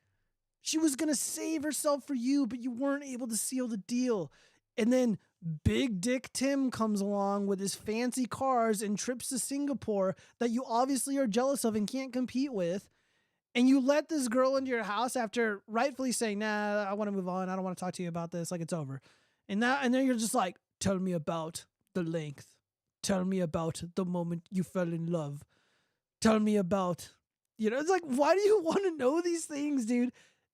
She was going to save herself for you, but you weren't able to seal the deal. And then Big Dick Tim comes along with his fancy cars and trips to Singapore that you obviously are jealous of and can't compete with. And you let this girl into your house after rightfully saying, nah, I want to move on. I don't want to talk to you about this. Like, it's over. And then you're just like, tell me about the length. Tell me about the moment you fell in love. Tell me about, it's like, why do you want to know these things, dude?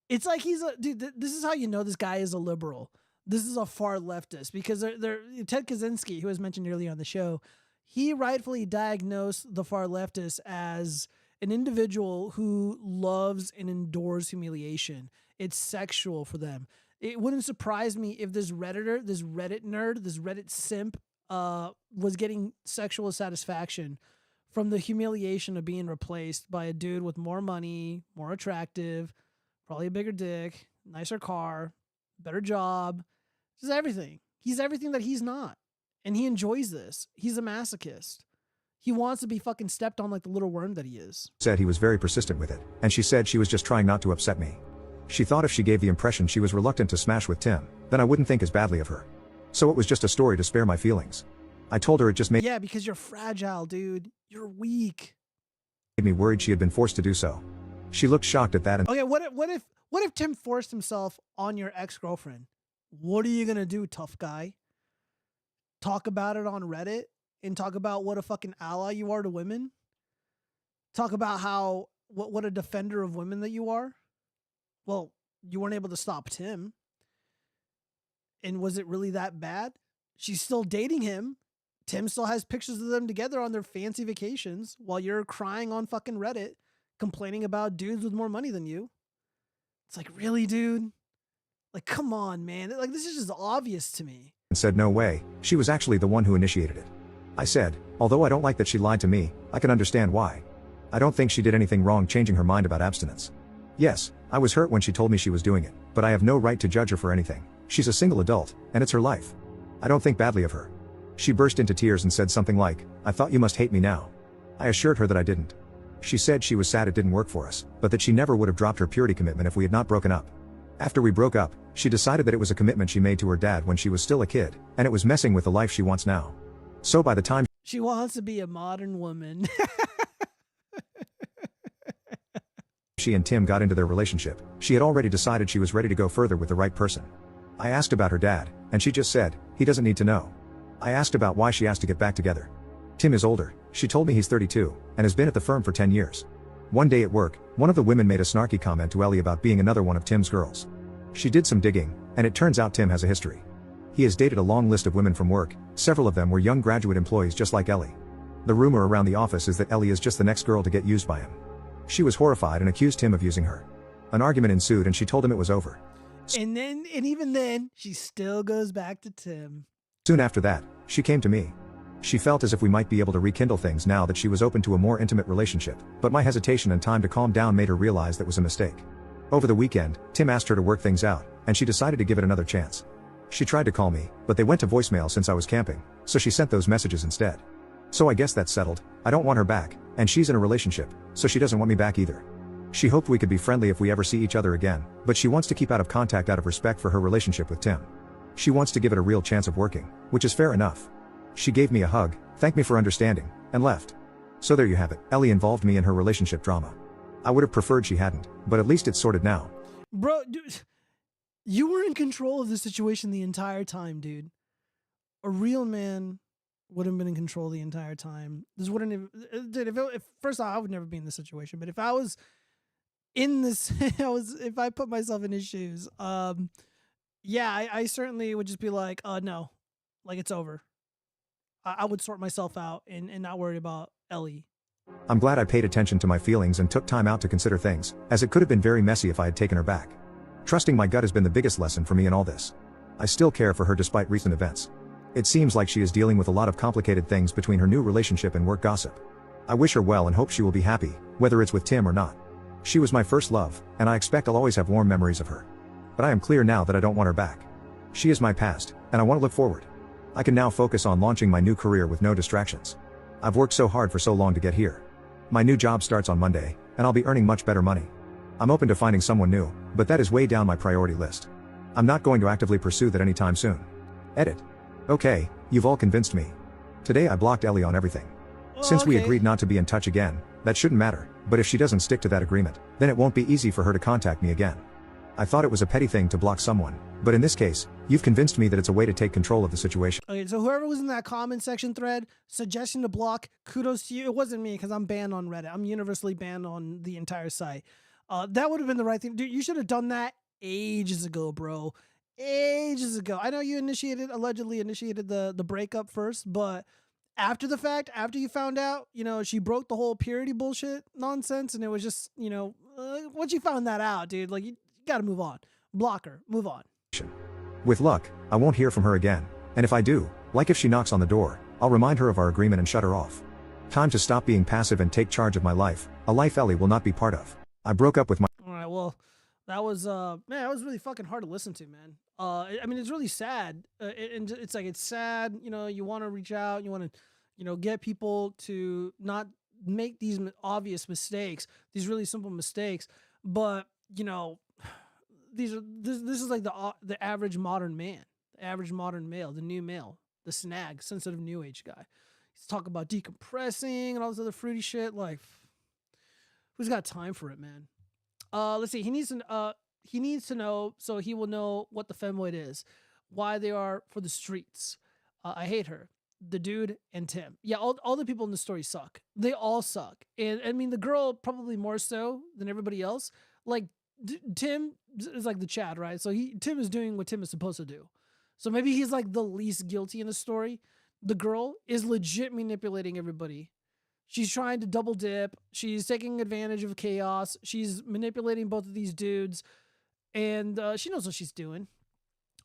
It's like dude, this is how you know this guy is a liberal. This is a far leftist because Ted Kaczynski, who was mentioned earlier on the show, he rightfully diagnosed the far leftists as an individual who loves and endures humiliation. It's sexual for them. It wouldn't surprise me if this Redditor, this Reddit nerd, this Reddit simp, was getting sexual satisfaction from the humiliation of being replaced by a dude with more money, more attractive, probably a bigger dick, nicer car, better job, just everything. He's everything that he's not. And he enjoys this. He's a masochist. He wants to be fucking stepped on like the little worm that he is. Said he was very persistent with it, and she said she was just trying not to upset me. She thought if she gave the impression she was reluctant to smash with Tim, then I wouldn't think as badly of her. So it was just a story to spare my feelings. I told her it just made Yeah, because you're fragile, dude. You're weak. me worried she had been forced to do so. She looked shocked at that and Okay, what if Tim forced himself on your ex-girlfriend? What are you gonna do, tough guy? Talk about it on Reddit and talk about what a fucking ally you are to women? Talk about how what a defender of women that you are? Well, you weren't able to stop Tim. And was it really that bad? She's still dating him. Tim still has pictures of them together on their fancy vacations while you're crying on fucking Reddit, complaining about dudes with more money than you. It's like, really, dude? Like, come on, man. Like, this is just obvious to me. And said no way, she was actually the one who initiated it. I said, although I don't like that she lied to me, I can understand why. I don't think she did anything wrong changing her mind about abstinence. Yes, I was hurt when she told me she was doing it, but I have no right to judge her for anything. She's a single adult, and it's her life. I don't think badly of her. She burst into tears and said something like, I thought you must hate me now. I assured her that I didn't. She said she was sad it didn't work for us, but that she never would have dropped her purity commitment if we had not broken up. After we broke up, she decided that it was a commitment she made to her dad when she was still a kid, and it was messing with the life she wants now. So by the time she wants to be a modern woman. she and Tim got into their relationship, she had already decided she was ready to go further with the right person. I asked about her dad, and she just said, he doesn't need to know. I asked about why she asked to get back together. Tim is older, she told me he's 32, and has been at the firm for 10 years. One day at work, one of the women made a snarky comment to Ellie about being another one of Tim's girls. She did some digging, and it turns out Tim has a history. He has dated a long list of women from work, several of them were young graduate employees just like Ellie. The rumor around the office is that Ellie is just the next girl to get used by him. She was horrified and accused him of using her. An argument ensued and she told him it was over. And even then, she still goes back to Tim. Soon after that, she came to me. She felt as if we might be able to rekindle things now that she was open to a more intimate relationship, but my hesitation and time to calm down made her realize that was a mistake. Over the weekend, Tim asked her to work things out, and she decided to give it another chance. She tried to call me, but they went to voicemail since I was camping, so she sent those messages instead. So I guess that's settled. I don't want her back, and she's in a relationship, so she doesn't want me back either. She hoped we could be friendly if we ever see each other again, but she wants to keep out of contact out of respect for her relationship with Tim. She wants to give it a real chance of working, which is fair enough. She gave me a hug, thanked me for understanding, and left. So there you have it. Ellie involved me in her relationship drama. I would have preferred she hadn't, but at least it's sorted now. Bro, dude, you were in control of the situation the entire time, dude. A real man would have been in control the entire time. This wouldn't have, dude, if first off, I would never be in this situation, but if I was in this, if I put myself in his shoes, yeah, I certainly would just be like, no, like it's over. I would sort myself out and not worry about Ellie. I'm glad I paid attention to my feelings and took time out to consider things, as it could have been very messy if I had taken her back. Trusting my gut has been the biggest lesson for me in all this. I still care for her despite recent events. It seems like she is dealing with a lot of complicated things between her new relationship and work gossip. I wish her well and hope she will be happy, whether it's with Tim or not. She was my first love, and I expect I'll always have warm memories of her. But I am clear now that I don't want her back. She is my past, and I want to look forward. I can now focus on launching my new career with no distractions. I've worked so hard for so long to get here. My new job starts on Monday, and I'll be earning much better money. I'm open to finding someone new, but that is way down my priority list. I'm not going to actively pursue that anytime soon. Edit. Okay, you've all convinced me. Today I blocked Ellie on everything. Since we agreed not to be in touch again, that shouldn't matter, but if she doesn't stick to that agreement, then it won't be easy for her to contact me again. I thought it was a petty thing to block someone, but in this case, you've convinced me that it's a way to take control of the situation. Okay, so whoever was in that comment section thread suggesting to block, kudos to you. It wasn't me because I'm banned on Reddit. I'm universally banned on the entire site. That would have been the right thing. Dude, you should have done that ages ago, bro. Ages ago. I know you allegedly initiated the breakup first, but after the fact, after you found out, she broke the whole purity bullshit nonsense, and it was just, once you found that out, dude, like you gotta move on. Block her. Move on. With luck, I won't hear from her again, and if I do, like if she knocks on the door, I'll remind her of our agreement and shut her off. Time to stop being passive and take charge of my life, a life Ellie will not be part of. I broke up with my— Alright, well, that was, man, that was really fucking hard to listen to, man. I mean, it's really sad, and it's like, it's sad, you want to reach out, you want to, get people to not make these obvious mistakes, these really simple mistakes, but, this is like the average modern man, the average modern male, the new male, the snag, sensitive new age guy. He's talking about decompressing and all this other fruity shit. Like, who's got time for it, man? Let's see. He needs to know, so he will know what the femboid is, why they are for the streets. I hate her, the dude, and Tim. Yeah, all the people in the story suck. They all suck, and I mean the girl probably more so than everybody else. Like Tim is like the Chad, right? So Tim is doing what Tim is supposed to do. So maybe he's like the least guilty in the story. The girl is legit manipulating everybody. She's trying to double dip. She's taking advantage of chaos. She's manipulating both of these dudes. And she knows what she's doing.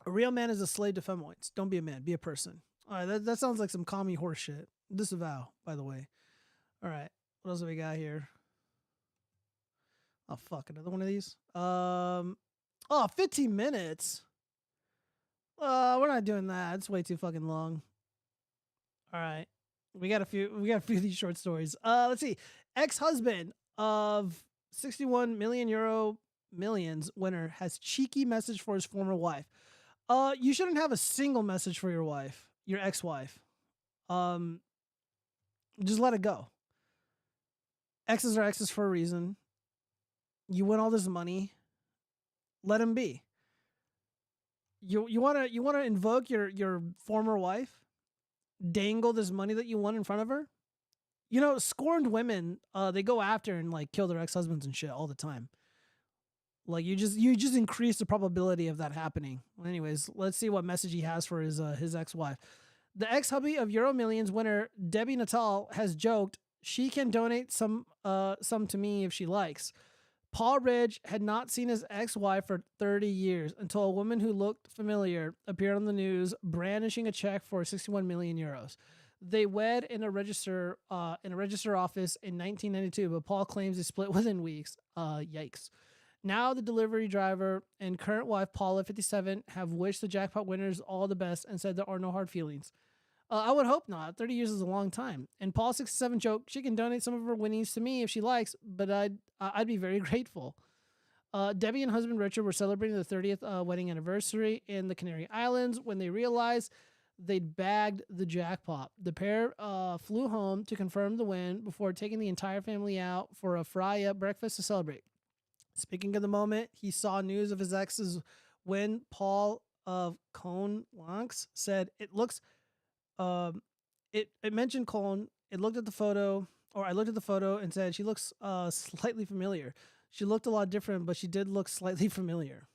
A real man is a slave to femoids. Don't be a man, be a person. All right, that sounds like some commie horse shit. Disavow, by the way. All right, what else do we got here? Oh, fuck, another one of these? 15 minutes? We're not doing that. It's way too fucking long. All right. We got a few of these short stories. Let's see. Ex-husband of 61 million euro millions winner has cheeky message for his former wife. You shouldn't have a single message for your wife, your ex-wife. Just let it go. Exes are exes for a reason. You win all this money. Let him be. You wanna invoke your former wife? Dangle this money that you won in front of her? You know, scorned women, they go after and like kill their ex-husbands and shit all the time. Like you just increase the probability of that happening. Well, anyways, let's see what message he has for his ex-wife. The ex-hubby of Euro Millions winner Debbie Natal has joked she can donate some to me if she likes. Paul Ridge had not seen his ex-wife for 30 years until a woman who looked familiar appeared on the news brandishing a check for 61 million euros. They wed in a register office in 1992, but Paul claims they split within weeks. Yikes. Now the delivery driver and current wife, Paula, 57, have wished the jackpot winners all the best and said there are no hard feelings. I would hope not. 30 years is a long time. And Paul, 67, joked she can donate some of her winnings to me if she likes, but I'd be very grateful. Debbie and husband Richard were celebrating the 30th wedding anniversary in the Canary Islands when they realized they'd bagged the jackpot. The pair flew home to confirm the win before taking the entire family out for a fry-up breakfast to celebrate. Speaking of the moment, he saw news of his ex's win. Paul of Cone LINQS said, it looks, it mentioned Cone. It looked at the photo, or I looked at the photo and said, she looks slightly familiar. She looked a lot different, but she did look slightly familiar.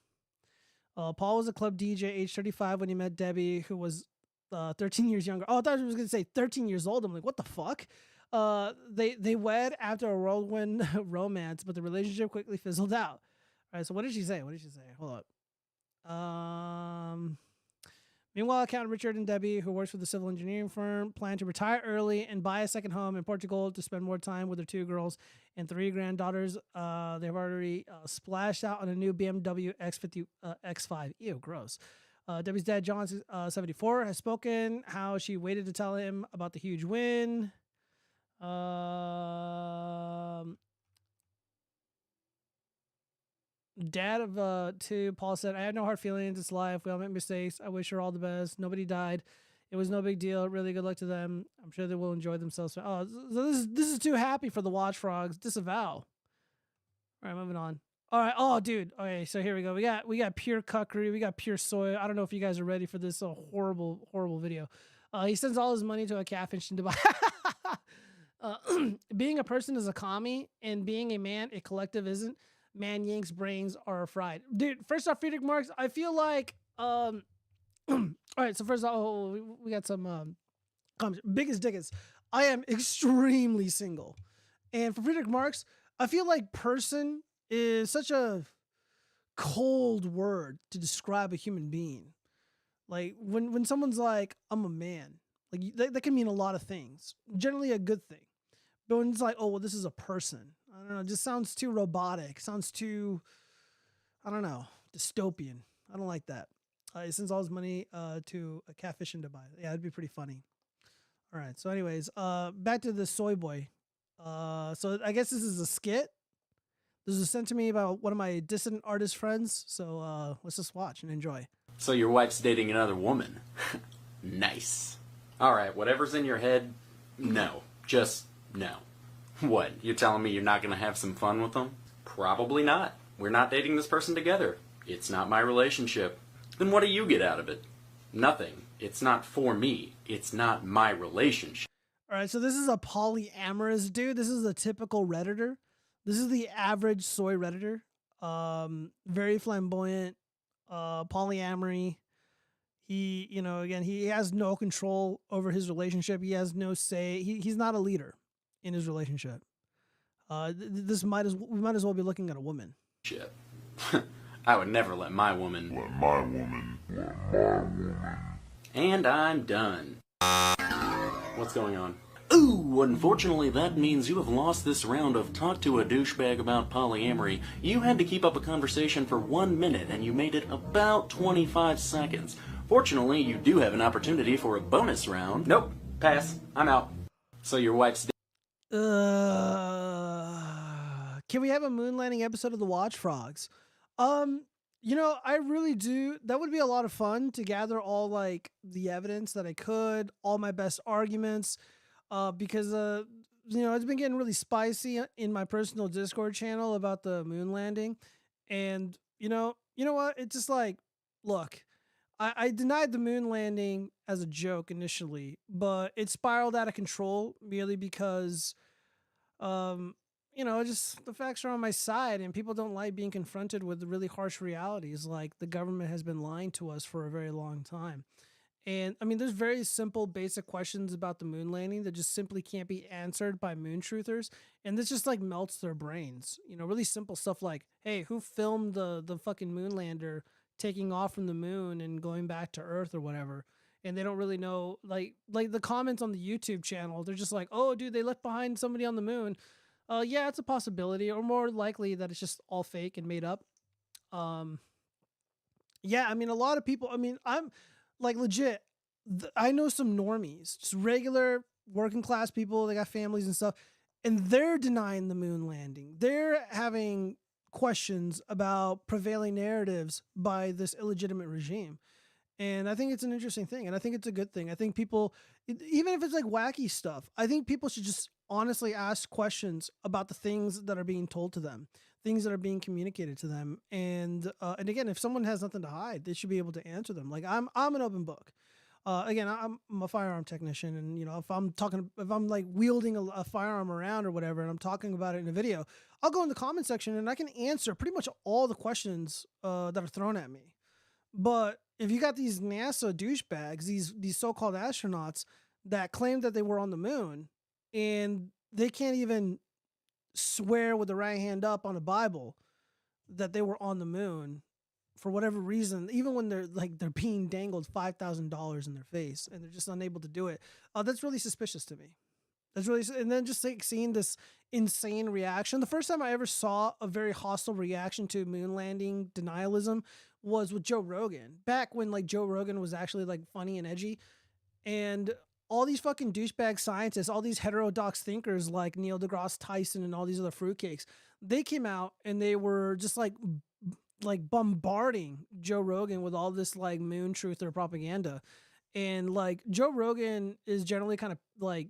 Paul was a club DJ, age 35, when he met Debbie, who was 13 years younger. Oh, I thought he was going to say 13 years old. I'm like, what the fuck? They wed after a whirlwind romance, but the relationship quickly fizzled out. All right, so what did she say? Hold up. Meanwhile, accountant Richard and Debbie, who works for the civil engineering firm, plan to retire early and buy a second home in Portugal to spend more time with their 2 girls and 3 granddaughters. They've already splashed out on a new BMW X50 X5. Ew, gross. Debbie's dad, John, 74, has spoken how she waited to tell him about the huge win. Dad of 2, Paul said, I have no hard feelings. It's life. We all make mistakes. I wish her all the best. Nobody died. It was no big deal. Really good luck to them. I'm sure they will enjoy themselves. Oh, so this is too happy for the watchfrogs. Disavow. All right, moving on. All right. Oh, dude. Okay, so here we go. We got pure cuckery. We got pure soy. I don't know if you guys are ready for this horrible video. He sends all his money to a catfish in Dubai. Being a person is a commie, and being a man, a collective isn't. Man Yank's brains are fried. Dude, first off, Friedrich Marx, I feel like, all right, so first off, we got some comments. Biggest dickens. I am extremely single. And for Friedrich Marx, I feel like person is such a cold word to describe a human being. Like, when someone's like, I'm a man, like, that can mean a lot of things. Generally a good thing. But when it's like, oh, well, this is a person. I don't know. It just sounds too robotic. Sounds too, I don't know, dystopian. I don't like that. He sends all his money to a catfish in Dubai. Yeah, it'd be pretty funny. All right. So anyways, back to the soy boy. So I guess this is a skit. This was sent to me by one of my dissident artist friends. So let's just watch and enjoy. So your wife's dating another woman. Nice. All right, whatever's in your head, no. Just no. What, you telling me you're not going to have some fun with them? Probably not. We're not dating this person together. It's not my relationship. Then what do you get out of it? Nothing. It's not for me. It's not my relationship. All right, so this is a polyamorous dude. This is a typical Redditor. This is the average soy Redditor. Very flamboyant, polyamory. He, again, he has no control over his relationship. He has no say. He's not a leader in his relationship. We might as well be looking at a woman. Shit. I would never let my woman. And I'm done. What's going on? Ooh, unfortunately that means you have lost this round of Talk to a Douchebag About Polyamory. You had to keep up a conversation for 1 minute and you made it about 25 seconds. Fortunately, you do have an opportunity for a bonus round. Nope, pass, I'm out. So your wife's Can we have a moon landing episode of the watchfrogs? You know, I really do. That would be a lot of fun to gather all like the evidence that I could, all my best arguments, because you know, it's been getting really spicy in my personal Discord channel about the moon landing, and you know what? It's just like, look, I denied the moon landing as a joke initially, but it spiraled out of control merely because, you know, just the facts are on my side and people don't like being confronted with the really harsh realities. Like the government has been lying to us for a very long time. And I mean, there's very simple, basic questions about the moon landing that just simply can't be answered by moon truthers. And this just like melts their brains. You know, really simple stuff like, hey, who filmed the fucking moon lander taking off from the moon and going back to Earth or whatever? And they don't really know, like the comments on the YouTube channel, they're just like, oh, dude, they left behind somebody on the moon. Yeah, it's a possibility, or more likely that it's just all fake and made up. Yeah, I mean, a lot of people, I mean, I'm like legit, I know some normies, just regular working class people, they got families and stuff, and they're denying the moon landing. They're having questions about prevailing narratives by this illegitimate regime. And I think it's an interesting thing. And I think it's a good thing. I think people, even if it's like wacky stuff, I think people should just honestly ask questions about the things that are being told to them, things that are being communicated to them. And again, if someone has nothing to hide, they should be able to answer them. Like I'm an open book. Again, I'm a firearm technician. And, you know, if I'm like wielding a firearm around or whatever, and I'm talking about it in a video, I'll go in the comment section and I can answer pretty much all the questions that are thrown at me. But if you got these NASA douchebags, these so-called astronauts that claim that they were on the moon, and they can't even swear with the right hand up on a Bible that they were on the moon for whatever reason, even when they're being dangled $5,000 in their face and they're just unable to do it, that's really suspicious to me. That's really, and then just like seeing this insane reaction. The first time I ever saw a very hostile reaction to moon landing denialism was with Joe Rogan, back when like Joe Rogan was actually like funny and edgy, and all these fucking douchebag scientists, all these heterodox thinkers like Neil deGrasse Tyson and all these other fruitcakes, they came out and they were just like bombarding Joe Rogan with all this like moon truther propaganda. And like Joe Rogan is generally kind of like,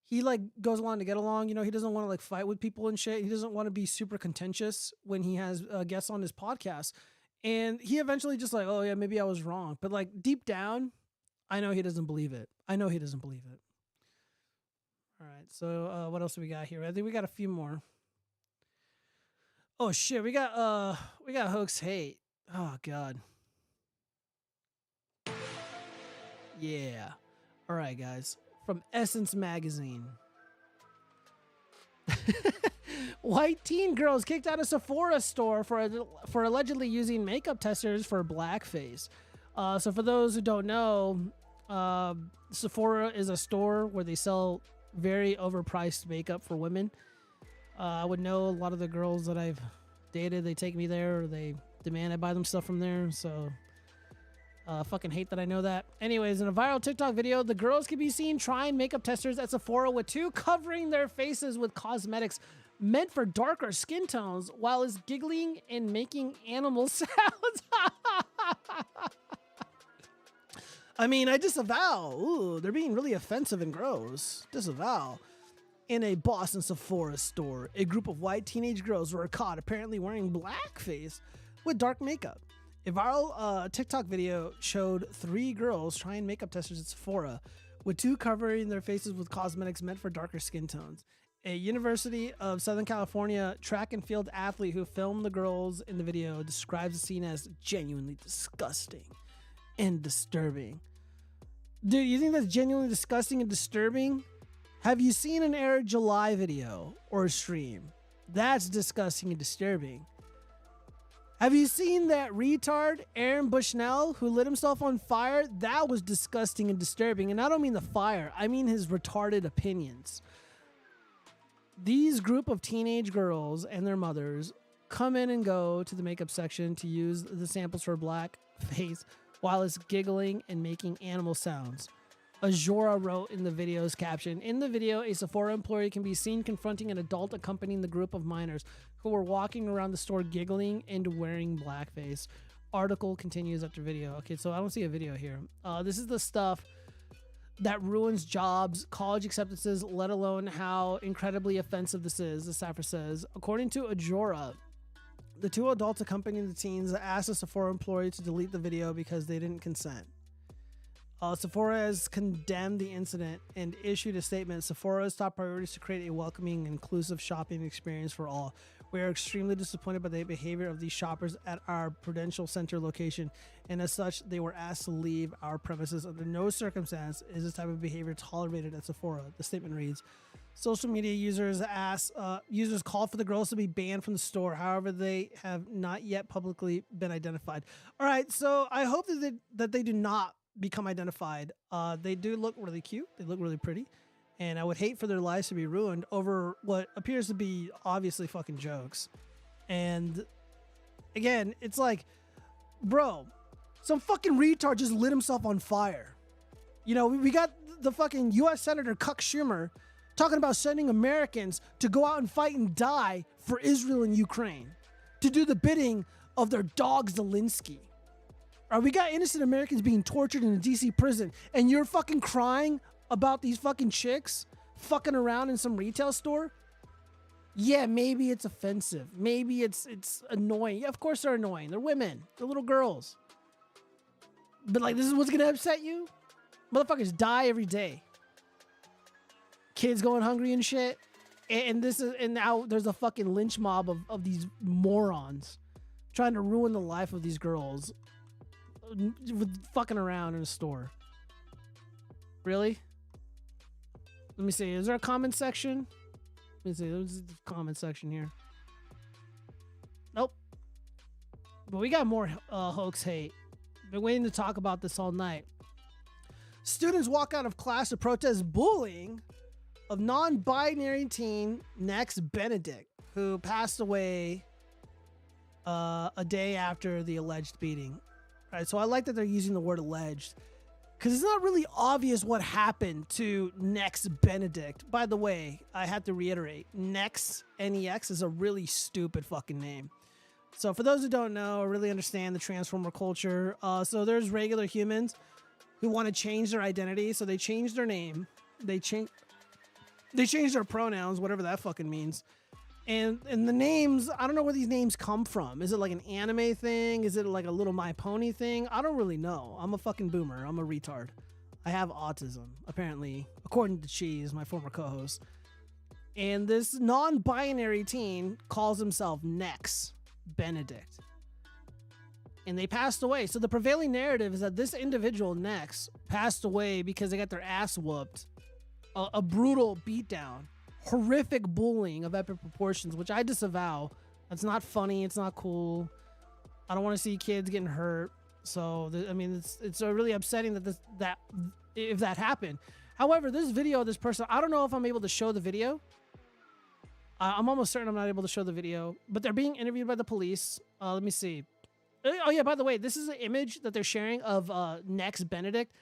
he like goes along to get along, you know, he doesn't want to like fight with people and shit. He doesn't want to be super contentious when he has guests on his podcast. And he eventually just like, oh yeah, maybe I was wrong. But like deep down, I know he doesn't believe it. I know he doesn't believe it. All right. So what else do we got here? I think we got a few more. Oh shit. We got Hoax Hate. Oh God. Yeah. All right, guys. From Essence Magazine. White teen girls kicked out of Sephora store for allegedly using makeup testers for blackface. So for those who don't know, Sephora is a store where they sell very overpriced makeup for women. I would know a lot of the girls that I've dated, they take me there, or they demand I buy them stuff from there. So fucking hate that I know that. Anyways, in a viral TikTok video, the girls can be seen trying makeup testers at Sephora with two covering their faces with cosmetics meant for darker skin tones while is giggling and making animal sounds. I mean, I disavow. Ooh, they're being really offensive and gross. Disavow. In a Boston Sephora store, a group of white teenage girls were caught apparently wearing blackface with dark makeup. A viral TikTok video showed three girls trying makeup testers at Sephora, with two covering their faces with cosmetics meant for darker skin tones. A University of Southern California track and field athlete who filmed the girls in the video describes the scene as genuinely disgusting and disturbing. Dude, you think that's genuinely disgusting and disturbing? Have you seen an Eric July video or stream? That's disgusting and disturbing. Have you seen that retard, Aaron Bushnell, who lit himself on fire? That was disgusting and disturbing. And I don't mean the fire. I mean his retarded opinions. These group of teenage girls and their mothers come in and go to the makeup section to use the samples for blackface while it's giggling and making animal sounds. Ajora wrote in the video's caption, in the video, a Sephora employee can be seen confronting an adult accompanying the group of minors who were walking around the store giggling and wearing blackface. Article continues after video. Okay, so I don't see a video here. This is the stuff that ruins jobs, college acceptances, let alone how incredibly offensive this is, the staffer says. According to Ajora, the two adults accompanying the teens asked a Sephora employee to delete the video because they didn't consent. Sephora has condemned the incident and issued a statement. Sephora's top priority is to create a welcoming and inclusive shopping experience for all. We are extremely disappointed by the behavior of these shoppers at our Prudential Center location, and as such, they were asked to leave our premises. Under no circumstance is this type of behavior tolerated at Sephora. The statement reads, social media users called for the girls to be banned from the store. However, they have not yet publicly been identified. All right, so I hope that they do not become identified. They do look really cute. They look really pretty. And I would hate for their lives to be ruined over what appears to be obviously fucking jokes. And again, it's like, bro, some fucking retard just lit himself on fire. You know, we got the fucking U.S. Senator Chuck Schumer talking about sending Americans to go out and fight and die for Israel and Ukraine, to do the bidding of their dogs, the LINQS. We got innocent Americans being tortured in a DC prison, and you're fucking crying about these fucking chicks fucking around in some retail store? Yeah, maybe it's offensive. Maybe it's annoying. Yeah, of course they're annoying. They're women. They're little girls. But like, this is what's gonna upset you? Motherfuckers die every day. Kids going hungry and shit. And now there's a fucking lynch mob of these morons trying to ruin the life of these girls with fucking around in a store. Really? Let me see. Is there a comment section? Let me see. There's a comment section here. Nope. But we got more hoax hate. Been waiting to talk about this all night. Students walk out of class to protest bullying of non-binary teen Nex Benedict, who passed away a day after the alleged beating. All right, so I like that they're using the word alleged, because it's not really obvious what happened to Nex Benedict. By the way, I have to reiterate, Nex, N-E-X, is a really stupid fucking name. So for those who don't know or really understand the Transformer culture, so there's regular humans who want to change their identity, so they change their name, they change their pronouns, whatever that fucking means. And the names, I don't know where these names come from. Is it like an anime thing? Is it like a Little My Pony thing? I don't really know. I'm a fucking boomer. I'm a retard. I have autism, apparently, according to Cheese, my former co-host. And this non-binary teen calls himself Nex Benedict. And they passed away. So the prevailing narrative is that this individual, Nex, passed away because they got their ass whooped. A brutal beatdown. Horrific bullying of epic proportions, which I disavow. That's not funny. It's not cool. I don't want to see kids getting hurt. So, I mean, it's really upsetting that if that happened. However, this video of this person, I don't know if I'm able to show the video. I'm almost certain I'm not able to show the video, but they're being interviewed by the police. Let me see. Oh yeah, by the way, this is an image that they're sharing of Nex Benedict.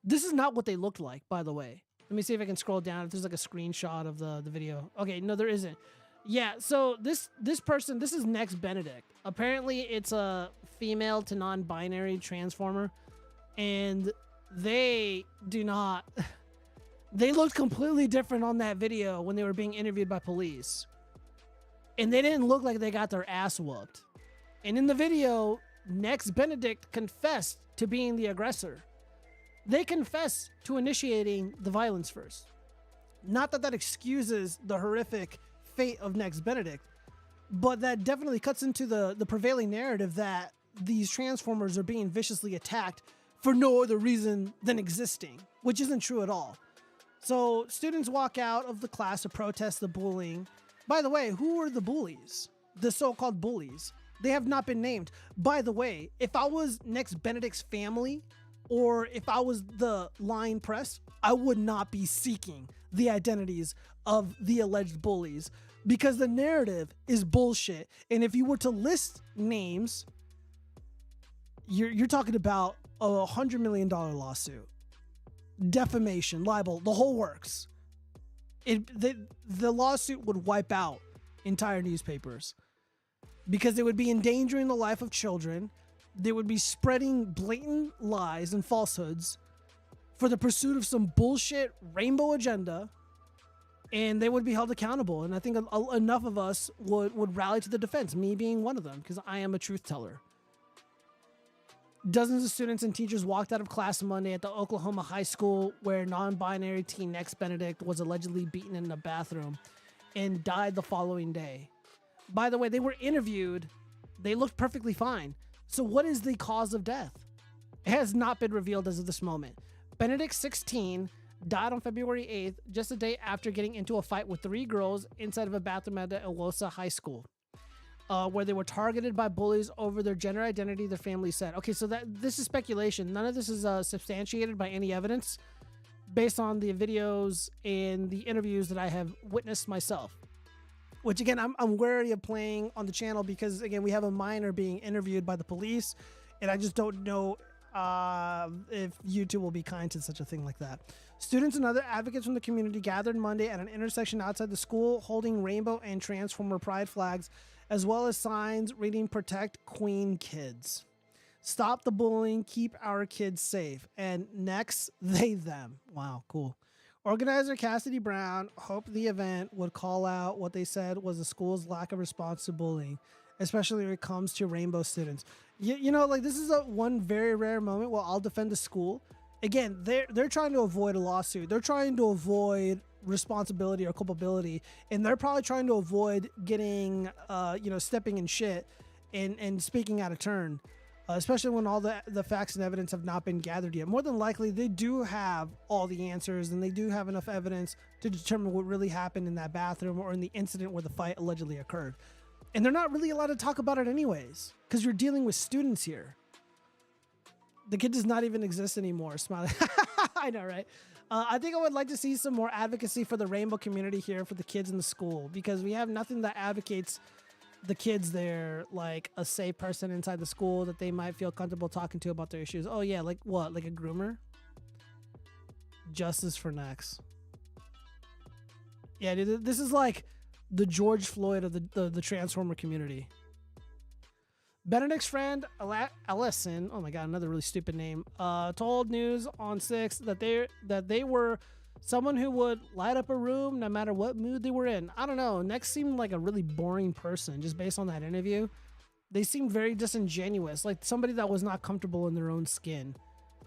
This is not what they looked like, by the way. Let me see if I can scroll down if there's like a screenshot of the video. Okay, no, there isn't. Yeah, so this person, this is Nex Benedict. Apparently, it's a female to non-binary transformer, and they do not... They looked completely different on that video when they were being interviewed by police. And they didn't look like they got their ass whooped. And in the video, Nex Benedict confessed to being the aggressor. They confess to initiating the violence first. Not that excuses the horrific fate of Nex Benedict, but that definitely cuts into the prevailing narrative that these Transformers are being viciously attacked for no other reason than existing, which isn't true at all. So students walk out of the class to protest the bullying. By the way, who were the bullies? The so-called bullies. They have not been named. By the way, if I was Next Benedict's family, or if I was the Line Press, I would not be seeking the identities of the alleged bullies, because the narrative is bullshit. And if you were to list names, you're talking about a $100 million lawsuit, defamation, libel, the whole works. The lawsuit would wipe out entire newspapers, because they would be endangering the life of children. They would be spreading blatant lies and falsehoods for the pursuit of some bullshit rainbow agenda, and they would be held accountable. And I think enough of us would rally to the defense, me being one of them, because I am a truth teller. Dozens of students and teachers walked out of class Monday at the Oklahoma high school where non-binary teen Next Benedict was allegedly beaten in a bathroom and died the following day. By the way, they were interviewed. They looked perfectly fine. So what is the cause of death? It has not been revealed as of this moment. Benedict, 16, died on February 8th, just a day after getting into a fight with 3 girls inside of a bathroom at the Ewosa High School, where they were targeted by bullies over their gender identity, their family said. Okay, so this is speculation. None of this is substantiated by any evidence based on the videos and the interviews that I have witnessed myself. Which, again, I'm wary of playing on the channel because, again, we have a minor being interviewed by the police, and I just don't know if YouTube will be kind to such a thing like that. Students and other advocates from the community gathered Monday at an intersection outside the school holding rainbow and Transformer pride flags, as well as signs reading "Protect Queen Kids." Stop the bullying, keep our kids safe. And next, they, them. Wow, cool. Organizer Cassidy Brown hoped the event would call out what they said was the school's lack of response to bullying, especially when it comes to rainbow students. You know, like, this is one very rare moment where I'll defend the school. Again, they're trying to avoid a lawsuit. They're trying to avoid responsibility or culpability, and they're probably trying to avoid getting, stepping in shit and speaking out of turn. Especially when all the facts and evidence have not been gathered yet. More than likely, they do have all the answers, and they do have enough evidence to determine what really happened in that bathroom or in the incident where the fight allegedly occurred. And they're not really allowed to talk about it anyways, because you're dealing with students here. The kid does not even exist anymore. Smiley. I know, right? I think I would like to see some more advocacy for the rainbow community here for the kids in the school, because we have nothing that advocates the kids there, like a safe person inside the school that they might feel comfortable talking to about their issues. Oh yeah, like what? Like a groomer? Justice for Next. Yeah, dude, this is like the George Floyd of the Transformer community. Benedict's friend Allison, oh my god, another really stupid name, told News on 6 that they were someone who would light up a room no matter what mood they were in. I don't know. Next seemed like a really boring person just based on that interview. They seemed very disingenuous, like somebody that was not comfortable in their own skin,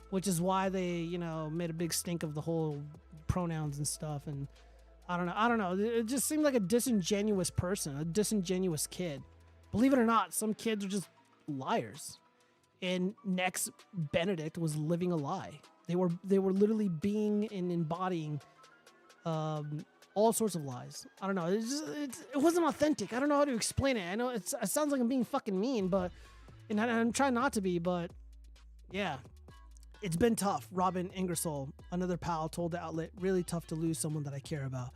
which is why they, made a big stink of the whole pronouns and stuff. And I don't know. It just seemed like a disingenuous person, a disingenuous kid. Believe it or not, some kids are just liars. And Next Benedict was living a lie. They were literally being and embodying all sorts of lies. I don't know. It wasn't authentic. I don't know how to explain it. I know it sounds like I'm being fucking mean, and I'm trying not to be, but yeah, it's been tough. Robin Ingersoll, another pal, told the outlet, really tough to lose someone that I care about.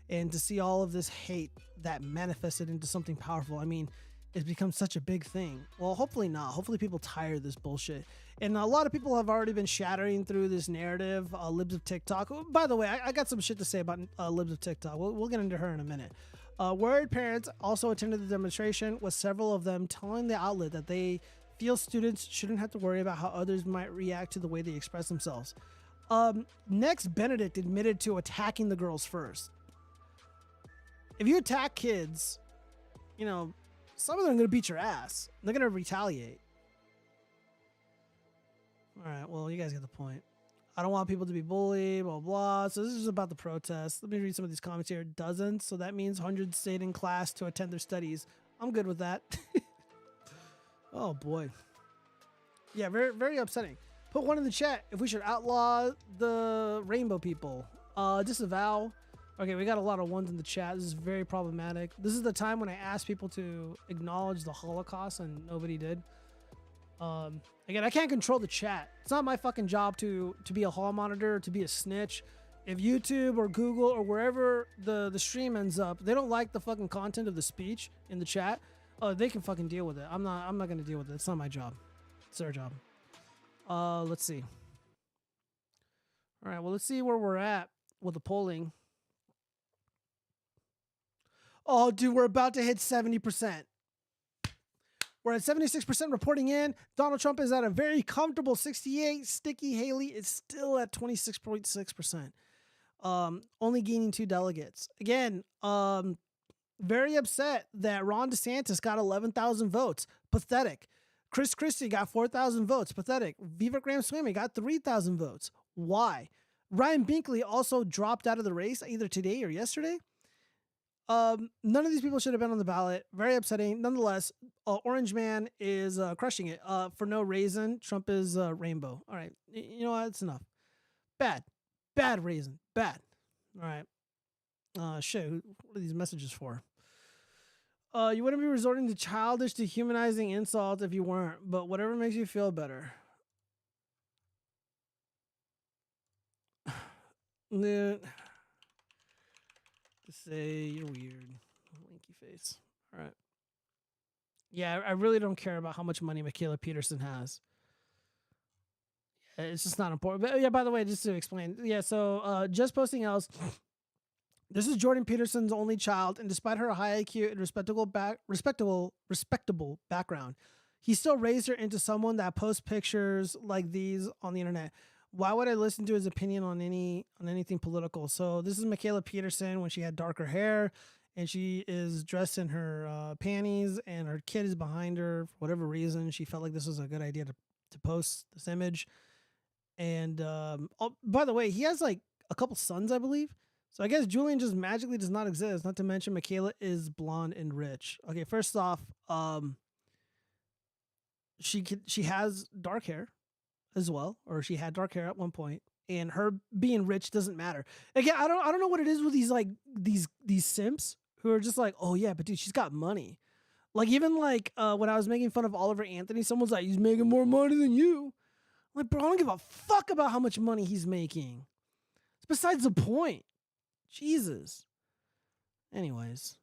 And to see all of this hate that manifested into something powerful. I mean, it's become such a big thing. Well, hopefully not. Hopefully people tire of this bullshit. And a lot of people have already been shattering through this narrative. Libs of TikTok. By the way, I got some shit to say about Libs of TikTok. We'll get into her in a minute. Worried parents also attended the demonstration, with several of them telling the outlet that they feel students shouldn't have to worry about how others might react to the way they express themselves. Next, Benedict admitted to attacking the girls first. If you attack kids, some of them are going to beat your ass. They're going to retaliate. All right, well, you guys get the point. I don't want people to be bullied, blah, blah. So this is about the protest. Let me read some of these comments here. Dozens, so that means hundreds stayed in class to attend their studies. I'm good with that. Oh, boy. Yeah, very, very upsetting. Put one in the chat if we should outlaw the rainbow people. Disavow. Okay, we got a lot of ones in the chat. This is very problematic. This is the time when I asked people to acknowledge the Holocaust and nobody did. Again, I can't control the chat. It's not my fucking job to be a hall monitor, to be a snitch. If YouTube or Google or wherever the stream ends up, they don't like the fucking content of the speech in the chat, they can fucking deal with it. I'm not gonna deal with it. It's not my job. It's their job. Let's see. All right, well, let's see where we're at with the polling. Oh, dude, we're about to hit 70%. We're at 76% reporting in. Donald Trump is at a very comfortable 68. Sticky Haley is still at 26.6%. Only gaining 2 delegates. Again, very upset that Ron DeSantis got 11,000 votes. Pathetic. Chris Christie got 4,000 votes. Pathetic. Viva Ramaswamy got 3,000 votes. Why? Ryan Binkley also dropped out of the race either today or yesterday. None of these people should have been on the ballot. Very upsetting. Nonetheless, Orange Man is crushing it. For no reason, Trump is rainbow. All right. You know what? That's enough. Bad. Bad reason. Bad. All right. Shit. What are these messages for? You wouldn't be resorting to childish, dehumanizing insults if you weren't, but whatever makes you feel better. Dude. To say you're weird. Winky face. All right. Yeah, I really don't care about how much money Michaela Peterson has. It's just not important. But yeah, by the way, just to explain. Yeah, so just posting else. This is Jordan Peterson's only child, and despite her high IQ and respectable background, he still raised her into someone that posts pictures like these on the internet. Why would I listen to his opinion on anything political? So this is Michaela Peterson when she had darker hair, and she is dressed in her panties, and her kid is behind her for whatever reason. She felt like this was a good idea to post this image. And by the way, he has like a couple sons, I believe. So I guess Julian just magically does not exist. Not to mention Michaela is blonde and rich. Okay, first off, she has dark hair as well, or she had dark hair at one point, and her being rich doesn't matter. Again, I don't know what it is with these like these simps who are just like, oh yeah, but dude, she's got money. Like even like when I was making fun of Oliver Anthony, someone's like, he's making more money than you. I'm like, bro, I don't give a fuck about how much money he's making. It's besides the point. Jesus. Anyways,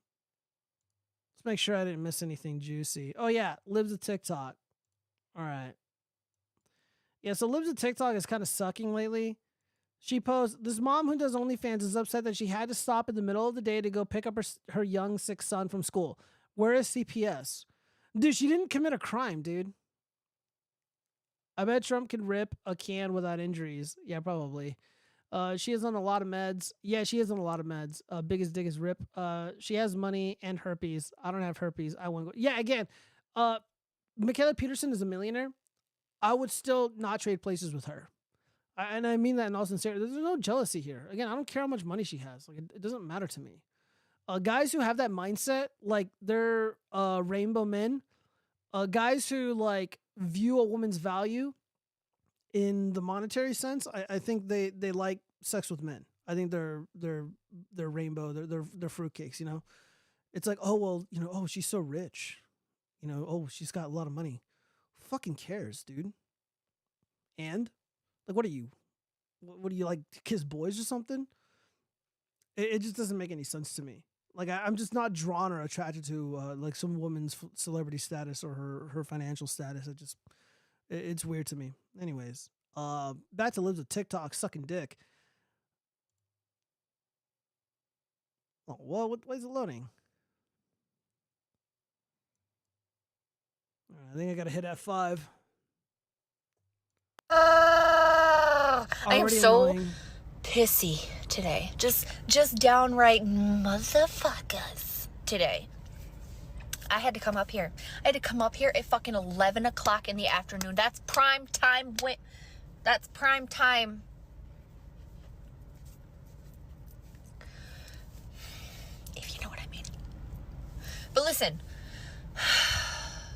let's make sure I didn't miss anything juicy. Oh yeah, Libs of TikTok. All right. Yeah, so Libs of TikTok is kind of sucking lately. She posts, this mom who does OnlyFans is upset that she had to stop in the middle of the day to go pick up her young sick son from school. Where is CPS? Dude, she didn't commit a crime, dude. I bet Trump could rip a can without injuries. Yeah, probably. She is on a lot of meds. Yeah, she is on a lot of meds. Biggest dick is rip. She has money and herpes. I don't have herpes. I won't go. Yeah, again, Michaela Peterson is a millionaire. I would still not trade places with her. And I mean that in all sincerity. There's no jealousy here. Again, I don't care how much money she has. Like, it doesn't matter to me. Guys who have that mindset, like they're rainbow men. Guys who like view a woman's value in the monetary sense, I think they like sex with men. I think they're rainbow. They're fruitcakes. You know, it's like, oh well, you know, oh she's so rich, you know, oh she's got a lot of money. Who fucking cares, dude? And like, what are you? What do you like to kiss boys or something? It just doesn't make any sense to me. Like I'm just not drawn or attracted to like some woman's celebrity status or her financial status. It's weird to me. Anyways, back to Libs of TikTok sucking dick. Oh, well, why is it loading? All right, I think I gotta hit F5. I am Already so annoying. pissy today. Just downright motherfuckers today. I had to come up here. I had to come up here at fucking 11 o'clock in the afternoon. That's prime time. That's prime time. If you know what I mean. But listen.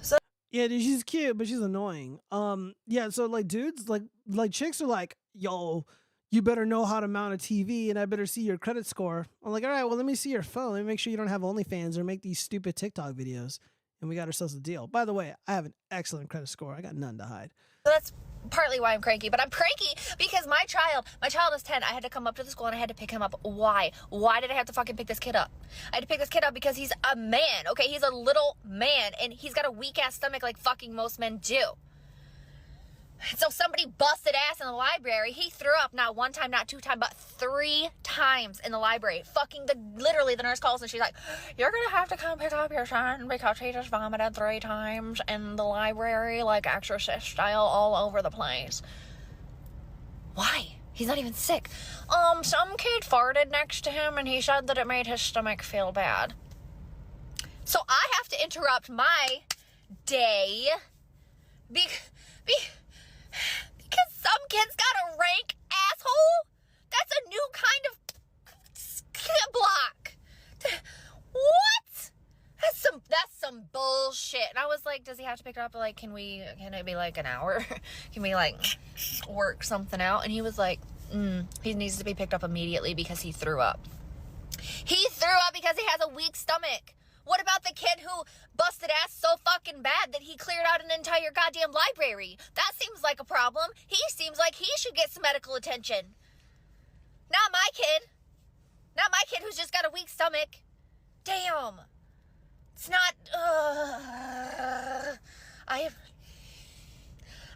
So Yeah, dude, she's cute, but she's annoying. Yeah, so like dudes, like chicks are like, yo, you better know how to mount a TV and I better see your credit score. I'm like, all right, well, let me see your phone. Let me make sure you don't have OnlyFans or make these stupid TikTok videos. And we got ourselves a deal. By the way, I have an excellent credit score. I got none to hide. So that's partly why I'm cranky, but I'm cranky because my child is 10. I had to come up to the school and I had to pick him up. Why? Why did I have to fucking pick this kid up? I had to pick this kid up because he's a man, okay? He's a little man and he's got a weak ass stomach like fucking most men do. So somebody busted ass in the library. He threw up not one time, not two times, but 3 times in the library. Literally the nurse calls and she's like, you're gonna have to come pick up your son because he just vomited 3 times in the library, like exorcist style, all over the place. Why? He's not even sick. Some kid farted next to him and he said that it made his stomach feel bad. So I have to interrupt my day because some kid's got a rank asshole? That's a new kind of block. What? That's some bullshit. And I was like, does he have to pick it up? Like, can it be like an hour? Can we like work something out? And he was like, he needs to be picked up immediately because he threw up. He threw up because he has a weak stomach. What about the kid who busted ass so fucking bad that he cleared out an entire goddamn library? That seems like a problem. He seems like he should get some medical attention. Not my kid. Not my kid who's just got a weak stomach. Damn. It's not,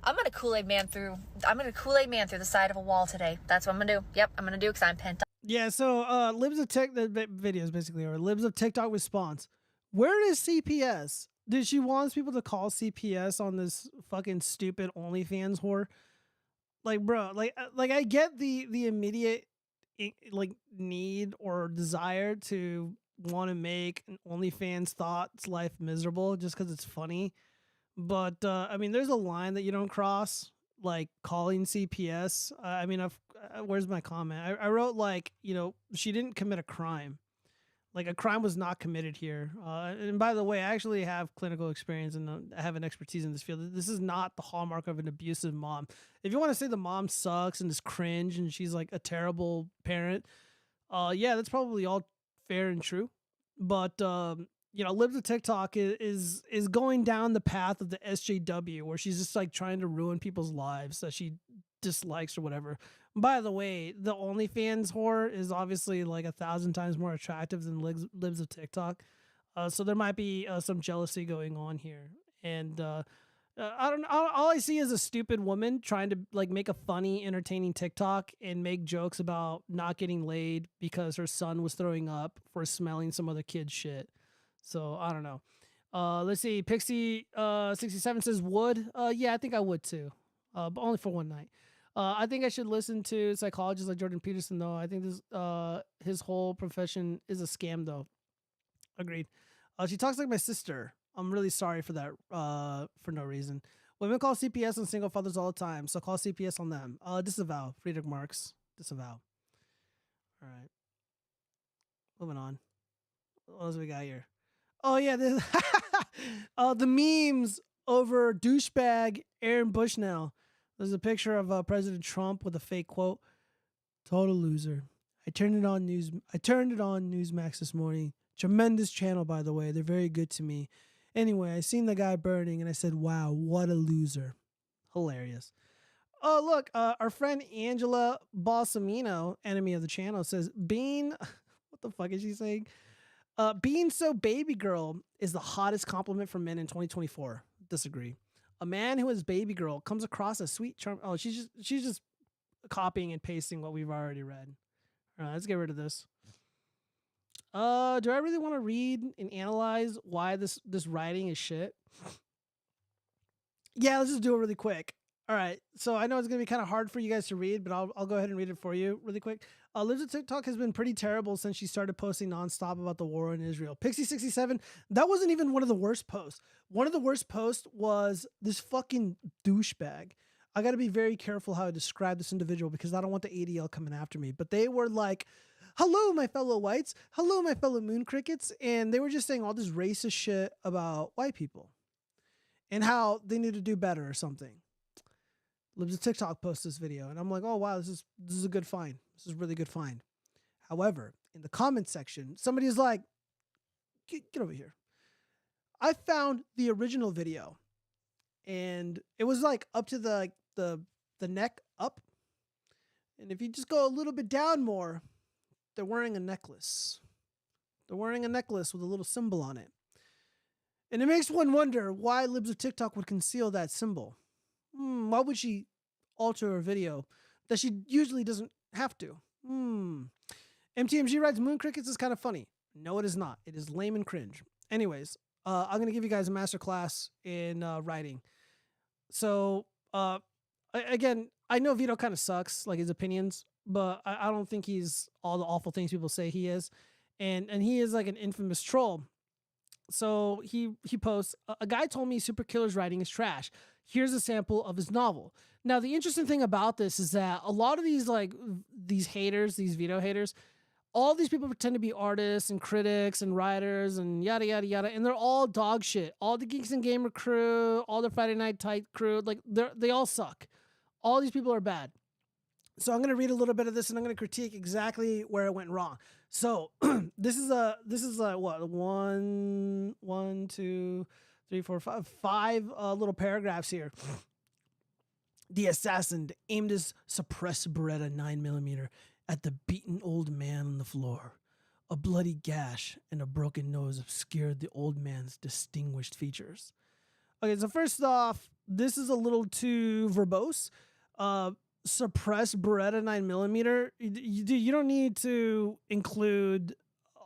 I'm gonna Kool-Aid man through the side of a wall today. That's what I'm gonna do. Yep, I'm gonna do because I'm pent up. Yeah, so Libs of Tech, the videos basically, or Libs of TikTok response. Where is CPS? Did she want people to call CPS on this fucking stupid OnlyFans whore? Like, bro, like I get the immediate like need or desire to want to make an OnlyFans thoughts life miserable just because it's funny, but I mean, there's a line that you don't cross, like calling CPS. I mean, where's my comment? I wrote like, you know, she didn't commit a crime. Like a crime was not committed here. And by the way, I actually have clinical experience and I have an expertise in this field. This is not the hallmark of an abusive mom. If you want to say the mom sucks and is cringe and she's like a terrible parent, yeah, that's probably all fair and true. But you know, Libs of TikTok is going down the path of the SJW, where she's just like trying to ruin people's lives that she dislikes or whatever. By the way, the OnlyFans whore is obviously like 1,000 times more attractive than Libs of TikTok. So there might be some jealousy going on here. And I don't know. All I see is a stupid woman trying to like make a funny, entertaining TikTok and make jokes about not getting laid because her son was throwing up for smelling some other kid's shit. So I don't know. Let's see. Pixie 67 says would. Yeah, I think I would too. But only for one night. I think I should listen to psychologists like Jordan Peterson though. I think this his whole profession is a scam though. Agreed. She talks like my sister. I'm really sorry for that. For no reason. Women call CPS on single fathers all the time, so call CPS on them. Disavow. Friedrich Marx. Disavow. All right. Moving on. What else we got here? Oh yeah, this the memes over douchebag Aaron Bushnell. There's a picture of President Trump with a fake quote. Total loser. I turned it on Newsmax this morning. Tremendous channel, by the way. They're very good to me. Anyway, I seen the guy burning and I said, wow, what a loser. Hilarious. Oh, look, our friend Angela Balsamino, enemy of the channel, says, what the fuck is she saying? Being so baby girl is the hottest compliment for men in 2024. Disagree. A man who is baby girl comes across as sweet charm. Oh, she's just copying and pasting what we've already read. All right, let's get rid of this. Do I really want to read and analyze why this writing is shit? Yeah, let's just do it really quick. All right, so I know it's gonna be kind of hard for you guys to read, but I'll go ahead and read it for you really quick. Libs of TikTok has been pretty terrible since she started posting nonstop about the war in Israel. Pixie67, that wasn't even one of the worst posts. One of the worst posts was this fucking douchebag. I got to be very careful how I describe this individual because I don't want the ADL coming after me. But they were like, hello, my fellow whites. Hello, my fellow moon crickets. And they were just saying all this racist shit about white people and how they need to do better or something. Libs of TikTok posts this video, and I'm like, oh wow, this is a good find. This is a really good find. However, in the comment section, somebody is like, get over here. I found the original video, and it was like up to the neck up, and if you just go a little bit down more, they're wearing a necklace. They're wearing a necklace with a little symbol on it. And it makes one wonder why Libs of TikTok would conceal that symbol. Why would she alter a video that she usually doesn't have to? MTMG writes, Moon Crickets is kind of funny. No, it is not. It is lame and cringe. Anyways, I'm going to give you guys a masterclass in writing. So, again, I know Vito kind of sucks, like his opinions, but I don't think he's all the awful things people say he is. And he is like an infamous troll. So he posts, a guy told me Super Killer's writing is trash. Here's a sample of his novel. Now, the interesting thing about this is that a lot of these haters, these Vito haters, all these people pretend to be artists and critics and writers and yada, yada, yada. And they're all dog shit. All the Geeks and Gamer crew, all the Friday Night Tight crew, like they all suck. All these people are bad. So I'm going to read a little bit of this and I'm going to critique exactly where it went wrong. So this is what, one, two, three, four, five little paragraphs here. The assassin aimed his suppressed Beretta 9mm at the beaten old man on the floor. A bloody gash and a broken nose obscured the old man's distinguished features. Okay, so first off, this is a little too verbose. Suppressed Beretta 9mm. You don't need to include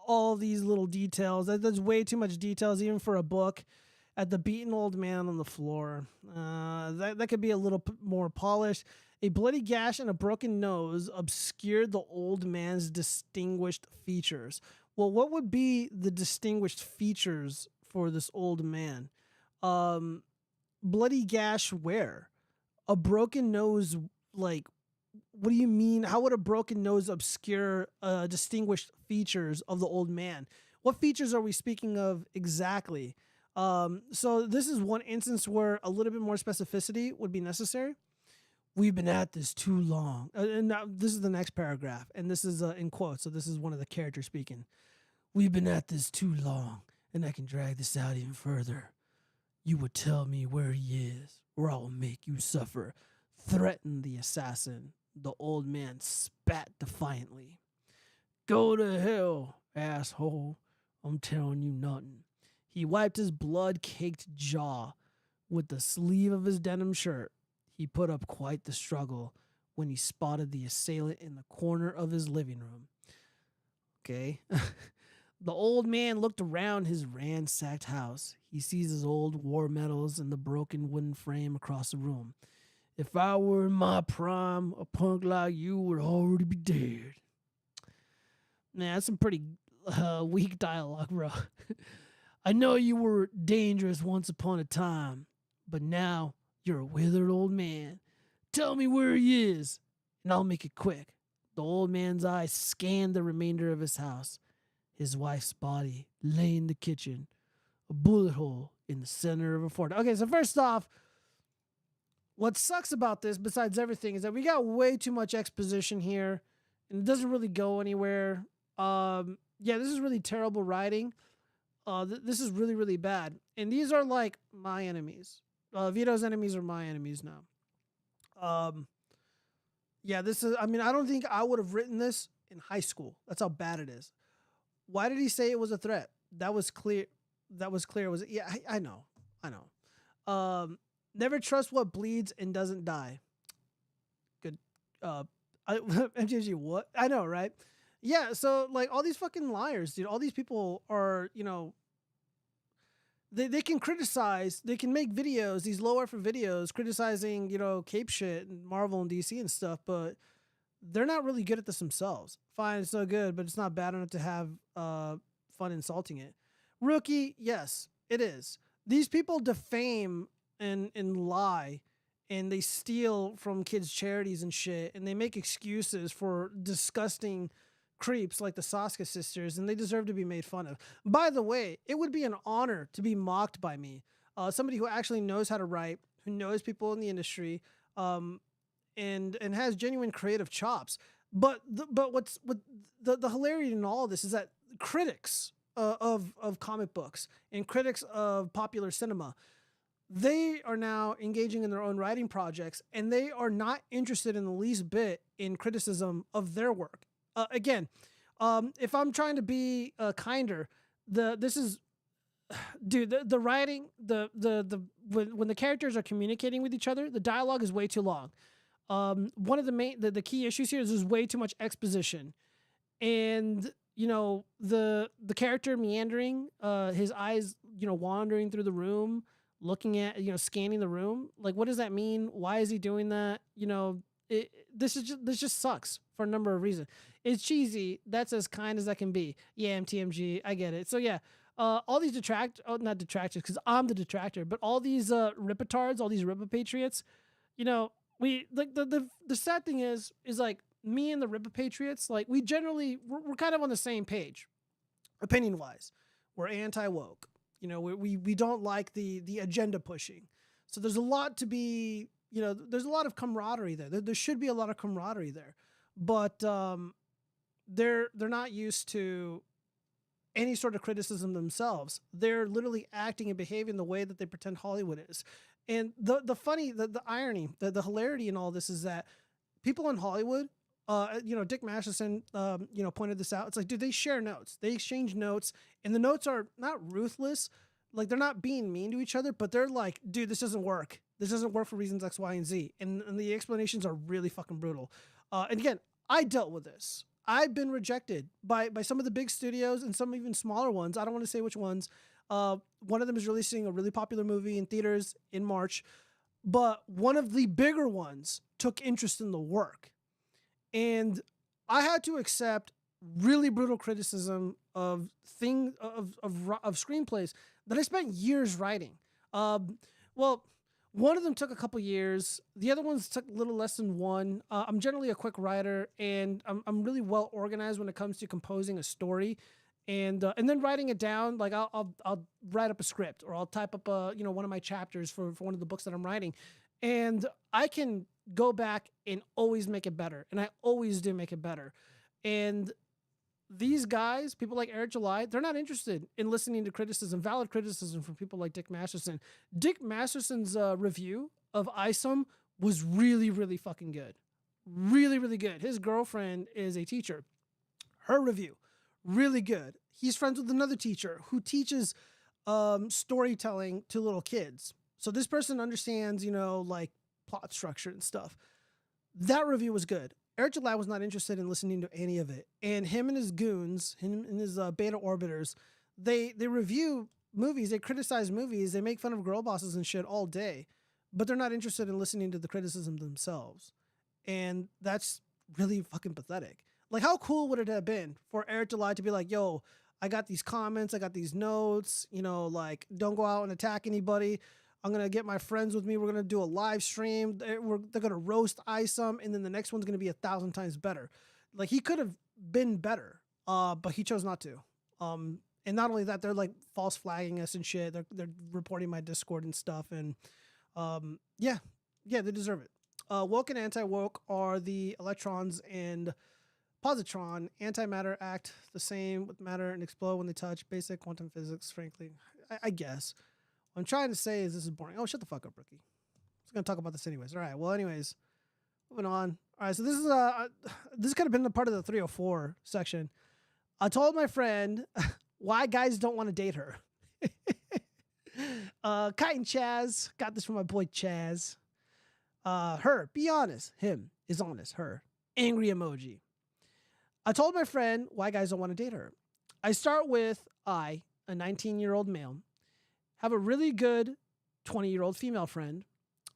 all these little details. That's way too much details, even for a book. At the beaten old man on the floor. That could be a little more polished. A bloody gash and a broken nose obscured the old man's distinguished features. Well, what would be the distinguished features for this old man? Bloody gash where? A broken nose, like, what do you mean? How would a broken nose obscure distinguished features of the old man? What features are we speaking of exactly? So this is one instance where a little bit more specificity would be necessary. We've been at this too long. And now this is the next paragraph, and this is in quotes, so this is one of the characters speaking. We've been at this too long, and I can drag this out even further. You would tell me where he is, or I will make you suffer, threatened the assassin. The old man spat defiantly. Go to hell, asshole. I'm telling you nothing. He wiped his blood-caked jaw with the sleeve of his denim shirt. He put up quite the struggle when he spotted the assailant in the corner of his living room. Okay. The old man looked around his ransacked house. He sees his old war medals and the broken wooden frame across the room. If I were in my prime, a punk like you would already be dead. Man, that's some pretty weak dialogue, bro. I know you were dangerous once upon a time, but now you're a withered old man. Tell me where he is, and I'll make it quick. The old man's eyes scanned the remainder of his house. His wife's body lay in the kitchen, a bullet hole in the center of a fort. Okay, so first off, what sucks about this, besides everything, is that we got way too much exposition here, and it doesn't really go anywhere. Yeah, this is really terrible writing. This is really, really bad. And these are like my enemies. Vito's enemies are my enemies now. Yeah, this is, I mean, I don't think I would have written this in high school. That's how bad it is. Why did he say it was a threat? That was clear. Was it? Yeah, I know. Never trust what bleeds and doesn't die. Good. MTG, what? I know, right? Yeah, so like all these fucking liars, dude, all these people are, you know, they can criticize, they can make videos, these low effort videos criticizing, you know, cape shit and Marvel and DC and stuff, but they're not really good at this themselves. Fine, it's no good, but it's not bad enough to have fun insulting it. Rookie, yes, it is. These people defame and lie, and they steal from kids' charities and shit, and they make excuses for disgusting creeps like the Saska sisters, and they deserve to be made fun of. By the way, it would be an honor to be mocked by me. Somebody who actually knows how to write, who knows people in the industry, and has genuine creative chops. But the hilarity in all of this is that critics of comic books and critics of popular cinema, they are now engaging in their own writing projects, and they are not interested in the least bit in criticism of their work. Again, if I'm trying to be kinder, the writing, when the characters are communicating with each other, the dialogue is way too long. One of the key issues here is there's way too much exposition, and the character meandering, his eyes wandering through the room, looking at scanning the room. Like, what does that mean? Why is he doing that? This just sucks for a number of reasons. It's cheesy. That's as kind as I can be. Yeah, MTMG, I get it. So yeah. All these not detractors, because I'm the detractor, but all these ripitards, all these ripapatriots, we like the sad thing is like me and the ripapatriots, like we're kind of on the same page, opinion wise. We're anti-woke. We don't like the agenda pushing. So there's a lot to be, there's a lot of camaraderie there. There should be a lot of camaraderie there, but they're not used to any sort of criticism themselves. They're literally acting and behaving the way that they pretend Hollywood is. And the irony, the hilarity in all this is that people in Hollywood, Dick Masterson, pointed this out. It's like, dude, they share notes. They exchange notes, and the notes are not ruthless. Like, they're not being mean to each other, but they're like, dude, this doesn't work. This doesn't work for reasons X, Y, and Z. And the explanations are really fucking brutal. And again, I dealt with this. I've been rejected by some of the big studios and some even smaller ones. I don't want to say which ones. One of them is releasing a really popular movie in theaters in March, but one of the bigger ones took interest in the work. And I had to accept really brutal criticism of screenplays that I spent years writing. One of them took a couple years. The other ones took a little less than one. I'm generally a quick writer, and I'm really well organized when it comes to composing a story, and then writing it down. Like I'll write up a script, or I'll type up one of my chapters for one of the books that I'm writing, and I can go back and always make it better, and I always do make it better. And these guys, people like Eric July, they're not interested in listening to criticism, valid criticism from people like Dick Masterson. Dick Masterson's review of ISOM was really, really fucking good. Really, really good. His girlfriend is a teacher. Her review, really good. He's friends with another teacher who teaches storytelling to little kids. So this person understands, like plot structure and stuff. That review was good. Eric July was not interested in listening to any of it. And him and his goons, him and his beta orbiters, they review movies, they criticize movies, they make fun of girl bosses and shit all day, but they're not interested in listening to the criticism themselves. And that's really fucking pathetic. Like, how cool would it have been for Eric July to be like, yo, I got these comments, I got these notes, like, don't go out and attack anybody. I'm going to get my friends with me. We're going to do a live stream. They're going to roast ISOM, and then the next one's going to be 1,000 times better. Like, he could have been better, but he chose not to. And not only that, they're like false flagging us and shit. They're reporting my Discord and stuff. And yeah, they deserve it. Woke and anti-woke are the electrons and positron. Antimatter act the same with matter and explode when they touch. Basic quantum physics, frankly, I guess. What I'm trying to say is this is boring. Oh, shut the fuck up, rookie. I was going to talk about this anyways. All right. Well, anyways, moving on. All right. So this could have been the part of the 304 section. I told my friend why guys don't want to date her. Kite and Chaz got this from my boy Chaz. Her, be honest. Him is honest. Her, angry emoji. I told my friend why guys don't want to date her. I start with a 19-year-old male, have a really good 20-year-old female friend.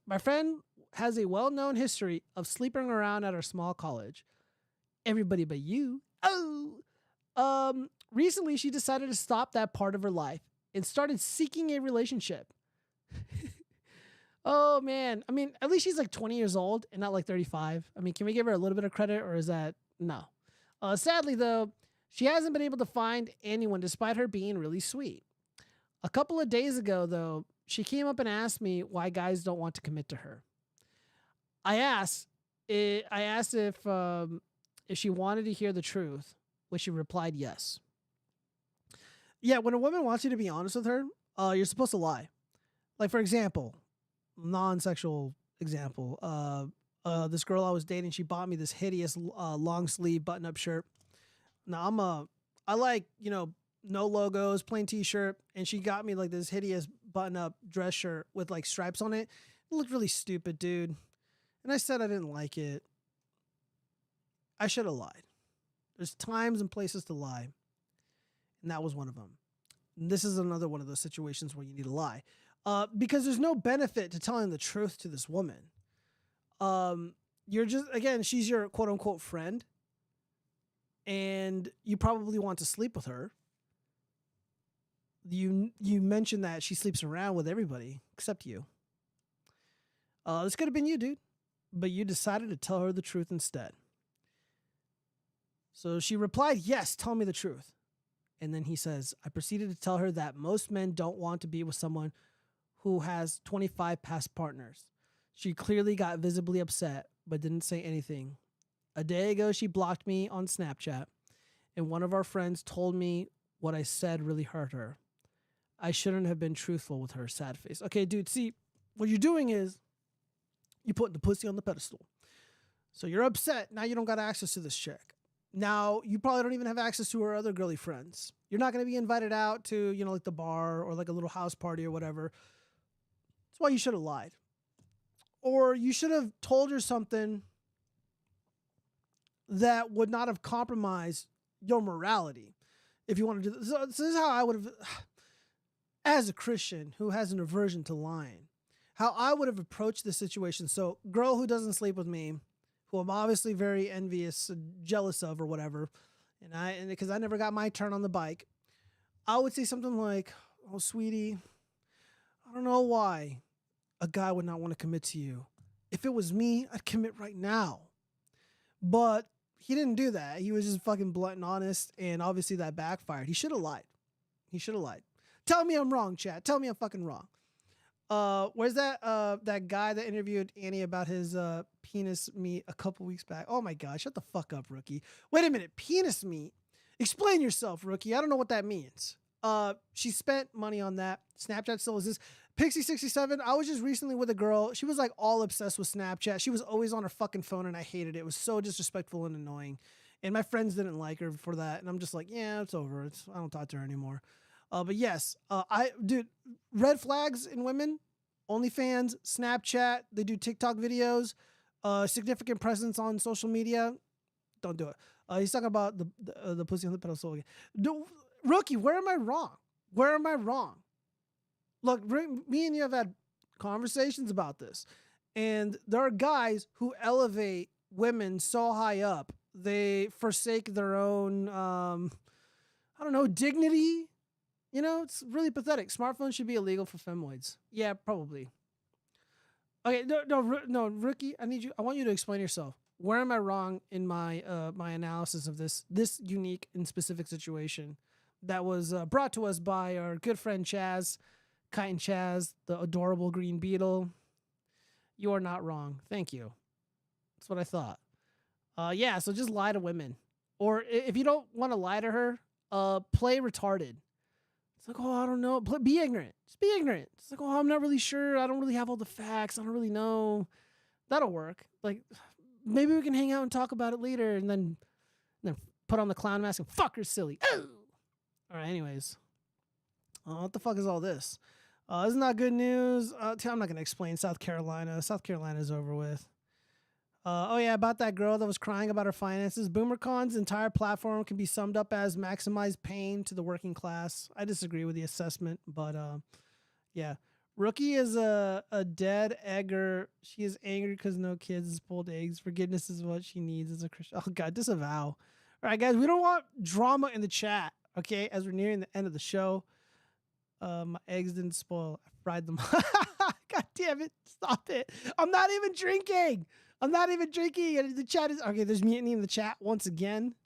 My friend has a well-known history of sleeping around at our small college. Everybody but you. Recently she decided to stop that part of her life and started seeking a relationship. Oh man. I mean, at least she's like 20 years old and not like 35. I mean, can we give her a little bit of credit, or is that no? Sadly though, she hasn't been able to find anyone despite her being really sweet. A couple of days ago, though, she came up and asked me why guys don't want to commit to her. I asked if she wanted to hear the truth, which she replied yes. Yeah, when a woman wants you to be honest with her, you're supposed to lie. Like, for example, non-sexual example. This girl I was dating, she bought me this hideous long sleeve button-up shirt. Now I like, no logos, plain t-shirt, and she got me like this hideous button-up dress shirt with like stripes on it. It looked really stupid, dude. And I said I didn't like it. I should have lied. There's times and places to lie. And that was one of them. And this is another one of those situations where you need to lie. Because there's no benefit to telling the truth to this woman. You're just, again, she's your quote unquote friend. And you probably want to sleep with her. You mentioned that she sleeps around with everybody except you. This could have been you, dude. But you decided to tell her the truth instead. So she replied, yes, tell me the truth. And then he says, I proceeded to tell her that most men don't want to be with someone who has 25 past partners. She clearly got visibly upset, but didn't say anything. A day ago, she blocked me on Snapchat, and one of our friends told me what I said really hurt her. I shouldn't have been truthful with her, sad face. Okay, dude, see, what you're doing is you put the pussy on the pedestal. So you're upset. Now you don't got access to this chick. Now, you probably don't even have access to her other girly friends. You're not going to be invited out to, like the bar or like a little house party or whatever. That's why you should have lied. Or you should have told her something that would not have compromised your morality. If you want to do this. So this is how I would have, as a Christian who has an aversion to lying, how I would have approached the situation. So, girl who doesn't sleep with me, who I'm obviously very envious and jealous of or whatever, and because I never got my turn on the bike, I would say something like, oh, sweetie, I don't know why a guy would not want to commit to you. If it was me, I'd commit right now. But he didn't do that. He was just fucking blunt and honest, and obviously that backfired. He should have lied. He should have lied. Tell me I'm wrong, chat. Tell me I'm fucking wrong. Where's that guy that interviewed Annie about his penis meat a couple weeks back? Oh my god, shut the fuck up, rookie. Wait a minute, penis meat? Explain yourself, rookie. I don't know what that means. She spent money on that. Snapchat still exists. Pixie67, I was just recently with a girl. She was like all obsessed with Snapchat. She was always on her fucking phone and I hated it. It was so disrespectful and annoying. And my friends didn't like her for that. And I'm just like, yeah, it's over. I don't talk to her anymore. But yes, dude, red flags in women, OnlyFans, Snapchat, they do TikTok videos, significant presence on social media. Don't do it. He's talking about the pussy on the pedestal again. Rookie, where am I wrong? Where am I wrong? Look, me and you have had conversations about this, and there are guys who elevate women so high up they forsake their own, dignity. It's really pathetic. Smartphones should be illegal for femoids. Yeah, probably. Okay, no, rookie. I want you to explain yourself. Where am I wrong in my my analysis of this unique and specific situation that was brought to us by our good friend Chaz, Kite and Chaz, the adorable green beetle? You are not wrong. Thank you. That's what I thought. Yeah. So just lie to women, or if you don't want to lie to her, play retarded. It's like, oh, I don't know. Be ignorant. Just be ignorant. It's like, oh, I'm not really sure. I don't really have all the facts. I don't really know. That'll work. Like, maybe we can hang out and talk about it later, and then put on the clown mask and fuck her silly. Oh! All right, anyways. What the fuck is all this? Isn't that good news? I'm not going to explain South Carolina. South Carolina's over with. Oh yeah, about that girl that was crying about her finances. BoomerCon's entire platform can be summed up as maximize pain to the working class. I disagree with the assessment, but yeah. Rookie is a dead egger. She is angry because no kids is pulled eggs. Forgiveness is what she needs as a Christian. Oh god, disavow. All right, guys, we don't want drama in the chat, okay? As we're nearing the end of the show. My eggs didn't spoil. I fried them. God damn it. Stop it. I'm not even drinking. And the chat is okay. There's mutiny in the chat once again.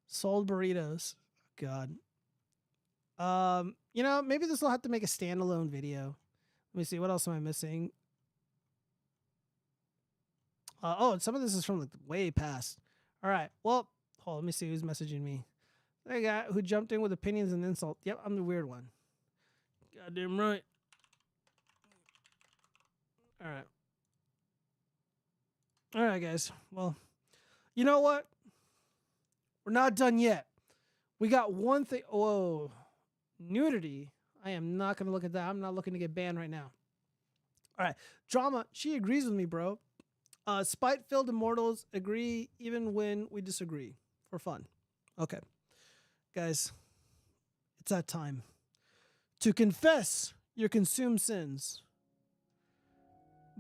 Sold burritos. God. Maybe this will have to make a standalone video. Let me see. What else am I missing? Oh, some of this is from like way past. All right. Well, hold on, let me see who's messaging me. The guy who jumped in with opinions and insult. Yep, I'm the weird one. Goddamn right. All right. All right, guys. Well, you know what? We're not done yet. We got one thing. Whoa. Nudity. I am not going to look at that. I'm not looking to get banned right now. All right. Drama. She agrees with me, bro. Spite-filled immortals agree even when we disagree. For fun. Okay. Guys, it's that time to confess your consumed sins.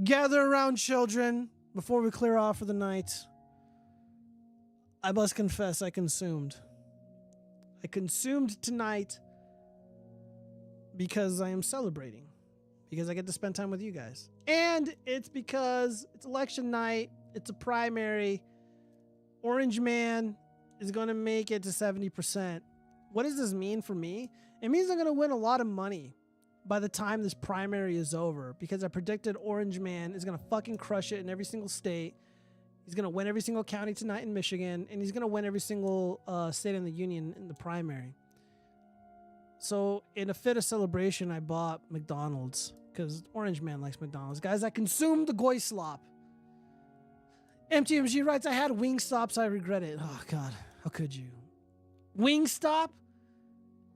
Gather around, children, before we clear off for the night. I must confess I consumed. I consumed tonight because I am celebrating. Because I get to spend time with you guys. And it's because it's election night. It's a primary. Orange Man is going to make it to 70%. What does this mean for me? It means I'm going to win a lot of money by the time this primary is over. Because I predicted Orange Man is going to fucking crush it in every single state. He's going to win every single county tonight in Michigan. And he's going to win every single state in the union in the primary. So in a fit of celebration, I bought McDonald's. Because Orange Man likes McDonald's. Guys, I consumed the goy slop. MTMG writes, I had Wingstop, so I regret it. Oh, God. How could you? Wingstop?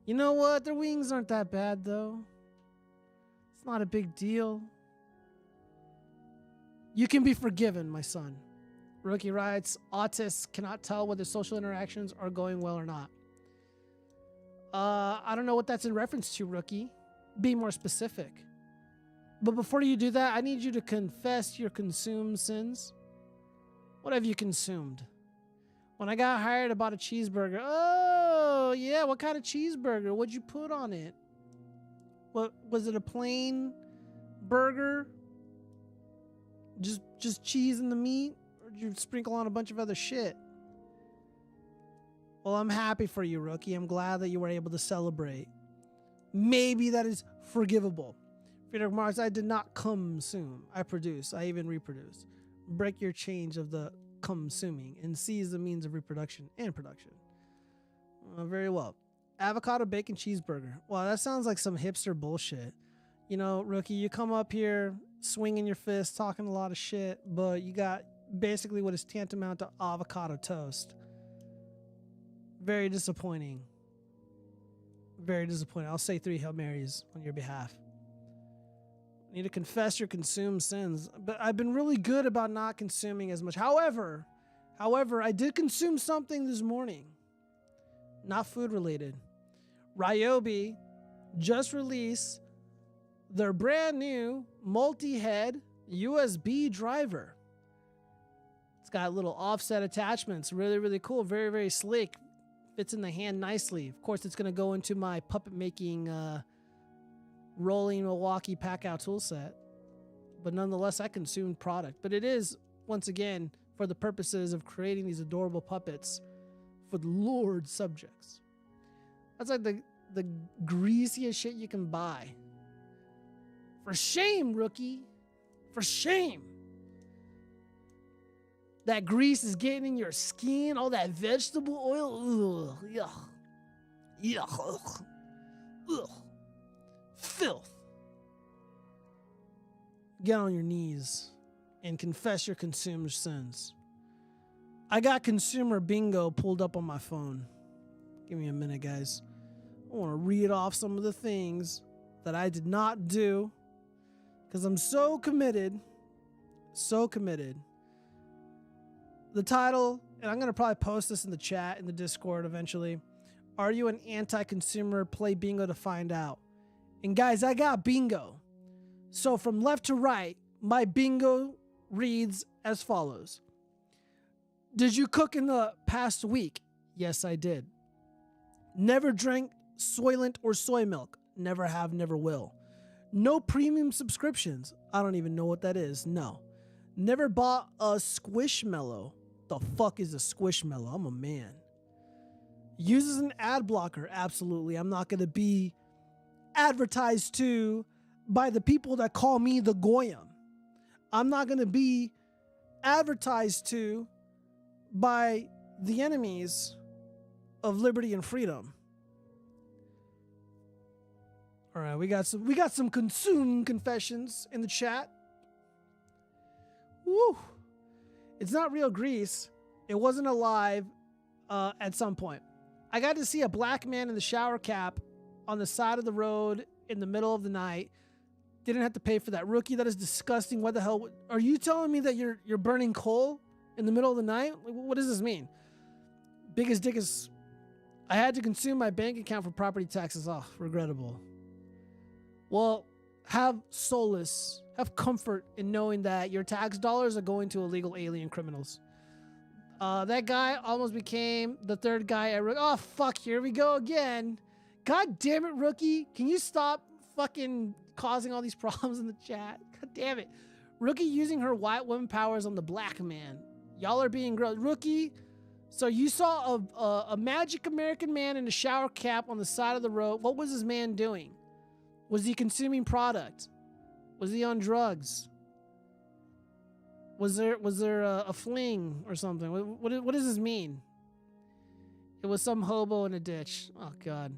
You know what? Their wings aren't that bad, though. It's not a big deal. You can be forgiven, my son. Rookie writes, autists cannot tell whether social interactions are going well or not. I don't know what that's in reference to, Rookie. Be more specific. But before you do that, I need you to confess your consumed sins. What have you consumed? When I got hired, I bought a cheeseburger. Oh, yeah. What kind of cheeseburger? What'd you put on it? What was it? A plain burger? Just cheese in the meat? Or did you sprinkle on a bunch of other shit? Well, I'm happy for you, Rookie. I'm glad that you were able to celebrate. Maybe that is forgivable. Friedrich Marx, I did not consume. I produce. I even reproduce. Break your change of the consuming and seize the means of reproduction and production. Very well. Avocado bacon cheeseburger. Wow, that sounds like some hipster bullshit. You know, Rookie, you come up here swinging your fist, talking a lot of shit, but you got basically what is tantamount to avocado toast. Very disappointing. Very disappointing. I'll say 3 Hail Marys on your behalf. You need to confess your consumed sins. But I've been really good about not consuming as much. However, I did consume something this morning. Not food related. Ryobi just released their brand new multi-head USB driver. It's got little offset attachments. Really, really cool. Very, very sleek. Fits in the hand nicely. Of course, it's going to go into my puppet making rolling Milwaukee pack-out tool set. But nonetheless, I consumed product. But it is, once again, for the purposes of creating these adorable puppets for the lured subjects. That's like the greasiest shit you can buy. For shame, Rookie. For shame. That grease is getting in your skin. All that vegetable oil. Ugh. Yuck. Yuck. Ugh. Ugh. Filth. Get on your knees and confess your consumed sins. I got consumer bingo pulled up on my phone. Give me a minute, guys. I want to read off some of the things that I did not do because I'm so committed. So committed. The title, and I'm going to probably post this in the chat, in the Discord eventually. Are you an anti-consumer? Play bingo to find out. And guys, I got bingo. So from left to right, my bingo reads as follows. Did you cook in the past week? Yes, I did. Never drank Soylent or soy milk. Never have, never will. No premium subscriptions. I don't even know what that is. No. Never bought a Squishmallow. The fuck is a Squishmallow? I'm a man. Uses an ad blocker. Absolutely. I'm not going to be advertised to by the people that call me the Goyim. I'm not going to be advertised to by the enemies of liberty and freedom. All right, we got some consume confessions in the chat. Woo! It's not real Greece. It wasn't alive at some point. I got to see a black man in the shower cap on the side of the road in the middle of the night. Didn't have to pay for that. Rookie, that is disgusting. What the hell? Are you telling me that you're burning coal in the middle of the night? Like, what does this mean? Biggest dick is... I had to consume my bank account for property taxes. Oh, regrettable. Well, have solace, have comfort in knowing that your tax dollars are going to illegal alien criminals. That guy almost became the third guy. Oh, fuck, here we go again. God damn it, Rookie. Can you stop fucking causing all these problems in the chat? God damn it. Rookie using her white woman powers on the black man. Y'all are being gross. Rookie, so you saw a magic American man in a shower cap on the side of the road. What was this man doing? Was he consuming product? Was he on drugs? Was there a fling or something? What does this mean? It was some hobo in a ditch. Oh God.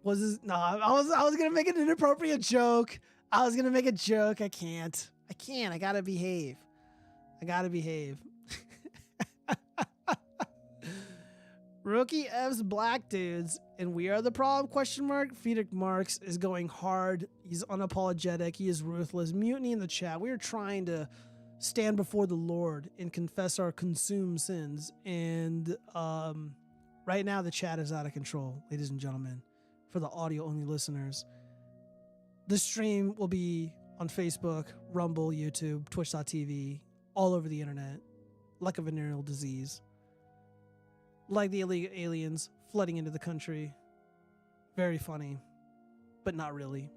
Was this? No, I was gonna make an inappropriate joke. I can't. I gotta behave. Rookie F's black dudes, and we are the problem, question mark. Friedrich Marx is going hard. He's unapologetic. He is ruthless. Mutiny in the chat. We are trying to stand before the Lord and confess our consumed sins. And right now the chat is out of control, ladies and gentlemen. For the audio-only listeners, this stream will be on Facebook, Rumble, YouTube, Twitch.tv, all over the internet, like a venereal disease. Like the illegal aliens flooding into the country. Very funny, but not really.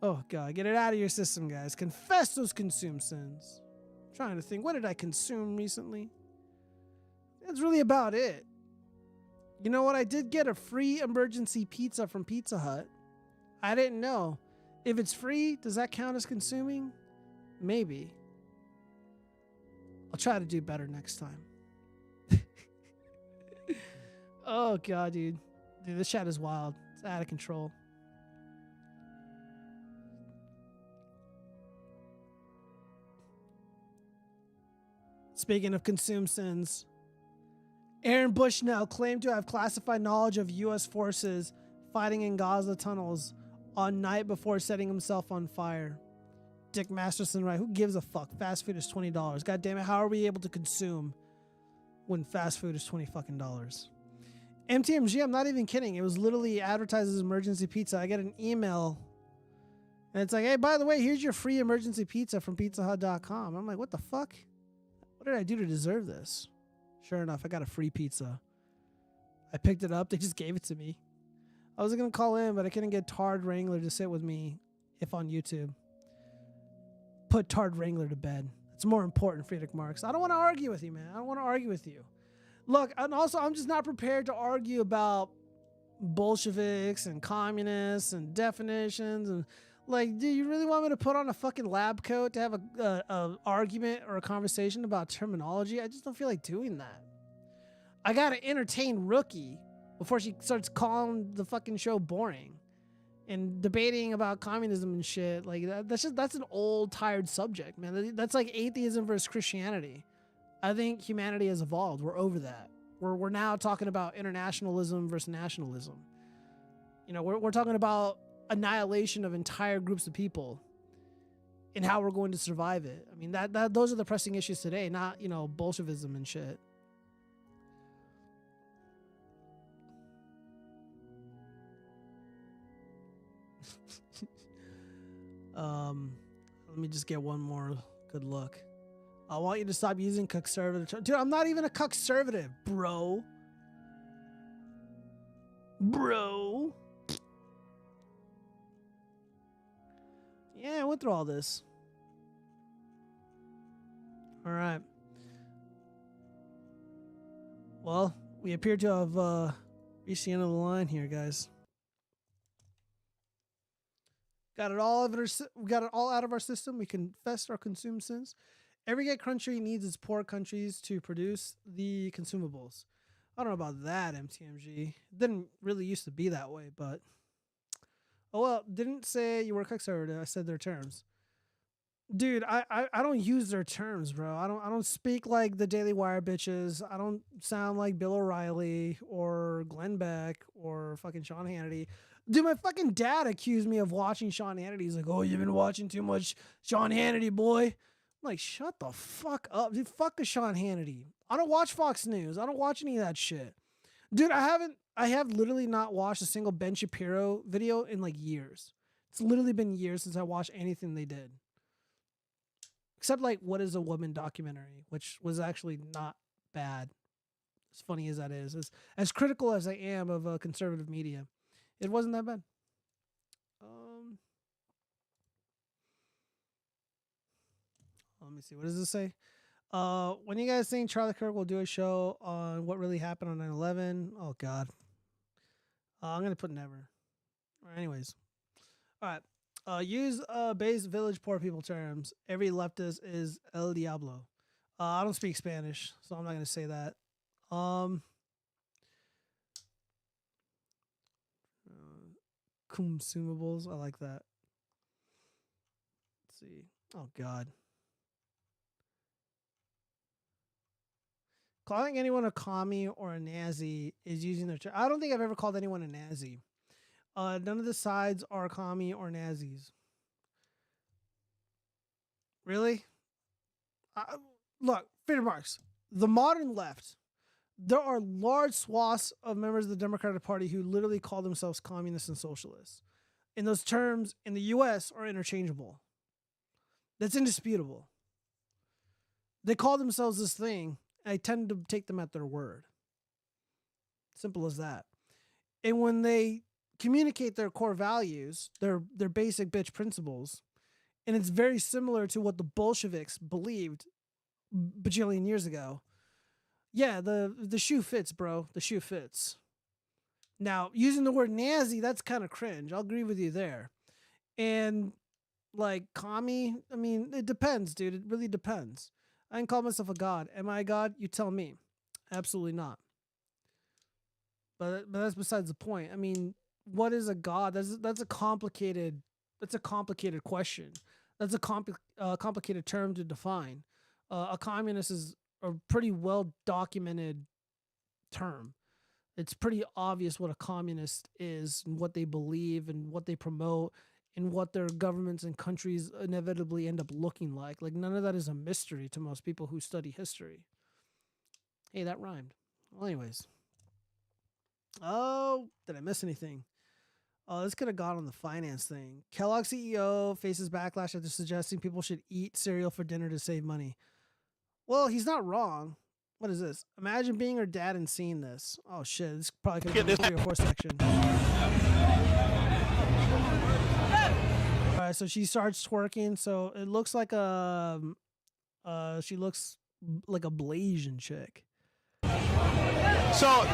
Oh, God. Get it out of your system, guys. Confess those consumed sins. I'm trying to think. What did I consume recently? That's really about it. You know what? I did get a free emergency pizza from Pizza Hut. I didn't know. If it's free, does that count as consuming? Maybe. I'll try to do better next time. Oh, God, dude. Dude, this chat is wild. It's out of control. Speaking of consumed sins, Aaron Bushnell claimed to have classified knowledge of U.S. forces fighting in Gaza tunnels on night before setting himself on fire. Dick Masterson, right? Who gives a fuck? Fast food is $20. God damn it. How are we able to consume when fast food is $20 fucking dollars? MTMG, I'm not even kidding. It was literally advertised as emergency pizza. I get an email and it's like, hey, by the way, here's your free emergency pizza from pizzahut.com. I'm like, what the fuck? What did I do to deserve this? Sure enough, I got a free pizza. I picked it up. They just gave it to me. I was going to call in, but I couldn't get Tard Wrangler to sit with me if on YouTube. Put Tard Wrangler to bed. It's more important, Friedrich Marx. I don't want to argue with you, man. I don't want to argue with you. Look, and also, I'm just not prepared to argue about Bolsheviks and communists and definitions and like, do you really want me to put on a fucking lab coat to have a argument or a conversation about terminology? I just don't feel like doing that. I gotta entertain Rookie before she starts calling the fucking show boring and debating about communism and shit. Like that's an old, tired subject, man. That's like atheism versus Christianity. I think humanity has evolved. We're over that. We're now talking about internationalism versus nationalism. You know, we're talking about annihilation of entire groups of people and how we're going to survive it. I mean, those are the pressing issues today, not, you know, Bolshevism and shit. Let me just get one more good look. I want you to stop using cuckservative. Dude, I'm not even a cuckservative, bro. Bro. Yeah, I went through all this. All right. Well, we appear to have reached the end of the line here, guys. Got it all we got it all out of our system. We confessed our consumed sins. Every gay country needs its poor countries to produce the consumables. I don't know about that, MTMG. It didn't really used to be that way, but oh well. Didn't say you were conservative. I said their terms. Dude, I don't use their terms, bro. I don't speak like the Daily Wire bitches. I don't sound like Bill O'Reilly or Glenn Beck or fucking Sean Hannity. Dude, my fucking dad accused me of watching Sean Hannity. He's like, "Oh, you've been watching too much Sean Hannity, boy." I'm like, shut the fuck up, dude. Fuck a Sean Hannity. I don't watch Fox News. I don't watch any of that shit, dude. I have literally not watched a single Ben Shapiro video in like years. It's literally been years since I watched anything they did. Except like What is a Woman documentary, which was actually not bad. As funny as that is. As critical as I am of conservative media, it wasn't that bad. Let me see. What does this say? When you guys think Charlie Kirk will do a show on what really happened on 9/11? Oh, God. I'm going to put never. Anyways. All right. Use base village poor people terms. Every leftist is El Diablo. I don't speak Spanish, so I'm not going to say that. Consumables. I like that. Let's see. Oh, God. Calling anyone a commie or a Nazi is using their term. I don't think I've ever called anyone a Nazi. None of the sides are commie or Nazis. Really? Look, Freedom Marks. The modern left. There are large swaths of members of the Democratic Party who literally call themselves communists and socialists. And those terms in the U.S. are interchangeable. That's indisputable. They call themselves this thing. I tend to take them at their word. Simple as that. And when they communicate their core values, their basic bitch principles, and it's very similar to what the Bolsheviks believed bajillion years ago. Yeah, the shoe fits, bro. The shoe fits. Now, using the word Nazi, that's kind of cringe. I'll agree with you there. And like commie, I mean, it depends, dude. It really depends. I can call myself a god. Am I a god? You tell me. Absolutely not. But that's besides the point. I mean, what is a god? That's a complicated question. That's a complicated term to define. A communist is a pretty well documented term. It's pretty obvious what a communist is and what they believe and what they promote and what their governments and countries inevitably end up looking like. Like, none of that is a mystery to most people who study history. Hey, that rhymed. Well, anyways. Oh, did I miss anything? Oh, this could have gone on the finance thing. Kellogg CEO faces backlash after suggesting people should eat cereal for dinner to save money. Well, he's not wrong. What is this? Imagine being her dad and seeing this. Oh, shit. This probably could have been the 3 or 4 section. All right, so she starts twerking. So it looks like she looks like a Blasian chick. So,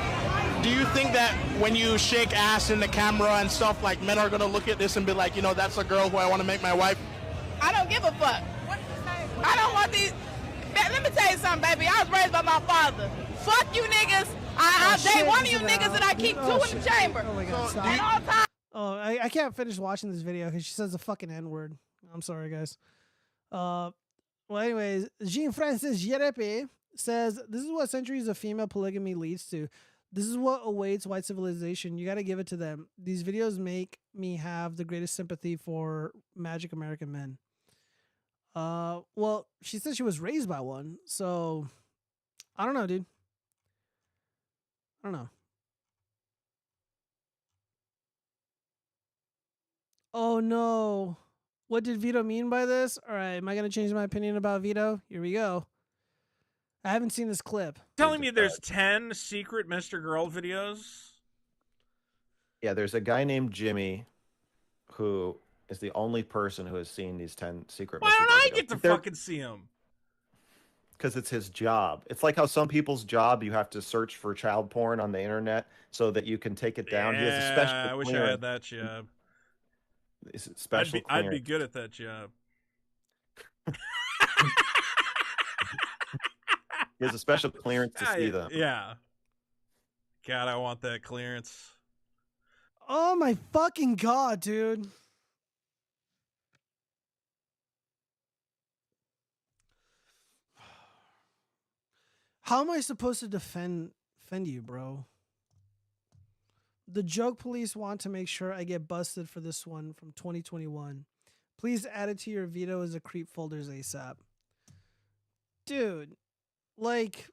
do you think that when you shake ass in the camera and stuff, like, men are gonna look at this and be like, you know, that's a girl who I want to make my wife? I don't give a fuck. I don't want these. Let me tell you something, baby. I was raised by my father. Fuck you niggas. I'll date one of you niggas and I keep 2 in the chamber. Oh my God, stop. At all times. Oh, I can't finish watching this video because she says the fucking N-word. I'm sorry, guys. Well, anyways, Jean-Francis Jerepe says, this is what centuries of female polygamy leads to. This is what awaits white civilization. You got to give it to them. These videos make me have the greatest sympathy for magic American men. Well, she said she was raised by one, so I don't know, dude. I don't know. Oh no. What did Vito mean by this? All right, am I going to change my opinion about Vito? Here we go. I haven't seen this clip. Telling me there's 10 secret Mr. Girl videos? Yeah, there's a guy named Jimmy who is the only person who has seen these 10 secret Why Mr. don't Girl I videos. get to fucking see them? Because it's his job. It's like how some people's job, you have to search for child porn on the internet so that you can take it down. He has a special I wish I clearance. had that job. Is it special I'd be clearance? good at that job. He has a special clearance to see them. Yeah. God, I want that clearance. Oh my fucking god, dude. How am I supposed to defend you, bro? The joke police want to make sure I get busted for this one from 2021. Please add it to your veto as a creep folders ASAP. Dude, like,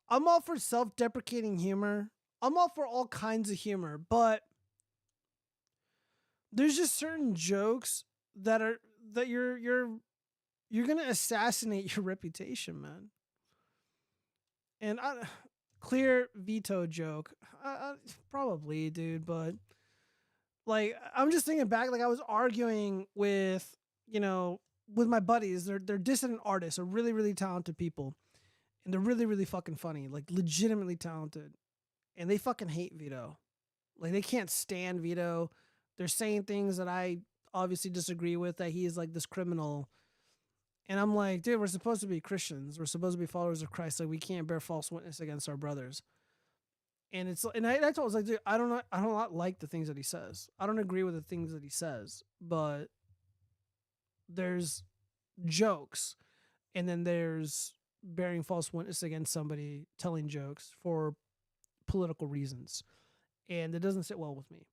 I'm all for self-deprecating humor. I'm all for all kinds of humor, but there's just certain jokes that you're gonna assassinate your reputation, man. And clear veto joke, probably, dude. But like, I'm just thinking back, like I was arguing with with my buddies. They're dissident artists, are really really talented people, and they're really really fucking funny, like legitimately talented, and they fucking hate veto. Like they can't stand veto. They're saying things that I obviously disagree with, that he is like this criminal. And I'm like, dude, we're supposed to be Christians. We're supposed to be followers of Christ. Like we can't bear false witness against our brothers. And I told him, like, dude, I don't like the things that he says. I don't agree with the things that he says, but there's jokes, and then there's bearing false witness against somebody, telling jokes for political reasons. And it doesn't sit well with me.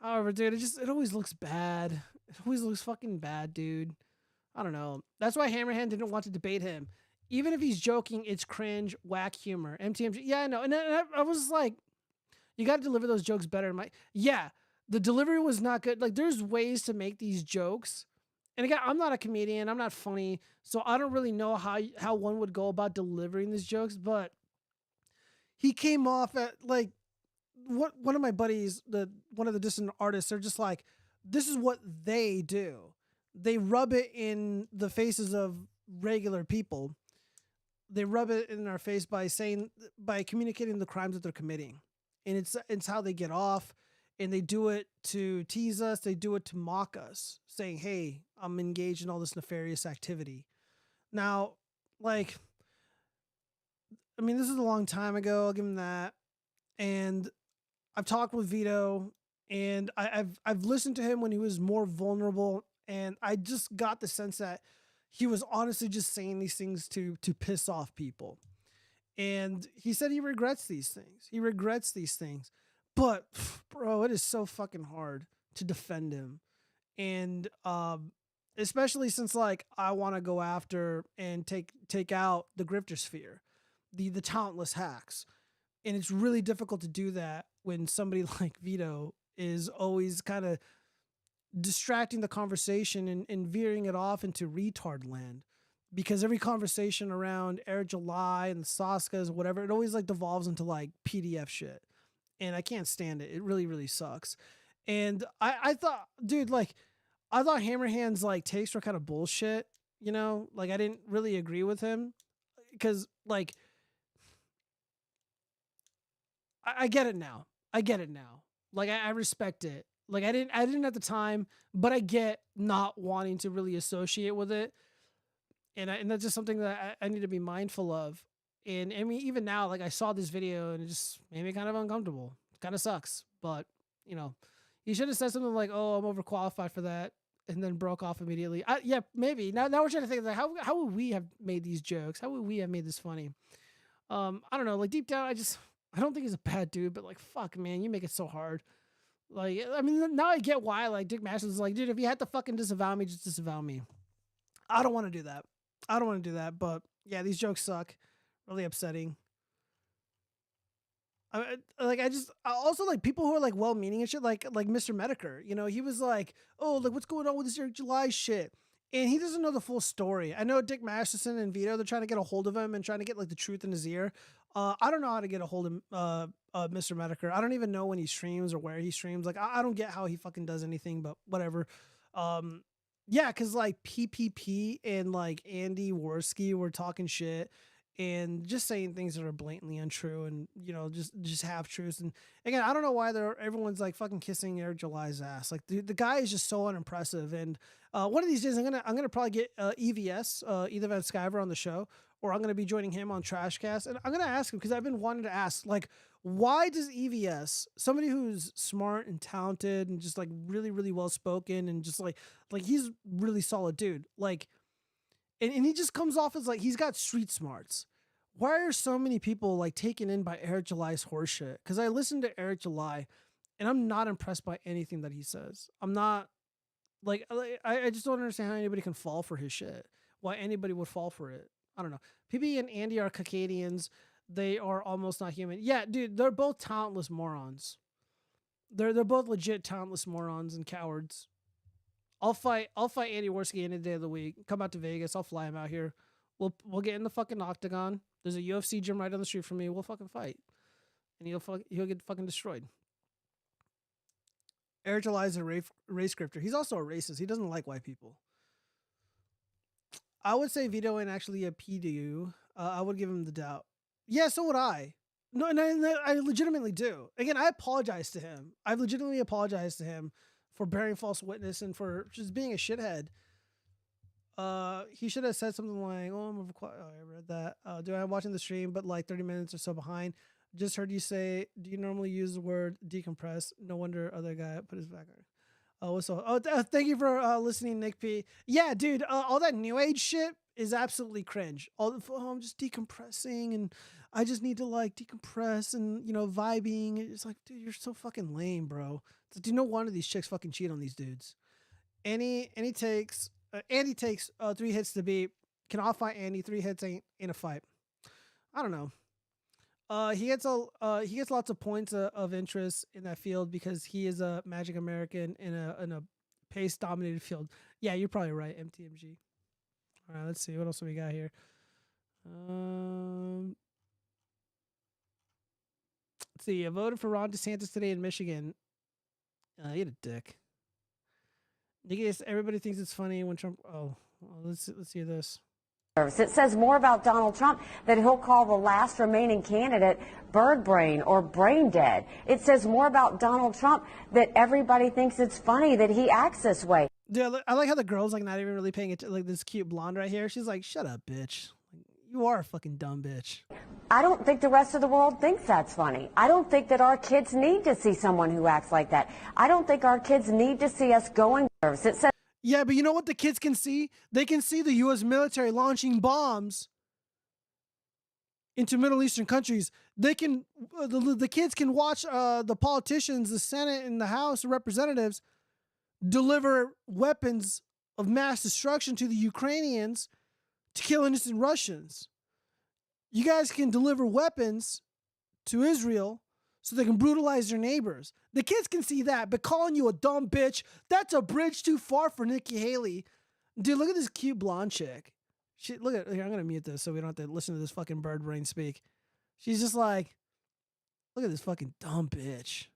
However, dude, it always looks bad. It always looks fucking bad, dude. I don't know. That's why Hammerhand didn't want to debate him. Even if he's joking, it's cringe, whack humor. MTMG, yeah, I know. And I was like, you got to deliver those jokes better. Yeah, the delivery was not good. Like, there's ways to make these jokes. And again, I'm not a comedian. I'm not funny. So I don't really know how one would go about delivering these jokes. But he came off at, like, one of my buddies, one of the dissident artists, they're just like, this is what they do. They rub it in the faces of regular people. They rub it in our face by communicating the crimes that they're committing. And it's how they get off. And they do it to tease us. They do it to mock us, saying, hey, I'm engaged in all this nefarious activity. Now, like, I mean, this is a long time ago. I'll give him that. And I've talked with Vito, and I've listened to him when he was more vulnerable, and I just got the sense that he was honestly just saying these things to piss off people. And he said he regrets these things. He regrets these things. But bro, it is so fucking hard to defend him. And especially since, like, I want to go after and take out the grifter sphere, the talentless hacks. And it's really difficult to do that when somebody like Vito is always kind of distracting the conversation and veering it off into retard land. Because every conversation around Air July and the Saskas, whatever, it always like devolves into like PDF shit. And I can't stand it. It really, really sucks. And I thought, dude, like, I thought Hammerhand's like takes were kind of bullshit, you know? Like, I didn't really agree with him. Because, like, I get it now. I get it now. Like, I respect it. Like, I didn't at the time, but I get not wanting to really associate with it. And that's just something that I need to be mindful of. And I mean, even now, like, I saw this video and it just made me kind of uncomfortable. It kind of sucks. But, you know, he should have said something like, oh, I'm overqualified for that, and then broke off immediately. Yeah, maybe. Now we're trying to think, like, how would we have made these jokes? How would we have made this funny? I don't know. Like, deep down, I don't think he's a bad dude, but, like, fuck, man, you make it so hard. Like, I mean, now I get why, like, Dick Masterson's like, dude, if you had to fucking disavow me, just disavow me. I don't want to do that. But yeah, these jokes suck. Really upsetting. I also like people who are like well-meaning and shit, like Mr. Medicare. You know, he was like, oh, like, what's going on with this July shit? And he doesn't know the full story. I know Dick Masterson and Vito, they're trying to get a hold of him and trying to get like the truth in his ear. I don't know how to get a hold of Mr. Medicare. I don't even know when he streams or where he streams. Like, I don't get how he fucking does anything, but whatever. Yeah, because like PPP and like Andy Worski were talking shit. and just saying things that are blatantly untrue and, you know, just half truths. And again, I don't know why everyone's like fucking kissing Eric July's ass. Like the guy is just so unimpressive. And one of these days I'm gonna probably get EVS, Ethan Van Sciver, on the show, or I'm gonna be joining him on Trashcast, and I'm gonna ask him, because I've been wanting to ask, like, why does EVS, somebody who's smart and talented and just like really, really well spoken and just like he's really solid dude, like, and he just comes off as like he's got street smarts. Why are so many people like taken in by Eric July's horseshit? Because I listen to Eric July, and I'm not impressed by anything that he says. I'm not like I just don't understand how anybody can fall for his shit. Why anybody would fall for it? I don't know. PB and Andy are Caucasians. They are almost not human. Yeah, dude, they're both talentless morons. They're both legit talentless morons and cowards. I'll fight Andy Worski any day of the week. Come out to Vegas. I'll fly him out here. We'll get in the fucking octagon. There's a UFC gym right down the street from me. We'll fucking fight, and he'll get fucking destroyed. Eric July is a race scripter. He's also a racist. He doesn't like white people. I would say Vito ain't actually a pedo. I would give him the doubt. Yeah, so would I. No, and I legitimately do. Again, I apologize to him. I've legitimately apologized to him for bearing false witness and for just being a shithead. He should have said something like, "Oh, I read that. I'm watching the stream, but like 30 minutes or so behind. Just heard you say, do you normally use the word decompress? No wonder other guy put his back on." Oh, so thank you for listening, Nick P. Yeah, dude, all that new age shit is absolutely cringe. I'm just decompressing, and I just need to like decompress and, you know, vibing. It's like, dude, you're so fucking lame, bro. It's like, do you know one of these chicks fucking cheat on these dudes? Andy takes 3 hits to beat. Can all fight Andy? 3 hits ain't a fight. I don't know. He gets lots of points of interest in that field because he is a Magic American in a pace dominated field. Yeah, you're probably right, MTMG. All right, let's see what else we got here. Let's see. I voted for Ron DeSantis today in Michigan. You had a dick. Everybody thinks it's funny when Trump. Oh, well, let's hear this. It says more about Donald Trump that he'll call the last remaining candidate bird brain or brain dead. It says more about Donald Trump that everybody thinks it's funny that he acts this way. Yeah, I like how the girl's like not even really paying attention. Like this cute blonde right here. She's like, "Shut up, bitch. You are a fucking dumb bitch." I don't think the rest of the world thinks that's funny. I don't think that our kids need to see someone who acts like that. I don't think our kids need to see us going. It says. Yeah, but you know what the kids can see? They can see the U.S. military launching bombs into Middle Eastern countries. They can, the kids can watch the politicians, the Senate and the House of Representatives deliver weapons of mass destruction to the Ukrainians to kill innocent Russians. You guys can deliver weapons to Israel so they can brutalize their neighbors. The kids can see that, but calling you a dumb bitch, that's a bridge too far for Nikki Haley. Dude, look at this cute blonde chick. Look at here, I'm gonna mute this so we don't have to listen to this fucking bird brain speak. She's just like, look at this fucking dumb bitch.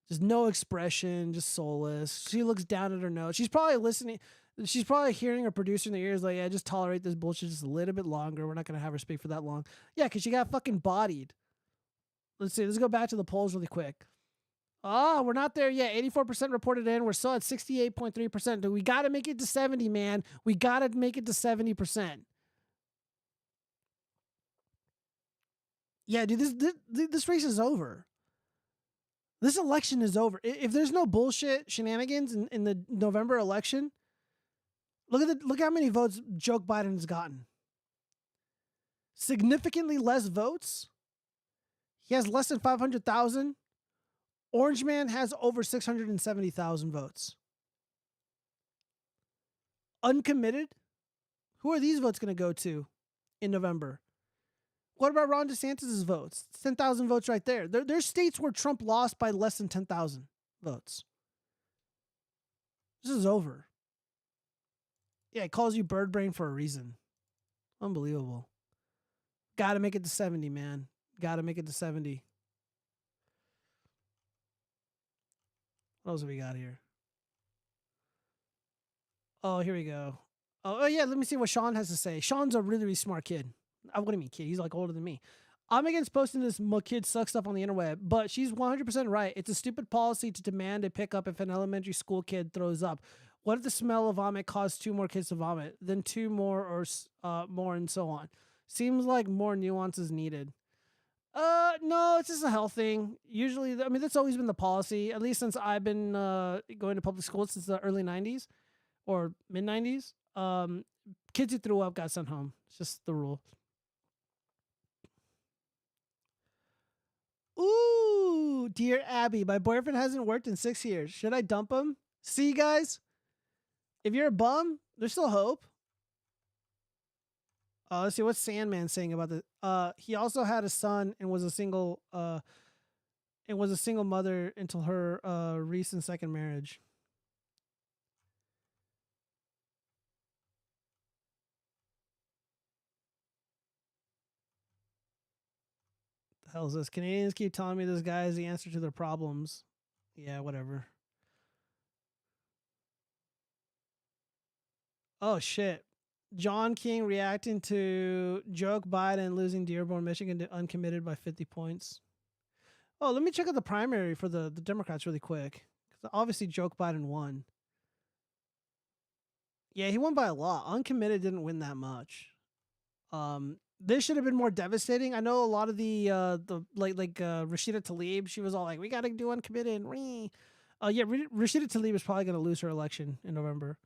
Just no expression, just soulless. She looks down at her nose. She's probably listening. She's probably hearing her producer in the ears like, yeah, just tolerate this bullshit just a little bit longer. We're not gonna have her speak for that long. Yeah, because she got fucking bodied. Let's see. Let's go back to the polls really quick. We're not there yet. 84% reported in. We're still at 68.3%. We got to make it to 70, man. We got to make it to 70%. Yeah, dude, this race is over. This election is over. If there's no bullshit shenanigans in the November election, look how many votes Joe Biden has gotten. Significantly less votes. He has less than 500,000. Orange Man has over 670,000 votes. Uncommitted? Who are these votes going to go to in November? What about Ron DeSantis' votes? 10,000 votes right there. There's states where Trump lost by less than 10,000 votes. This is over. Yeah, it calls you bird brain for a reason. Unbelievable. Got to make it to 70, man. Got to make it to 70. What else have we got here? Oh, here we go. Oh yeah, let me see what Sean has to say. Sean's a really, really smart kid. What do you mean kid? He's like older than me. I'm against posting this kid suck stuff on the interweb, but she's 100% right. It's a stupid policy to demand a pickup if an elementary school kid throws up. What if the smell of vomit caused 2 more kids to vomit, then 2 more or more and so on? Seems like more nuance is needed. No, it's just a health thing. Usually, I mean, that's always been the policy, at least since I've been going to public school since the early 90s or mid 90s. Kids who threw up got sent home. It's just the rule. Ooh, dear Abby, my boyfriend hasn't worked in 6 years. Should I dump him? See, guys, if you're a bum, there's still hope. Let's see what's Sandman saying about this. He also had a son and was a single mother until her recent second marriage. The hell is this? Canadians keep telling me this guy is the answer to their problems. Yeah, whatever. Oh shit. John King reacting to joke Biden losing Dearborn, Michigan to uncommitted by 50 points. Oh, let me check out the primary for the Democrats really quick. Because obviously joke Biden won. Yeah, he won by a lot. Uncommitted didn't win that much. This should have been more devastating. I know a lot of the Rashida Tlaib, she was all like, we got to do uncommitted. Yeah, Rashida Tlaib is probably going to lose her election in November.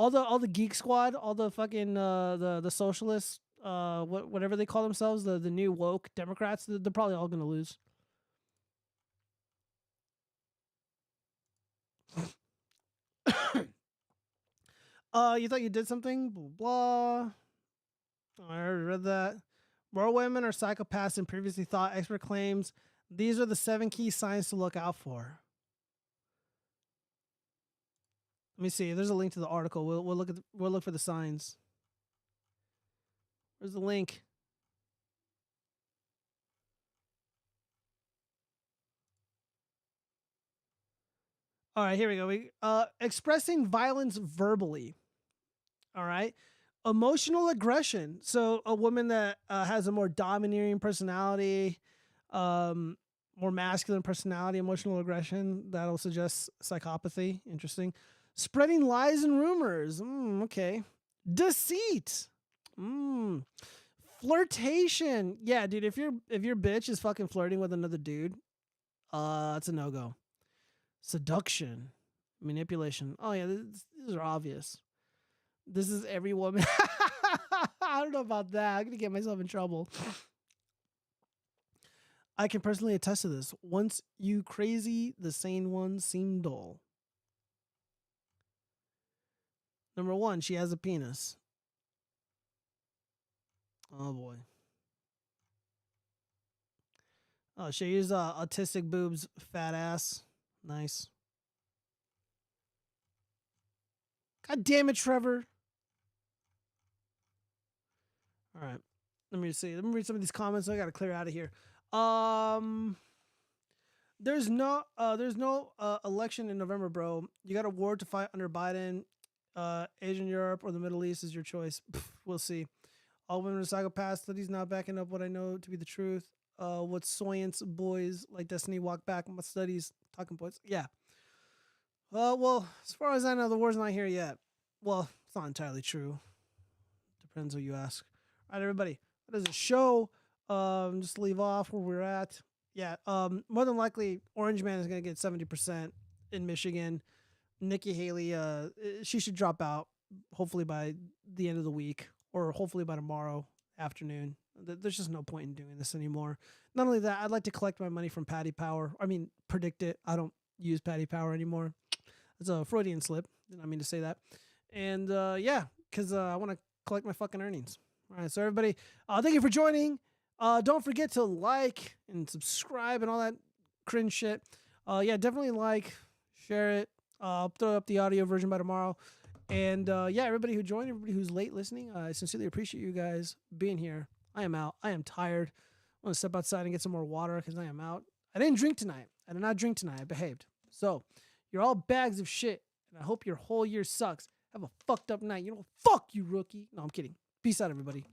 All the Geek Squad, all the fucking the socialists, whatever they call themselves, the new woke Democrats, they're probably all gonna lose. You thought you did something? Blah blah. I already read that. More women are psychopaths than previously thought. Expert claims these are the 7 key signs to look out for. Let me see. There's a link to the article. We'll look for the signs. Where's the link? All right, here we go. Expressing violence verbally. All right. Emotional aggression. So a woman that has a more domineering personality, more masculine personality, emotional aggression, that'll suggest psychopathy. Interesting. Spreading lies and rumors. Okay. Deceit. Flirtation. Yeah, dude, if your bitch is fucking flirting with another dude, it's a no-go. Seduction. Manipulation. Oh yeah, these are obvious. This is every woman. I don't know about that. I'm going to get myself in trouble. I can personally attest to this. Once you crazy, the sane ones seem dull. Number 1, she has a penis. Oh boy. Oh, she used autistic boobs, fat ass. Nice. God damn it, Trevor. All right. Let me see. Let me read some of these comments. I got to clear out of here. There's no election in November, bro. You got a war to fight under Biden. Asian Europe or the Middle East is your choice. We'll see. All women are psychopaths. Studies not backing up what I know to be the truth. What science boys like Destiny walk back. My studies talking points. Yeah. Well, as far as I know, the war's not here yet. Well, it's not entirely true. Depends who you ask. All right, everybody. That is a show. Just leave off where we're at. Yeah. More than likely, Orange Man is gonna get 70% in Michigan. Nikki Haley, she should drop out hopefully by the end of the week or hopefully by tomorrow afternoon. There's just no point in doing this anymore. Not only that, I'd like to collect my money from Patty Power. I mean, predict it. I don't use Patty Power anymore. It's a Freudian slip. Didn't I mean to say that. And yeah, because I want to collect my fucking earnings. All right, so everybody, thank you for joining. Don't forget to like and subscribe and all that cringe shit. Yeah, definitely like, share it. I'll throw up the audio version by tomorrow. And yeah, everybody who joined, everybody who's late listening, I sincerely appreciate you guys being here. I am out. I am tired. I want to step outside and get some more water because I am out. I didn't drink tonight. I did not drink tonight. I behaved. So you're all bags of shit. And I hope your whole year sucks. Have a fucked up night. You know, fuck you, rookie. No, I'm kidding. Peace out, everybody.